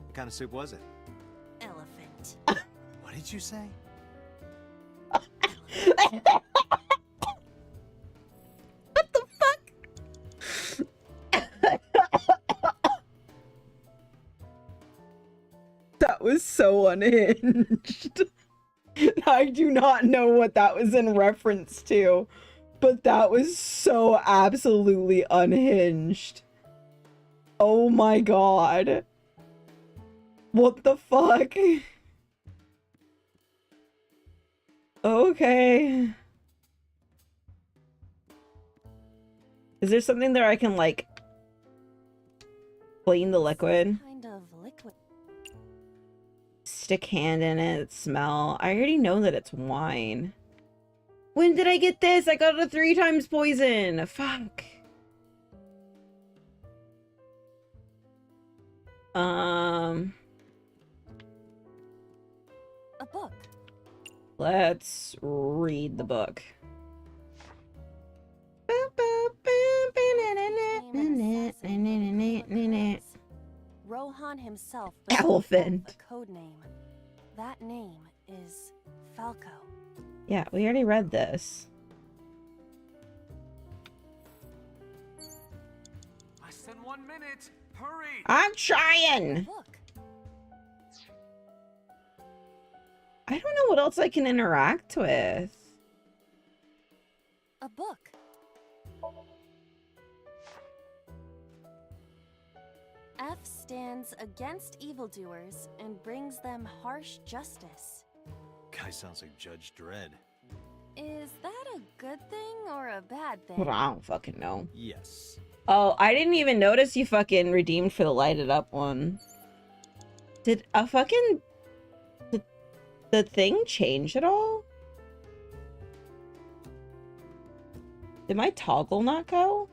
What kind of soup was it? Elephant. What did you say? What the fuck? That was so unhinged. I do not know what that was in reference to, but that was so absolutely unhinged. Oh my god. What the fuck? Okay. Is there something there I can, like, clean the liquid? Kind of liquid. Stick hand in it, smell. I already know that it's wine. When did I get this? I got it 3 times poison. Fuck. A book. Let's read the book. Rohan himself Elephant. a code name. That name is Falco. Yeah, we already read this. Less than 1 minute. Hurry. I'm trying. Book. I don't know what else I can interact with. A book. F stands against evildoers and brings them harsh justice. Guy sounds like Judge Dredd. Is that a good thing or a bad thing? Well, I don't fucking know. Yes. Oh, I didn't even notice you fucking redeemed for the lighted up one. Did a fucking... the thing change at all? Did my toggle not go?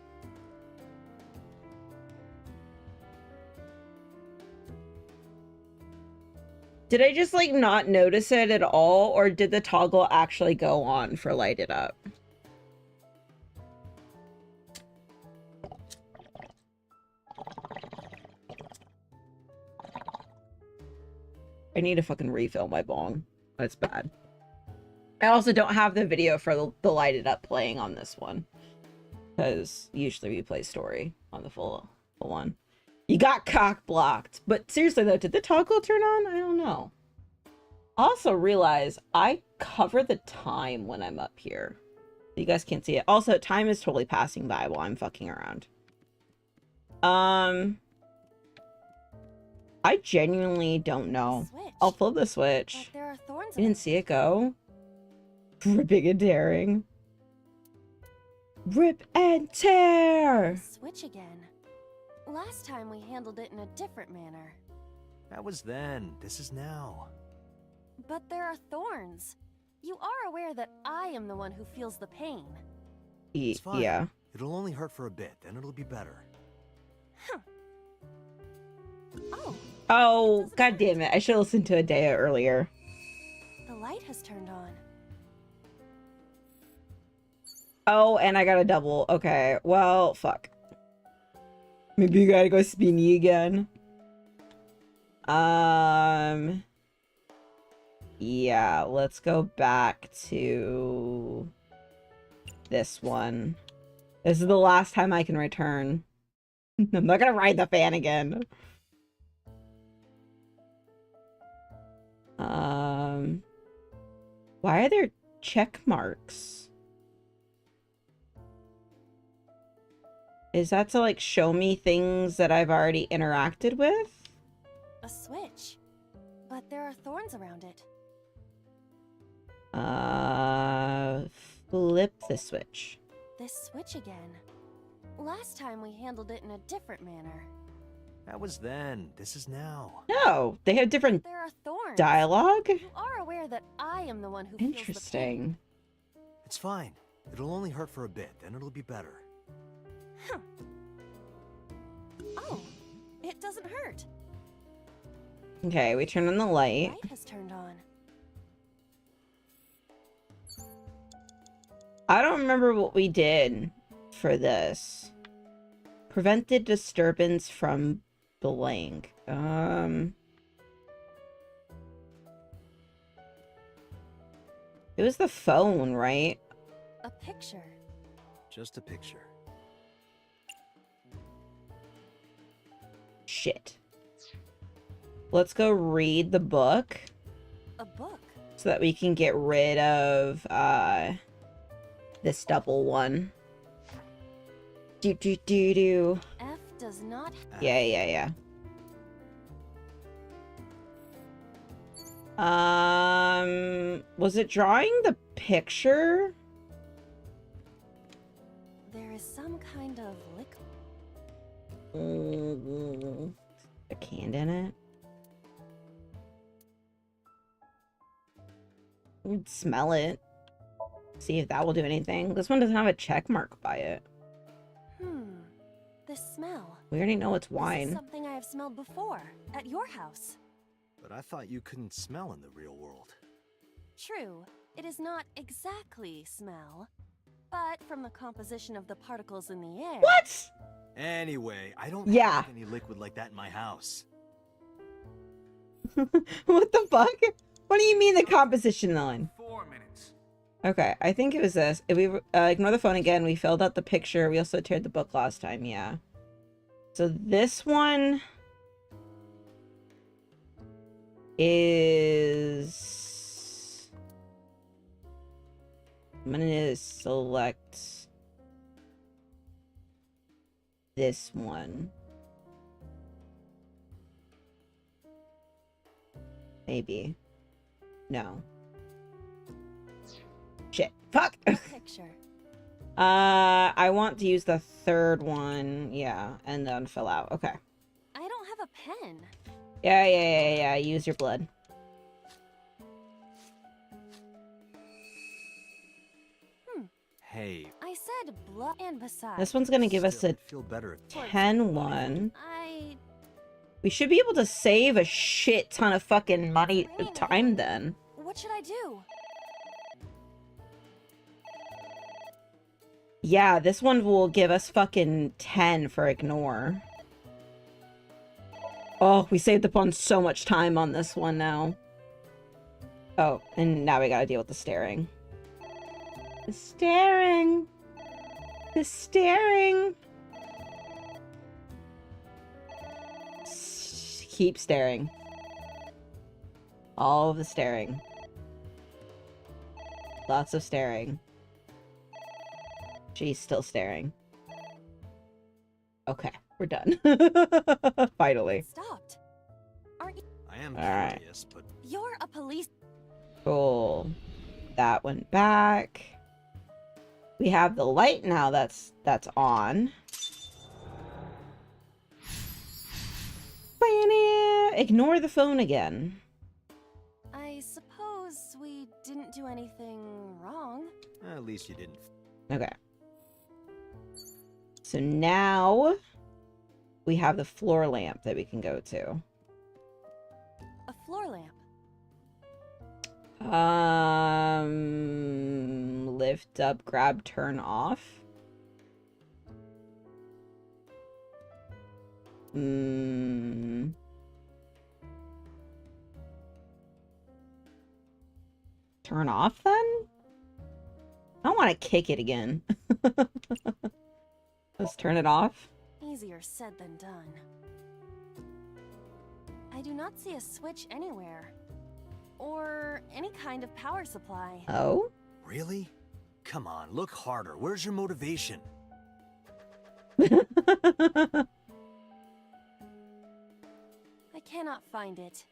Did I just, like, not notice it at all? Or did the toggle actually go on for lighted up? I need to fucking refill my bong. That's bad. I also don't have the video for the lighted up playing on this one. Because usually we play story on the full simple one. You got cock blocked. But seriously though, did the toggle turn on? I don't know. Also realize I cover the time when I'm up here. You guys can't see it. Also, time is totally passing by while I'm fucking around. I genuinely don't know. I'll flip the switch. There are thorns. You didn't see it go? Ripping and tearing. Rip and tear! Switch again. Last time we handled it in a different manner. That was then. This is now. But there are thorns. You are aware that I am the one who feels the pain. It's fine. Yeah. It'll only hurt for a bit, then it'll be better. Huh. Oh, god damn it. I should have listened to Adea earlier. The light has turned on. Oh, and I got a double. Okay, well, fuck. Maybe you gotta go spinny again. Yeah, let's go back to this one. This is the last time I can return. I'm not gonna ride the fan again. Why are there check marks? Is that to like show me things that I've already interacted with? A switch. But there are thorns around it. Flip the switch. This switch again. Last time we handled it in a different manner. That was then. This is now. No, they have different There are thorns. dialogue. You are aware that I am the one who feels the pain. Interesting. It's fine. It'll only hurt for a bit, then it'll be better. Huh. Oh, it doesn't hurt. Okay, we turn on the light. Light has turned on. I don't remember what we did for this. Prevented disturbance from blank. It was the phone, right? A picture. Just a picture. Shit. Let's go read the book. A book? So that we can get rid of, this double one. Do. F does not. Yeah. Was it drawing the picture? There is some kind of liquid. A can in it? We'd smell it. See if that will do anything. This one doesn't have a check mark by it. This smell. We already know it's This is wine. something I have smelled before at your house. But I thought you couldn't smell in the real world. True, it is not exactly smell, but from the composition of the particles in the air. What? Anyway, I don't Yeah. have any liquid like that in my house. What the fuck? What do you mean the composition line? 4 minutes. Okay, I think it was this. If we ignore the phone again, we filled out the picture. We also teared the book last time, yeah. So this one is... I'm gonna select this one. Maybe. No. Shit. Fuck! Picture. I want to use the third one. Yeah, and then fill out. Okay. I don't have a pen. Yeah. Use your blood. Hey. I said blood, and besides. This one's gonna give us a Feel better. 10 one. I. We should be able to save a shit ton of fucking money time then. What should I do? Yeah, this one will give us fucking 10 for ignore. Oh, we saved up on so much time on this one now. Oh, and now we gotta deal with the staring. The staring. The staring. Keep staring. All of the staring. Lots of staring. She's still staring. Okay, we're done. Finally. Stopped. Aren't you? I am Alright. curious, but You're a police. Cool. That went back. We have the light now that's on. Ignore the phone again. I suppose we didn't do anything wrong. at least you didn't. Okay. So now we have the floor lamp that we can go to. A floor lamp. Lift up, grab, turn off. Turn off then? I don't want to kick it again. Let's turn it off. Easier said than done. I do not see a switch anywhere. Or any kind of power supply. Oh? Really? Come on, look harder. Where's your motivation? I cannot find it.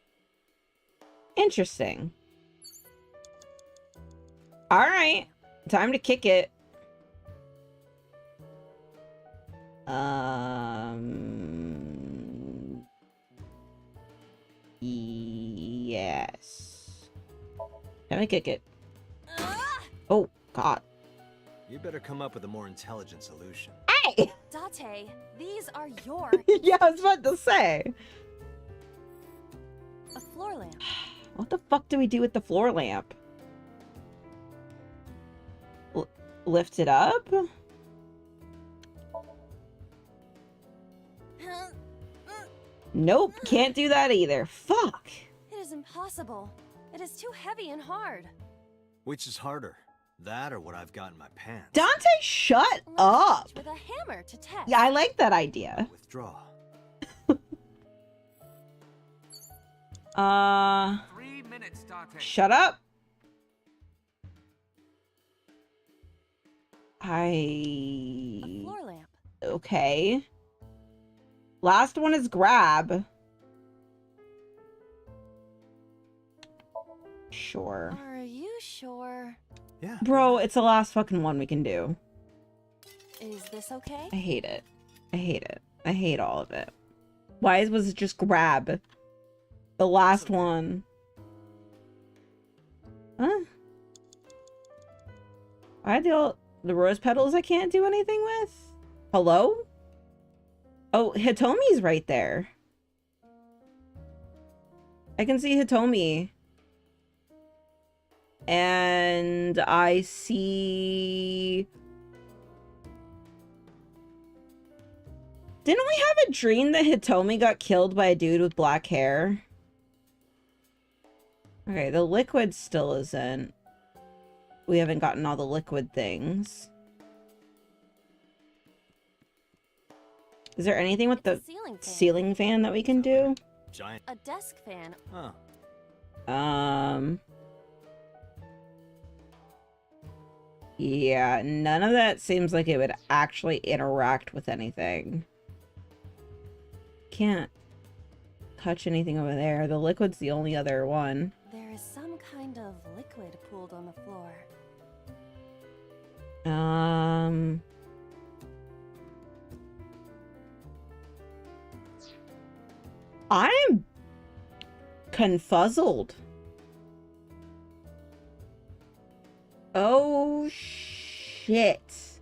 Interesting. Alright. Time to kick it. Yes. Time to kick it. Oh, God. You better come up with a more intelligent solution. Hey! Date, these are your... Yeah, I was about to say. A floor lamp. What the fuck do we do with the floor lamp? Lift it up? Nope, can't do that either. Fuck. It is impossible. It is too heavy and hard. Which is harder? That or what I've got in my pants? Dante, shut up. With a hammer to test. Yeah, I like that idea. Withdraw. 3 minutes, Dante. Shut up. A floor lamp. Okay. Last one is grab. Sure. Are you sure? Yeah. Bro, it's the last fucking one we can do. Is this okay? I hate it. I hate it. I hate all of it. Why was it just grab? The last one. Huh? I do the rose petals I can't do anything with? Hello? Oh, Hitomi's right there. I can see Hitomi. And I see... Didn't we have a dream that Hitomi got killed by a dude with black hair? Okay, the liquid still isn't. We haven't gotten all the liquid things. Is there anything with the ceiling fan that we can do? Giant. A desk fan. Huh. Yeah, none of that seems like it would actually interact with anything. Can't touch anything over there. The liquid's the only other one. There is some kind of liquid pooled on the floor. I'm confuzzled. Oh, shit.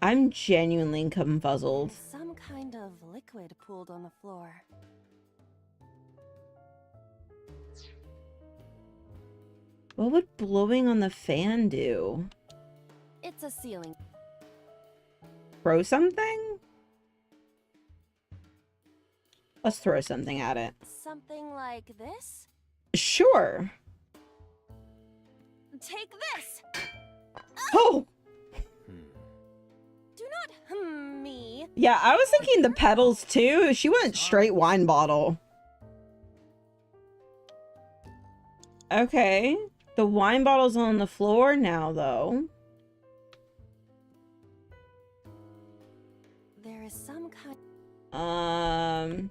I'm genuinely confuzzled. Some kind of liquid pooled on the floor. What would blowing on the fan do? It's a ceiling. Throw something? Let's throw something at it. Something like this? Sure. Take this! Oh! Do not me. Yeah, I was thinking the petals too. She went straight wine bottle. Okay. The wine bottle's on the floor now, though. There is some kind.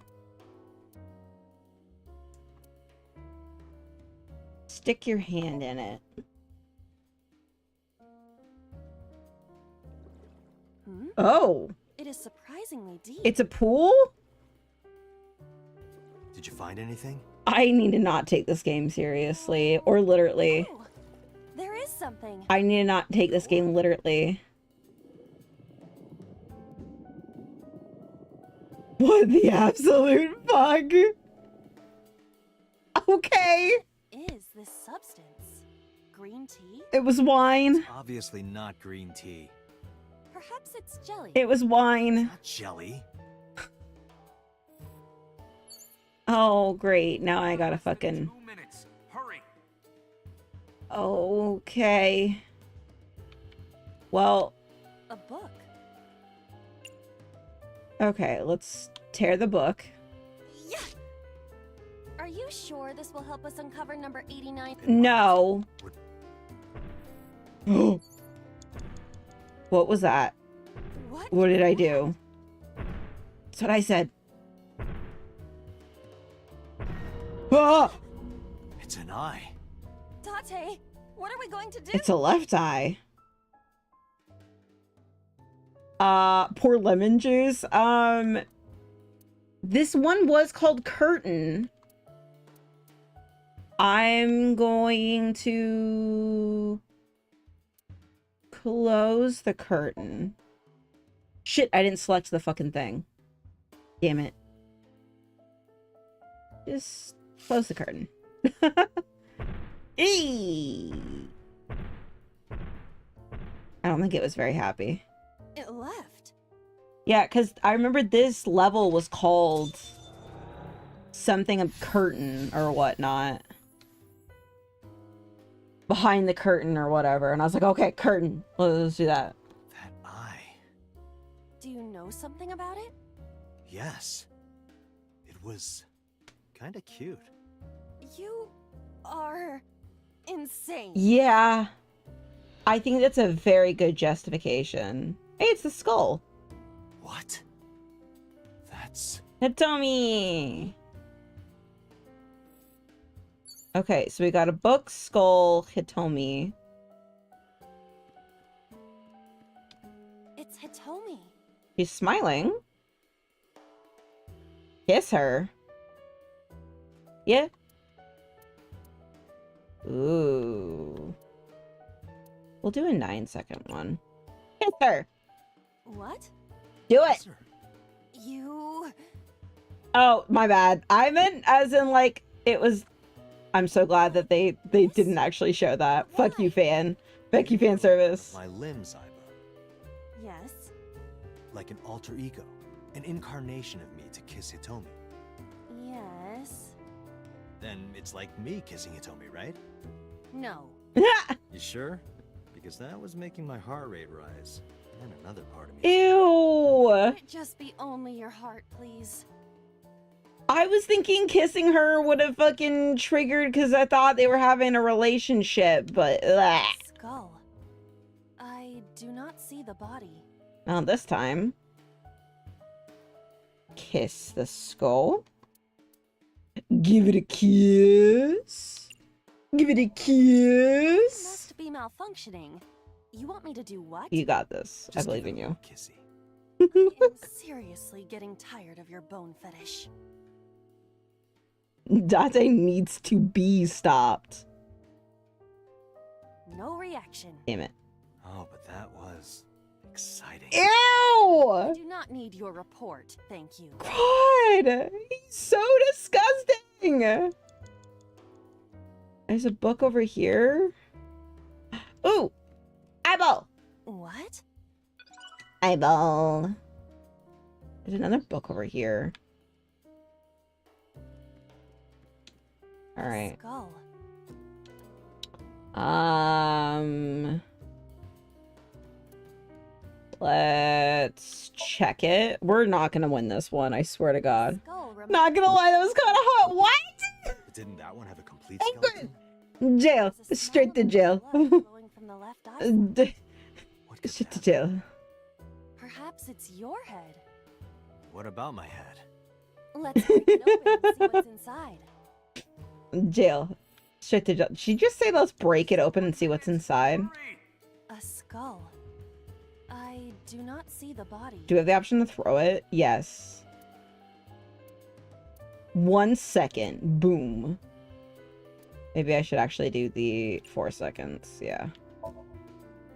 Stick your hand in it. Hmm? Oh. It is surprisingly deep. It's a pool? Did you find anything? I need to not take this game seriously. Or literally. Oh, there is something. I need to not take this game literally. What the absolute fuck? Okay. Is this substance green tea? It was wine. It's obviously not green tea. Perhaps it's jelly. It was wine. Not jelly. Oh, great. Now I gotta fucking... 2 minutes. Hurry. Okay. Well... A book. Okay, let's tear the book. Yeah. Are you sure this will help us uncover number 89? No. What was that? What did I do? That's what I said. Ah! It's an eye. Tate, what are we going to do? It's a left eye. Poor lemon juice. This one was called Curtain. I'm going to close the curtain. Shit, I didn't select the fucking thing. Damn it. Just close the curtain. Eee! I don't think it was very happy. It left. Yeah, because I remember this level was called something of curtain or whatnot. Behind the curtain or whatever. And I was like, okay, curtain. Let's do that. That eye. Do you know something about it? Yes. It was kind of cute. You are insane. Yeah. I think that's a very good justification. Hey, it's the skull. What? That's... Hitomi! Okay, so we got a book, skull, Hitomi. It's Hitomi. She's smiling. Kiss her. Yeah. Ooh. We'll do a 9-second one. Kiss her. What? Do it. You... Oh, my bad. I meant as in like it was. I'm so glad that they didn't actually show that. Fuck you, fan. Fuck you, fan service. My limbs, Aiba. Yes? Like an alter ego. An incarnation of me to kiss Hitomi. Yes. Then it's like me kissing Hitomi, right? No. You sure? Because that was making my heart rate rise. And another part of me. Ew. Could it just be only your heart, please? I was thinking kissing her would have fucking triggered because I thought they were having a relationship, but ugh. Skull. I do not see the body. Not this time. Kiss the skull. Give it a kiss. Give it a kiss. Must be malfunctioning. You want me to do what? You got this. Just I believe give in it a you. Kissy. I am seriously getting tired of your bone fetish. Date needs to be stopped. No reaction. Damn it. Oh, but that was exciting. Ew! I do not need your report, thank you. God! He's so disgusting! There's a book over here. Ooh! Eyeball! What? Eyeball. There's another book over here. Alright. Skull. Let's check it. We're not gonna win this one, I swear to God. Not gonna lie, that was kind of hot. What? But didn't that one have a complete skeleton? Jail. Straight to jail. Straight to jail. Perhaps it's your head. What about my head? Let's break it open and see what's inside. Jail. Straight to jail. Did she just say let's break it open and see what's inside? A skull. I do not see the body. Do we have the option to throw it? Yes. 1 second. Boom. Maybe I should actually do the 4 seconds. Yeah.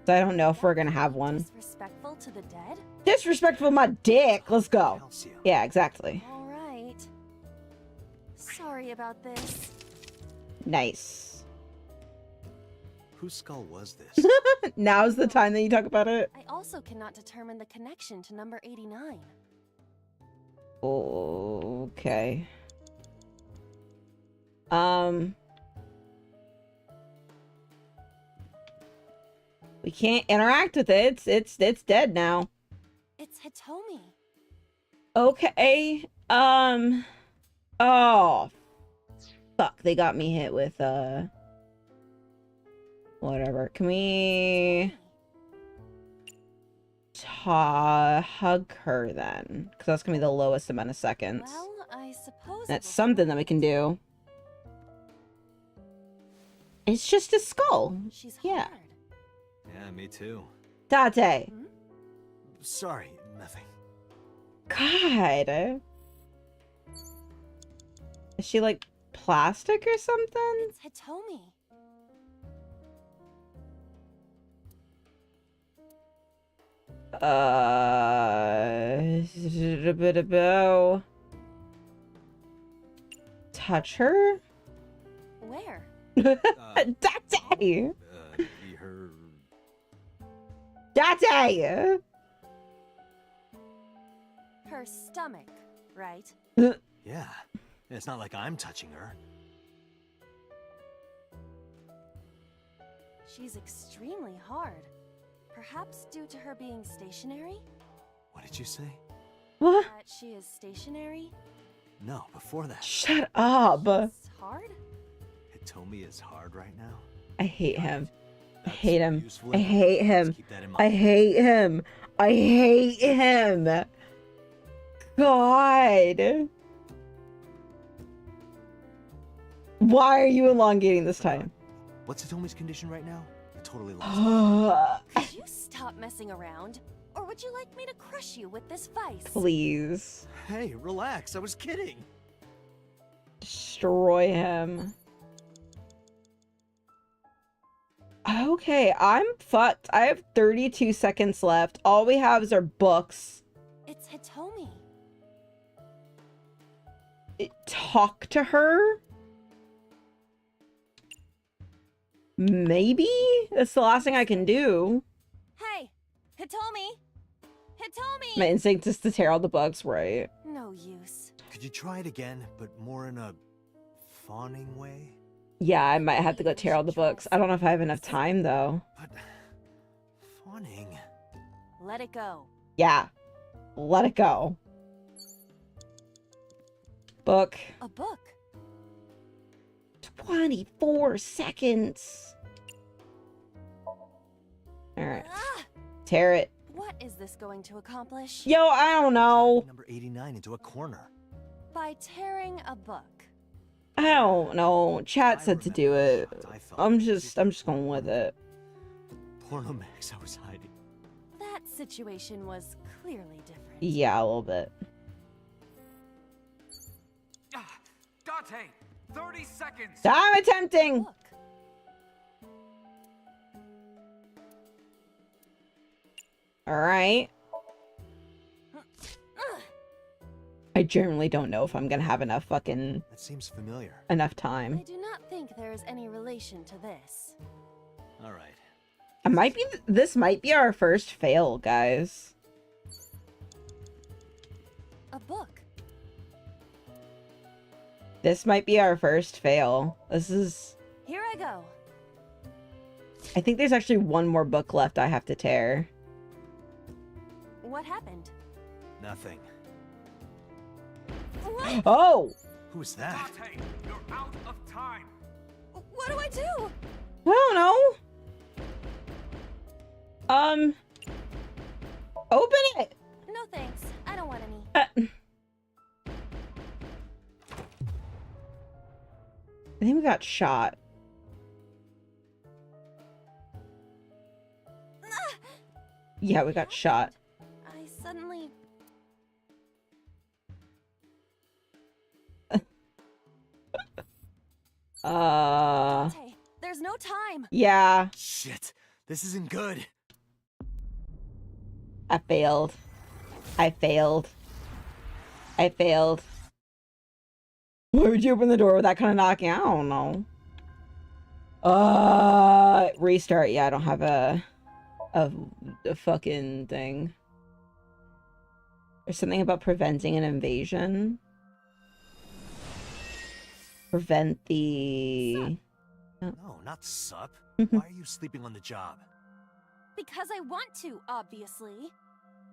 So I don't know if we're gonna have one. Disrespectful to the dead? Disrespectful my dick. Let's go. Yeah, exactly. All right. Sorry about this. Nice. Whose skull was this? Now's the time that you talk about it. I also cannot determine the connection to number 89. Okay. We can't interact with it. It's dead now. It's Hitomi. Okay. Oh. Fuck, they got me hit with whatever. Can we hug her then? Because that's gonna be the lowest amount of seconds. Well, I suppose That's something that we can do. It's just a skull. She's yeah. Yeah, me too. Date. Sorry, nothing. God. Is she like plastic or something? It's Hitomi. Touch her? Where? Date! Be her... Date! Her stomach, right? Yeah. It's not like I'm touching her. She's extremely hard. Perhaps due to her being stationary? What did you say? What? That she is stationary? No, before that. Shut up. It's hard? Hitomi is hard right now. I hate him. I hate him. I hate him. I hate him. I hate him. God. Why are you elongating this time? What's Hitomi's condition right now? I totally lost it. Could you stop messing around? Or would you like me to crush you with this vice? Please. Hey, relax. I was kidding. Destroy him. Okay, I'm fucked. I have 32 seconds left. All we have is our books. It's Hitomi. Talk to her? Maybe? That's the last thing I can do. Hey, Hitomi! Hitomi! My instinct is to tear all the books, right? No use. Could you try it again, but more in a fawning way? Yeah, I might have to go tear all the books. I don't know if I have enough time, though. But... fawning... Let it go. Yeah. Let it go. Book. A book? 24 seconds. Alright. Tear it. What is this going to accomplish? Yo, I don't know. Number 89 into a corner. By tearing a book. I don't know. Chat said to do it. I'm just going with it. Pornomax I was hiding. That situation was clearly different. Yeah, a little bit. Date, 30 seconds. I'm attempting. Book. All right. I generally don't know if I'm gonna have enough fucking... That seems familiar. Enough time. I do not think there is any relation to this. Alright. I might be... This might be our first fail, guys. A book. This might be our first fail. This is... Here I go. I think there's actually one more book left I have to tear. What happened? Nothing. What? Oh! Who's that? Date, you're out of time. What do I do? I don't know. Open it! No thanks. I don't want any. I think we got shot. Yeah, we got shot. I suddenly... Hey, there's no time. Yeah. Shit, this isn't good. I failed. I failed. I failed. Why would you open the door with that kind of knocking? I don't know. Restart. Yeah, I don't have a fucking thing. There's something about preventing an invasion. Prevent the... No, not sup. Why are you sleeping on the job? Because I want to, obviously.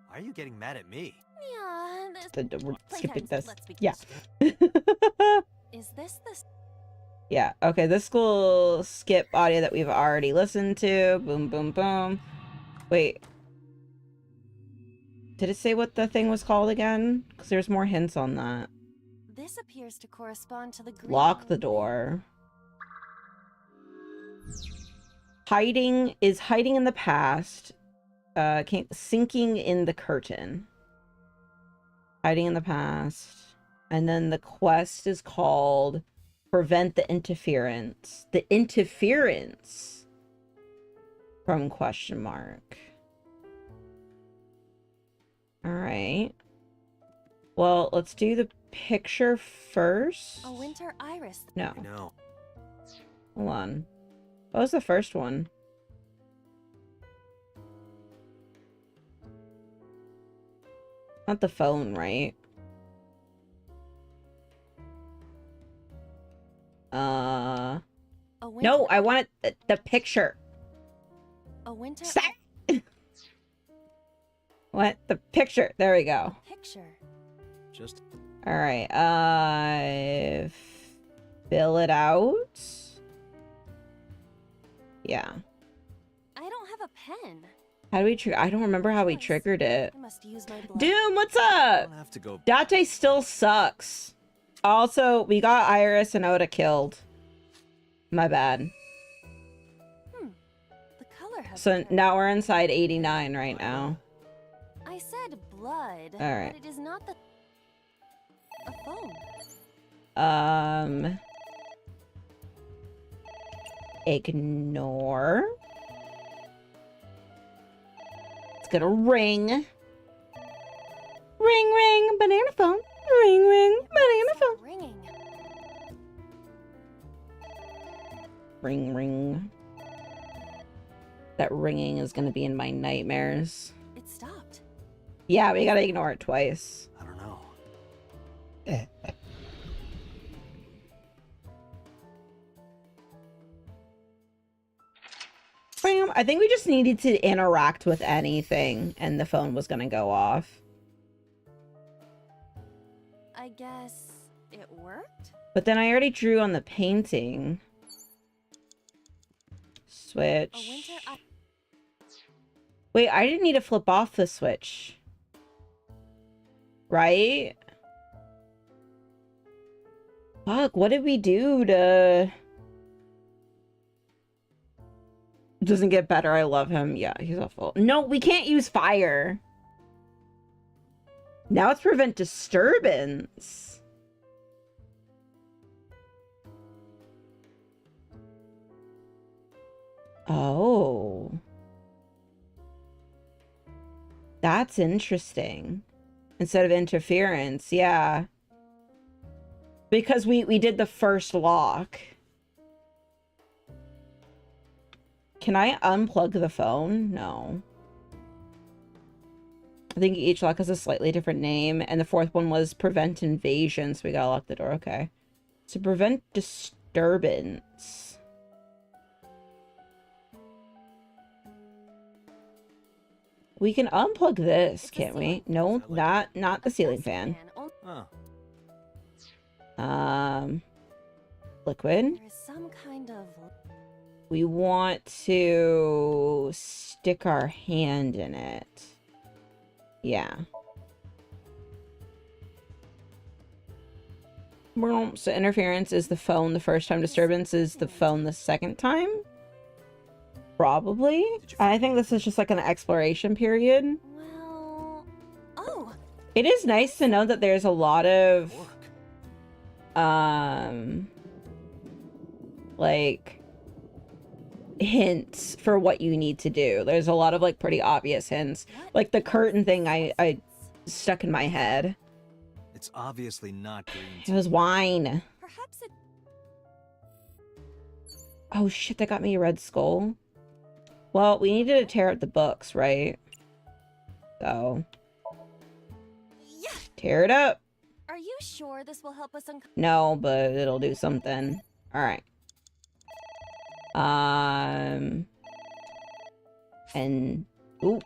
Why are you getting mad at me? Yeah, We're skipping playtime's- this. let's be Yeah. Is this the... Yeah, okay, this will skip audio that we've already listened to. Boom, boom, boom. Wait. Did it say what the thing was called again? Because there's more hints on that. This appears to correspond to the green... Lock the door. Hiding in the past. Sinking in the curtain. Hiding in the past. And then the quest is called Prevent the Interference. The interference from question mark. Alright. Well, let's do the picture first. A winter iris. No. No. Hold on. What was the first one? Not the phone, right? No, I wanted the picture. A winter... Stop! What? The picture. There we go. Picture. Just... Alright, fill it out. Yeah. I don't have a pen. How do we I don't remember how we triggered it. I must use my blood. Doom, what's up? have to go. Date still sucks. Also, we got Iris and Oda killed. My bad. The color has... So now we're inside 89 right now. I said blood. All right. But it is not the... A phone. Ignore. It's gonna ring. Ring, ring, banana phone. Ring, ring, banana phone. Ringing. Ring, ring. That ringing is gonna be in my nightmares. It stopped. Yeah, we gotta ignore it twice. I don't know. Bam. I think we just needed to interact with anything and the phone was gonna go off. I guess it worked? But then I already drew on the painting. Switch. A winter Wait, I didn't need to flip off the switch. Right? Fuck, what did we do to... Doesn't get better. I love him. Yeah, he's awful. No, we can't use fire. Now it's prevent disturbance. Oh. That's interesting. Instead of interference, yeah. Because we did the first lock. Can I unplug the phone? No. I think each lock has a slightly different name. And the fourth one was prevent invasion. So we gotta lock the door. Okay. So prevent disturbance. We can unplug this, can't we? No, not the ceiling fan. Huh. Liquid. There's some kind of... We want to stick our hand in it. Yeah. So interference is the phone the first time, disturbance is the phone the second time? Probably. I think this is just like an exploration period. Well... Oh! It is nice to know that there's a lot of... like... hints for what you need to do. There's a lot of like pretty obvious hints. Like the curtain thing I stuck in my head. It's obviously not green It was wine. Perhaps it... Oh shit, that got me a red skull. Well, we needed to tear up the books, right? So... Yeah. tear it up. Are you sure this will help us No, but it'll do something. Alright. And... ooh.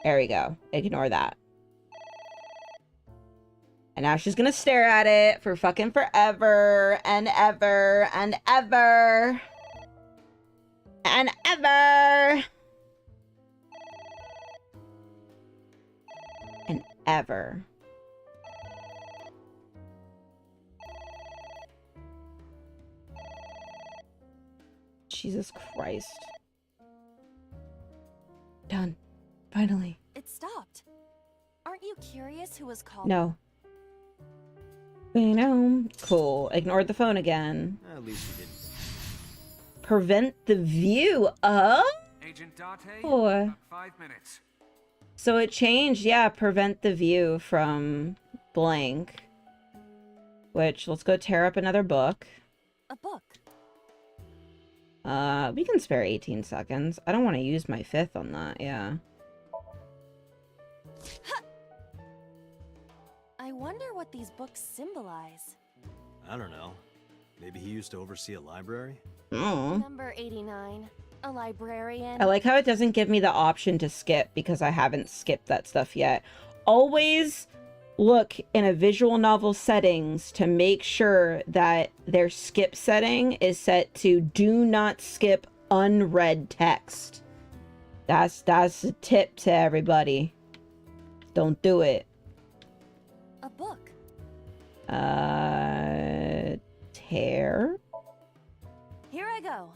There we go. Ignore that. And now she's gonna stare at it for fucking forever and ever and ever. And ever. And ever. Jesus Christ. Done. Finally. It stopped. Aren't you curious who was called? No. Cool. Ignored the phone again. At least you didn't. Prevent the view of... Agent Date, Oh. 5 minutes. So it changed, yeah. Prevent the view from blank. Which, let's go tear up another book. A book. We can spare 18 seconds. I don't want to use my 5th on that, yeah. I wonder what these books symbolize. I don't know. Maybe he used to oversee a library? Number 89. A librarian. I like how it doesn't give me the option to skip because I haven't skipped that stuff yet. Always look in a visual novel settings to make sure that their skip setting is set to do not skip unread text. That's a tip to everybody. Don't do it. A book. Tear. Here I go.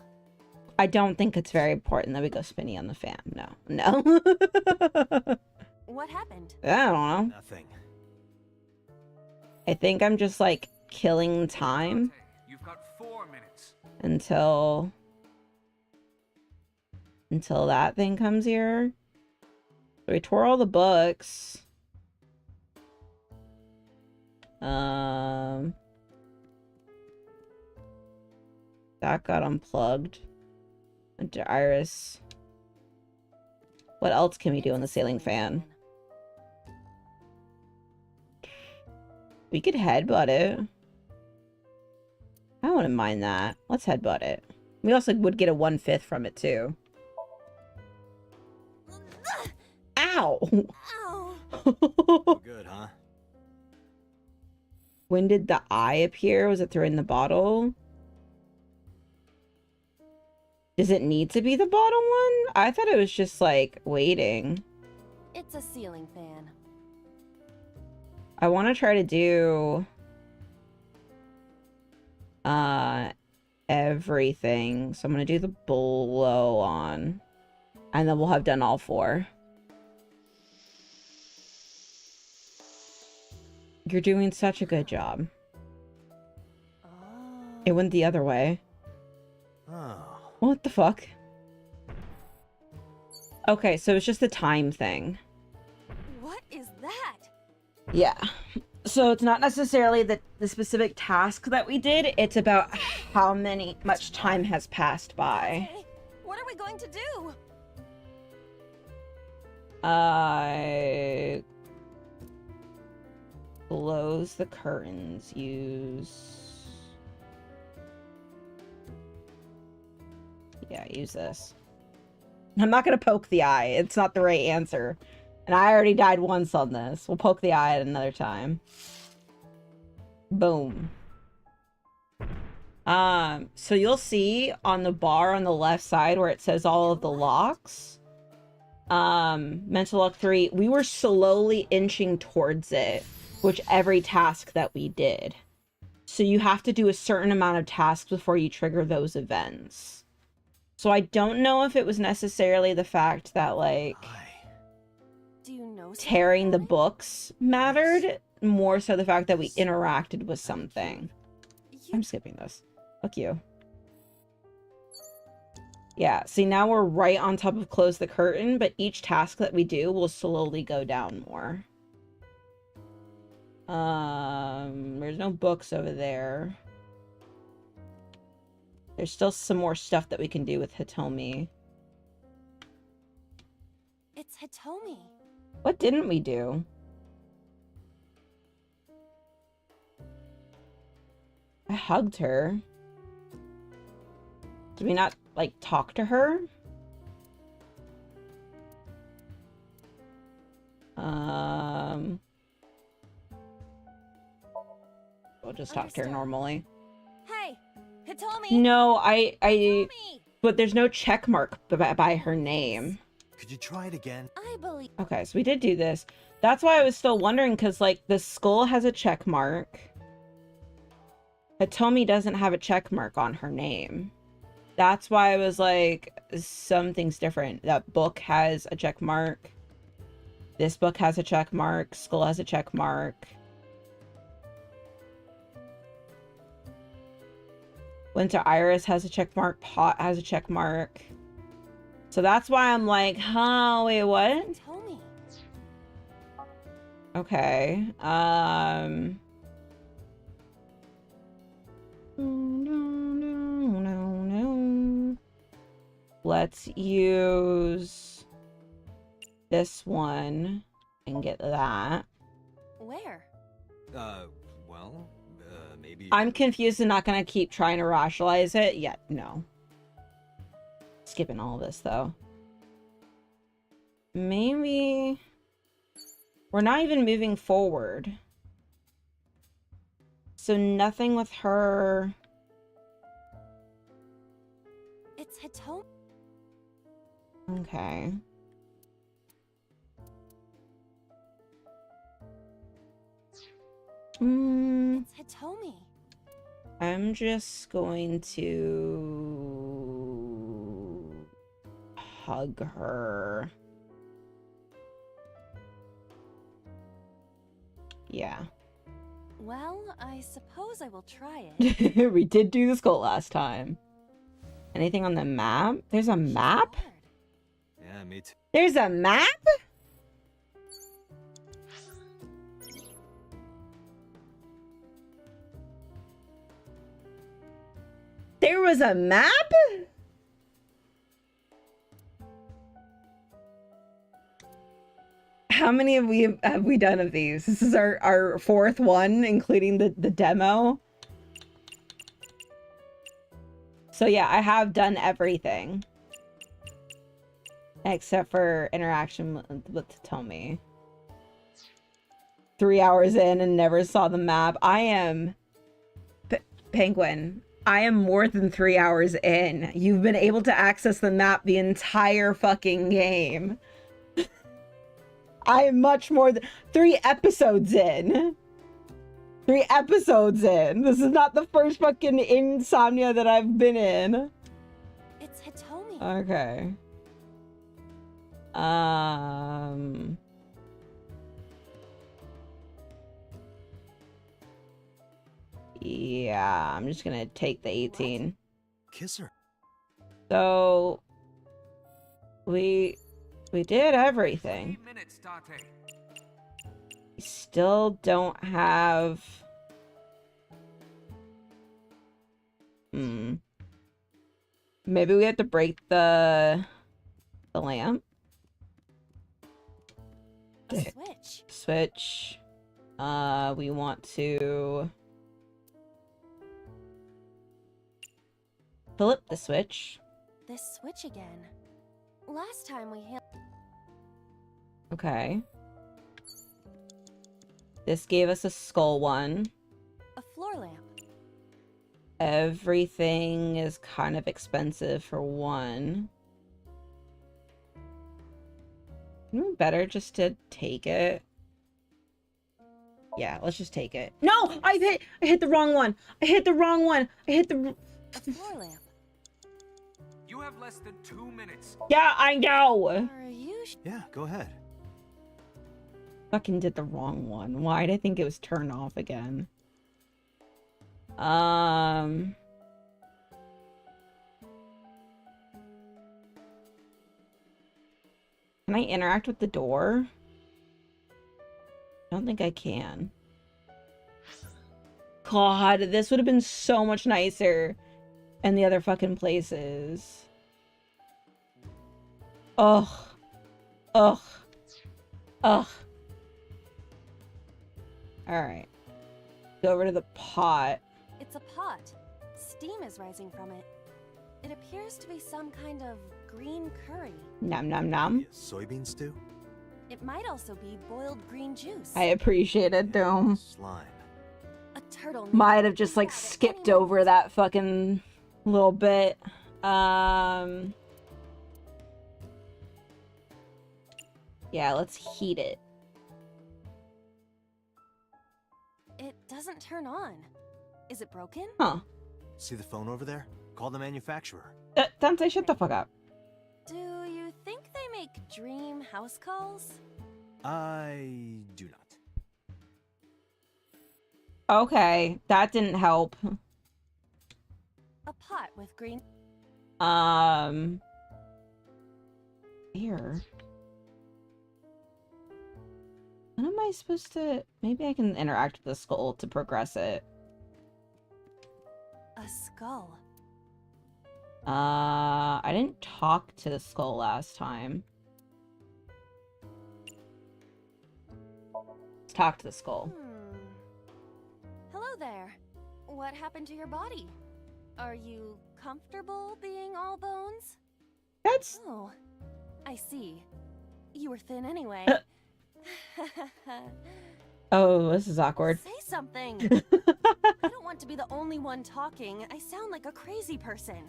I don't think it's very important that we go spinny on the fan. No. What happened? I don't know. Nothing. I think I'm just like killing time. You've got 4 minutes. Until that thing comes here. So we tore all the books. That got unplugged. Into Iris. What else can we do on the ceiling fan? We could headbutt it. I wouldn't mind that. Let's headbutt it. We also would get a 1/5 from it too. Ow! Ow! Good, huh? When did the eye appear? Was it through in the bottle? Does it need to be the bottom one? I thought it was just like waiting. It's a ceiling fan. I want to try to do everything. So I'm going to do the blow on. And then we'll have done all 4. You're doing such a good job. Oh. It went the other way. Oh. What the fuck? Okay, so it's just the time thing. What is that? Yeah. So it's not necessarily the specific task that we did. It's about how much time has passed by. Okay. What are we going to do? Close the curtains. Use... yeah, use this. I'm not gonna poke the eye. It's not the right answer. And I already died once on this. We'll poke the eye at another time. Boom. So you'll see on the bar on the left side where it says all of the locks. Mental lock 3, we were slowly inching towards it, which every task that we did. So you have to do a certain amount of tasks before you trigger those events. So I don't know if it was necessarily the fact that, like, Do you know tearing the books mattered, more so the fact that we interacted with something. I'm skipping this. Fuck you. Yeah, see, now we're right on top of close the curtain, but each task that we do will slowly go down more. There's no books over there. There's still some more stuff that we can do with Hitomi. It's Hitomi. What didn't we do? I hugged her. Did we not, like, talk to her? We'll just talk to her normally. Hey, Hitomi. No, but there's no check mark by her name. Could you try it again? I believe. Okay, so we did do this. That's why I was still wondering, because, like, the skull has a check mark. Hitomi doesn't have a check mark on her name. That's why I was like, something's different. That book has a check mark. This book has a check mark. Skull has a check mark. Winter Iris has a check mark. Pot has a check mark. So that's why I'm like, huh, wait, what? Hitomi. Okay. No. Let's use this one and get that. Where? Well, maybe... I'm confused and not gonna keep trying to rationalize it yet. No. Skipping all this, though. Maybe... We're not even moving forward. So nothing with her... It's Hitomi. Okay. It's Hitomi. I'm just going to hug her. Yeah. Well, I suppose I will try it. We did do the skull last time. Anything on the map? There's a map? Yeah, me too. There's a map? There was a map? How many have we done of these? This is our fourth one, including the demo. So yeah, I have done everything. Except for interaction with Hitomi. 3 hours in and never saw the map. I am... Penguin. I am more than 3 hours in. You've been able to access the map the entire fucking game. I am much more than 3 episodes in. 3 episodes in. This is not the first fucking insomnia that I've been in. It's Hitomi. Okay. Yeah, I'm just gonna take the 18. Kiss her. So we did everything. We still don't have maybe we have to break the lamp. A switch. Switch. We want to flip the switch. This switch again. Last time we Okay. This gave us a skull one. a floor lamp. Everything is kind of expensive for one. Better just to take it. Yeah, let's just take it. No! I hit the wrong one! I hit the wrong one! I hit the... A floor lamp. You have less than 2 minutes. Yeah, I know! Are you Yeah, go ahead. Fucking did the wrong one. Why'd I think it was turned off again? Can I interact with the door? I don't think I can. God, this would have been so much nicer in the other fucking places. Ugh. Ugh. Ugh. Alright. Go over to the pot. It's a pot. Steam is rising from it. It appears to be some kind of green curry. Nom nom nom. Soybean stew? It might also be boiled green juice. I appreciate it, Dome. Slime. A turtle. Might have just like skipped over that fucking little bit. Yeah, let's heat it. It doesn't turn on. Is it broken? Huh. See the phone over there? Call the manufacturer. Dante, shut the fuck up. Do you think they make dream house calls? I do not. Okay, that didn't help. A pot with green. Here. When am I supposed to... Maybe I can interact with the skull to progress it. A skull. I didn't talk to the skull last time. Let's talk to the skull. Hello there. What happened to your body? Are you comfortable being all bones? That's... Oh, I see. You were thin anyway. Oh, this is awkward. Say something. I don't want to be the only one talking. I sound like a crazy person.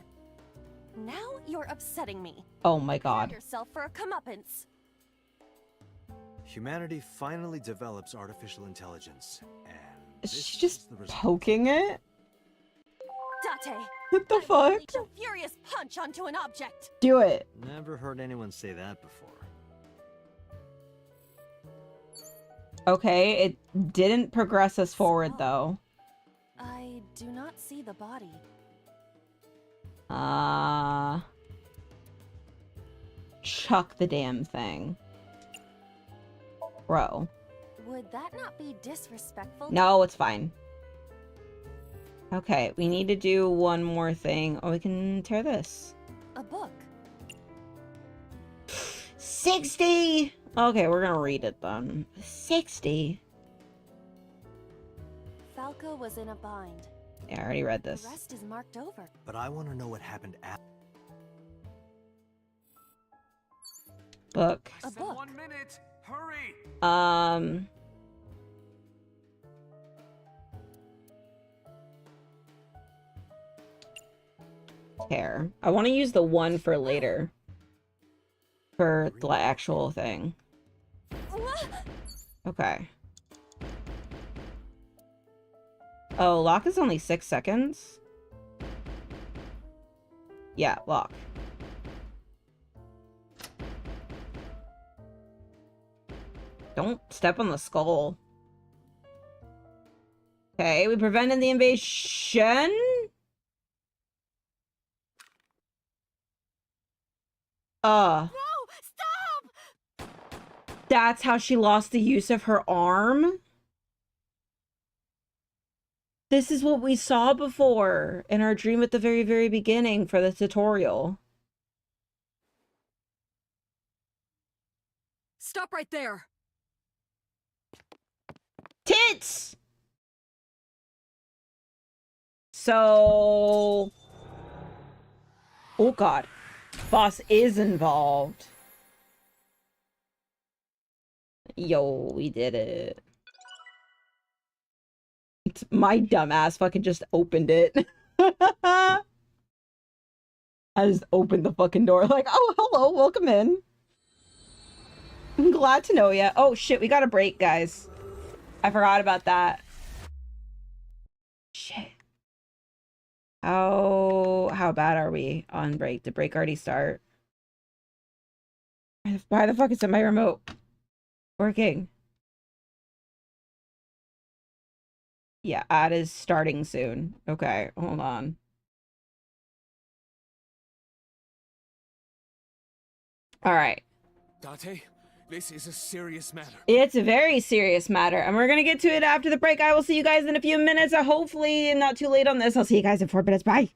Now you're upsetting me. Oh my god. Prepare yourself for a comeuppance. Humanity finally develops artificial intelligence, and Is this she just is the result. poking it? Date. What the I fuck? unleash a furious punch onto an object. Do it. Never heard anyone say that before. Okay, it didn't progress us forward though. I do not see the body. Chuck the damn thing. Bro. Would that not be disrespectful? No, it's fine. Okay, we need to do one more thing. Oh, we can tear this. A book. 60! Okay, we're gonna read it then. 60? Falco was in a bind. Yeah, I already read this. The rest is marked over. But I want to know what happened after. Book. A book. 1 minute. Hurry. Tear. I want to use the one for later. For the actual thing. Okay. Oh, lock is only 6 seconds? Yeah, lock. Don't step on the skull. Okay, we prevented the invasion? No! Stop! That's how she lost the use of her arm? This is what we saw before in our dream at the very, very beginning for the tutorial. Stop right there. Tits! So... Oh god. Boss is involved. Yo, we did it. My dumbass fucking just opened it. I just opened the fucking door like, oh, hello, welcome in. I'm glad to know ya. Oh shit, we got a break, guys. I forgot about that. Shit. How bad are we on break? Did break already start? Why the fuck isn't my remote working? Yeah, ad is starting soon. Okay, hold on. All right. Date, this is a serious matter. It's a very serious matter, and we're gonna get to it after the break. I will see you guys in a few minutes. Hopefully, not too late on this. I'll see you guys in 4 minutes. Bye.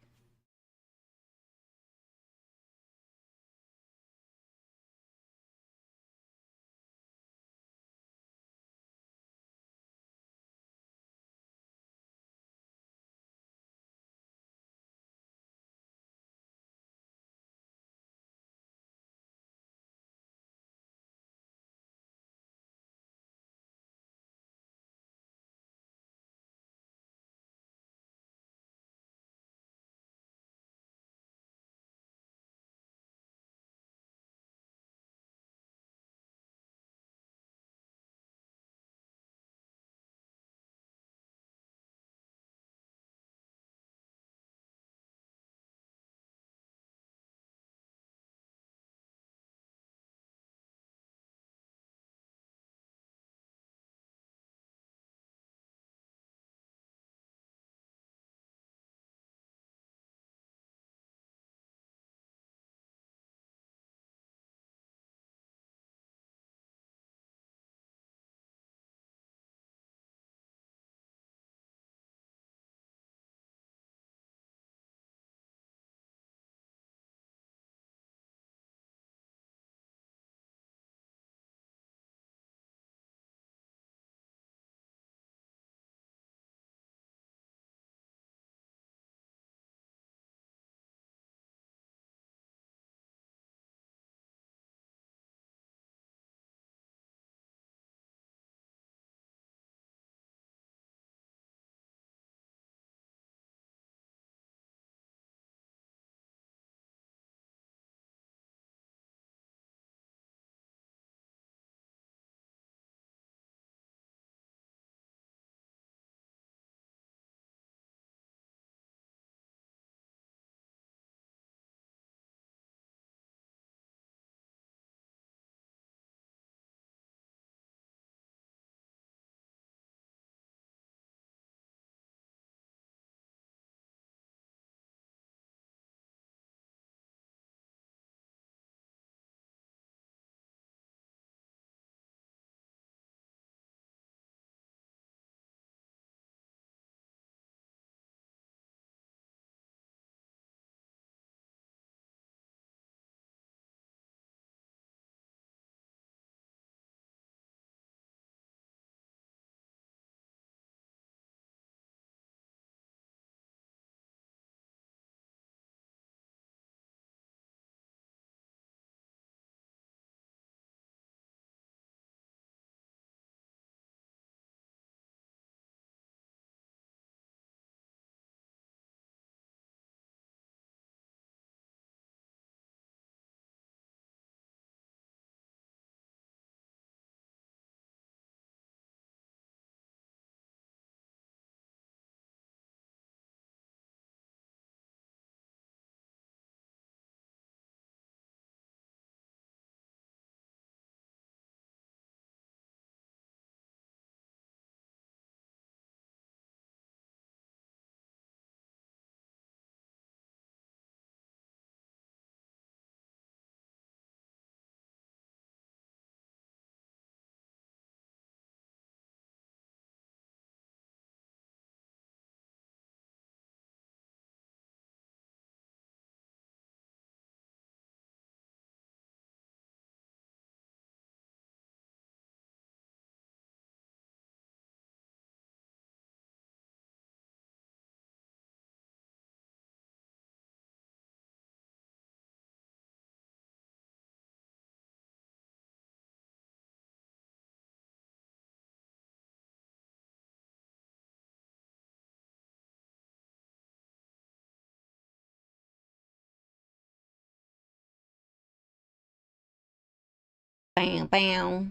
Bow, bow.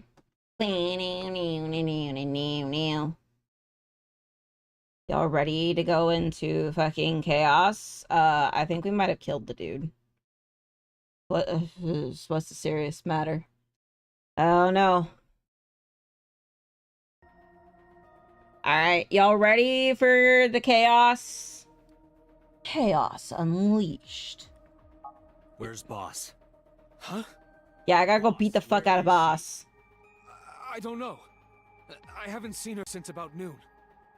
Y'all ready to go into fucking chaos? I think we might have killed the dude. What's the serious matter? Oh no. Alright, y'all ready for the chaos? Chaos unleashed. Where's Boss? Huh? Yeah, I gotta go beat the fuck out of Boss. I don't know. I haven't seen her since about noon.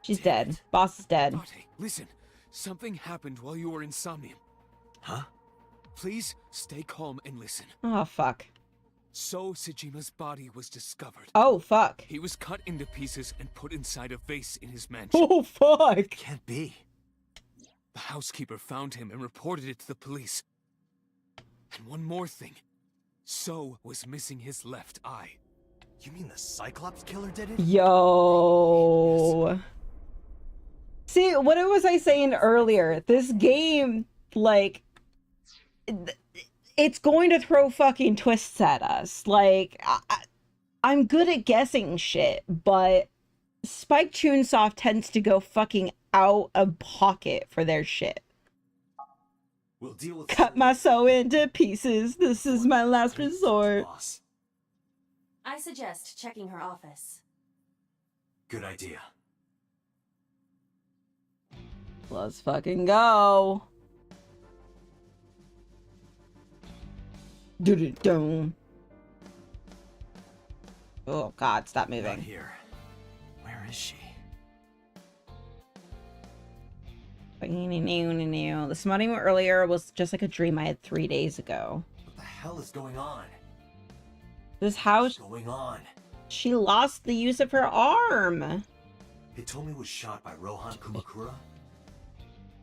She's dead. Boss is dead. Date, listen. Something happened while you were in Somnium. Huh? Please stay calm and listen. Oh, fuck. So Sejima's body was discovered. Oh, fuck. He was cut into pieces and put inside a vase in his mansion. Oh, fuck. Can't be. The housekeeper found him and reported it to the police. And one more thing. So was missing his left eye. You mean the Cyclops killer did it? Yo. See, what was I saying earlier? This game, like, it's going to throw fucking twists at us. Like, I'm good at guessing shit, but Spike Chunsoft tends to go fucking out of pocket for their shit. We'll deal with Cut my soul into pieces. This is my last resort. Boss. I suggest checking her office. Good idea. Let's fucking go. Do-do-dum. Oh god, stop Not moving. here. Where is she? The smutting earlier was just like a dream I had 3 days ago. What the hell is going on? This house. What's going on? She lost the use of her arm. Hitomi was shot by Rohan Kumakura?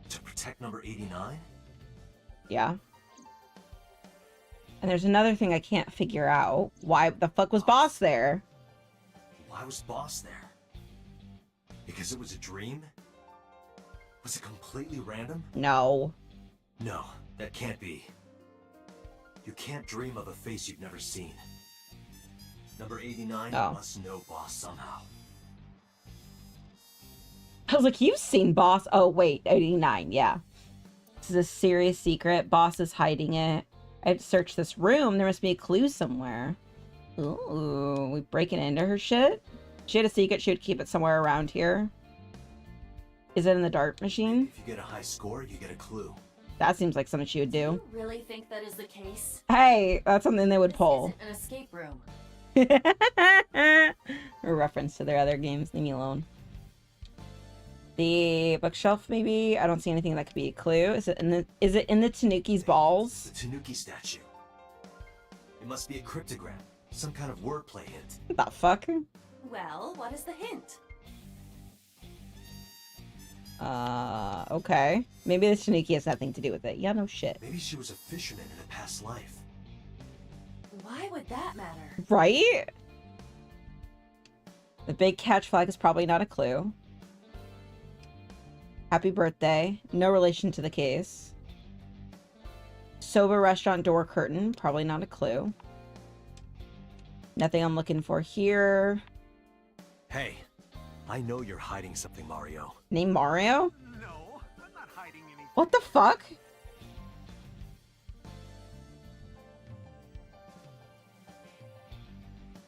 To protect number 89? Yeah. And there's another thing I can't figure out. Why the fuck was Boss there? Why was Boss there? Because it was a dream? Was it completely random? No. No, that can't be. You can't dream of a face you've never seen. Number 89 must know Boss somehow. I was like, you've seen Boss. Oh, wait, 89, yeah. This is a serious secret. Boss is hiding it. I have to search this room. There must be a clue somewhere. Ooh, we breaking into her shit? She had a secret. She would keep it somewhere around here. Is it in the dart machine? If you get a high score, you get a clue. That seems like something she would do. Do you really think that is the case? Hey, that's something they would pull. This isn't an escape room. A reference to their other games. Leave me alone. The bookshelf, maybe? I don't see anything that could be a clue. Is it in the Tanuki's balls? The Tanuki statue. It must be a cryptogram. Some kind of wordplay hint. What the fuck? Well, what is the hint? Okay. Maybe the Tanuki has nothing to do with it. Yeah, no shit. Maybe she was a fisherman in a past life. Why would that matter? Right? The big catch flag is probably not a clue. Happy birthday. No relation to the case. Soba restaurant door curtain. Probably not a clue. Nothing I'm looking for here. Hey, I know you're hiding something, Mario. Name Mario? No, I'm not hiding anything. What the fuck?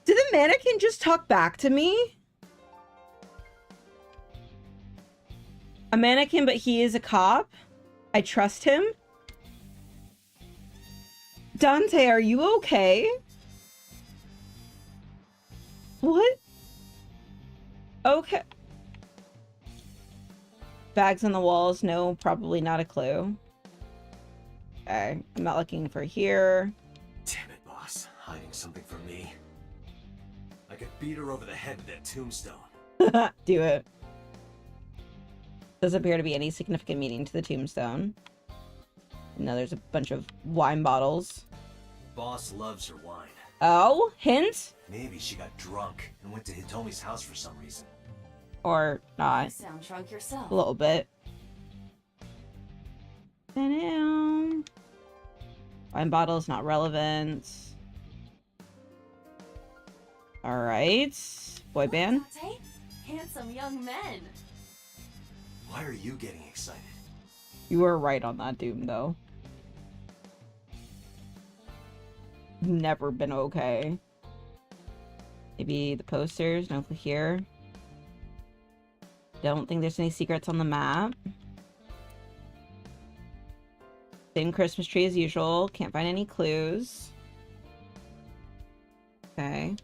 Did the mannequin just talk back to me? A mannequin, but he is a cop? I trust him? Dante, are you okay? What? Okay. Bags on the walls. No, probably not a clue. Okay, I'm not looking for here. Damn it, boss. Hiding something from me. I could beat her over the head with that tombstone. Do it. Doesn't appear to be any significant meaning to the tombstone. No, there's a bunch of wine bottles. Boss loves her wine. Oh, hint? Maybe she got drunk and went to Hitomi's house for some reason. Or not. You sound drunk yourself. A little bit. Wine bottles, not relevant. Alright. Boy band. Date? Handsome young men. Why are you getting excited? You were right on that, Doom, though. Never been okay. Maybe the posters, no click here. Don't think there's any secrets on the map. Same Christmas tree as usual. Can't find any clues. Okay.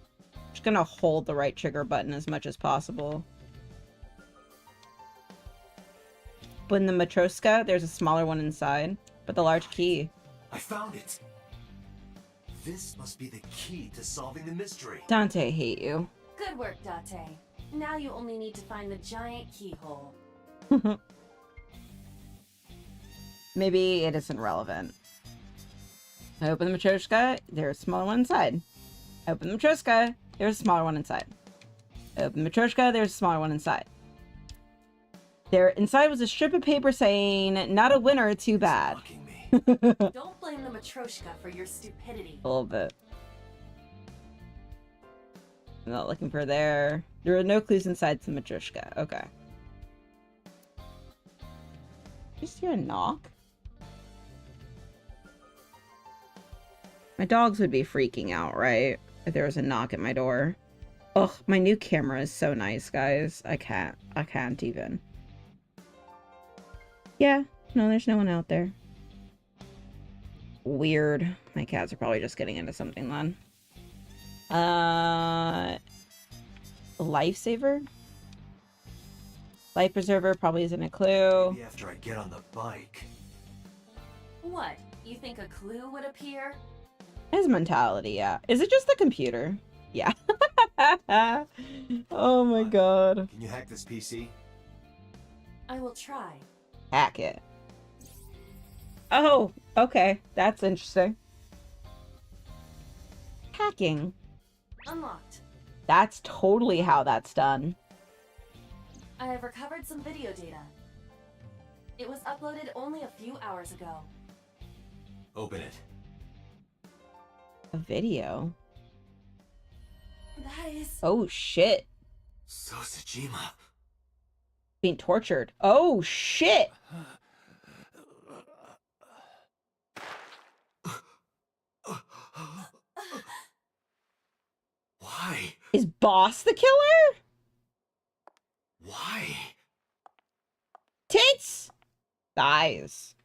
Just gonna hold the right trigger button as much as possible. But in the Matroska, there's a smaller one inside, but the large key. I found it. This must be the key to solving the mystery. Dante, I hate you. Good work, Date. Now you only need to find the giant keyhole. Maybe it isn't relevant. I open the Matroska, there's a smaller one inside. I open the Matroska, there's a smaller one inside. I open the Matroska, there's a smaller one inside. There inside was a strip of paper saying, "Not a winner, too bad." Don't blame the Matroshka for your stupidity. A little bit. I'm not looking for there. There are no clues inside the Matroshka. Okay. Just hear a knock? My dogs would be freaking out, right? If there was a knock at my door. Ugh, my new camera is so nice, guys. I can't even. Yeah, no, there's no one out there. Weird. My cats are probably just getting into something then. Lifesaver? Life preserver probably isn't a clue. Maybe after I get on the bike. What? You think a clue would appear? His mentality, yeah. Is it just the computer? Yeah. Oh my god. Can you hack this PC? I will try. Hack it. Oh, okay. That's interesting. Hacking. Unlocked. That's totally how that's done. I have recovered some video data. It was uploaded only a few hours ago. Open it. A video? That is... Oh, shit. Sosajima. Being tortured. Oh, shit! Why? Is Boss the killer? Why? Tits! Thighs.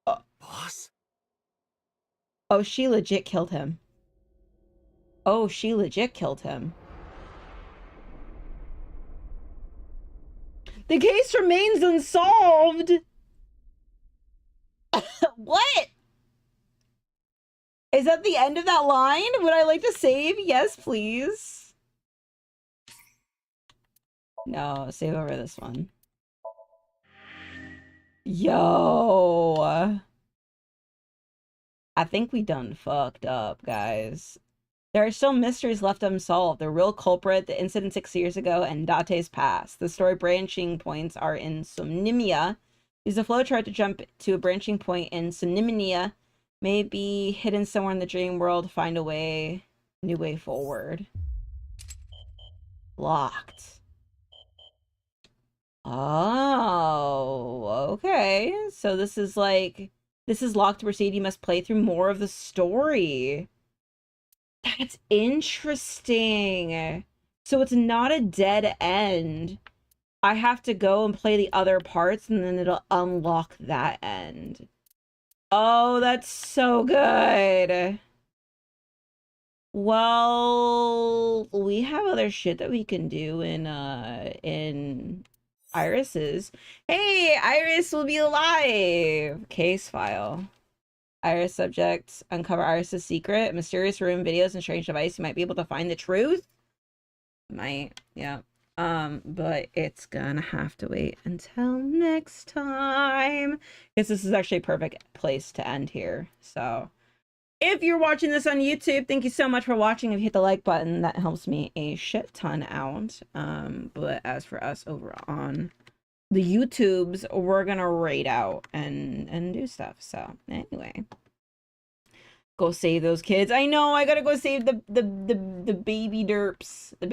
Boss? Oh, she legit killed him. Oh, she legit killed him. The case remains unsolved! What? Is that the end of that line? Would I like to save? Yes, please. No, save over this one. Yo. I think we done fucked up, guys. There are still mysteries left unsolved. The real culprit, the incident 6 years ago, and Date's past. The story branching points are in Somnimia. Use a flowchart to jump to a branching point in Somnimia. Maybe hidden somewhere in the dream world. Find a way, new way forward. Locked. Oh, okay. So this is like, this is locked to proceed. You must play through more of the story. That's interesting. So it's not a dead end. I have to go and play the other parts and then it'll unlock that end. Oh, that's so good. Well, we have other shit that we can do in Iris's. Hey, Iris will be alive. Case file. Iris subject. Uncover Iris's secret. Mysterious room, videos, and strange device. You might be able to find the truth. Might, yeah. But it's gonna have to wait until next time. Because this is actually a perfect place to end here. So if you're watching this on YouTube, thank you so much for watching. If you hit the like button, that helps me a shit ton out. But as for us over on the YouTubes, we're gonna raid out and do stuff. So anyway, Go save those kids. I know, I gotta go save the baby derps. The baby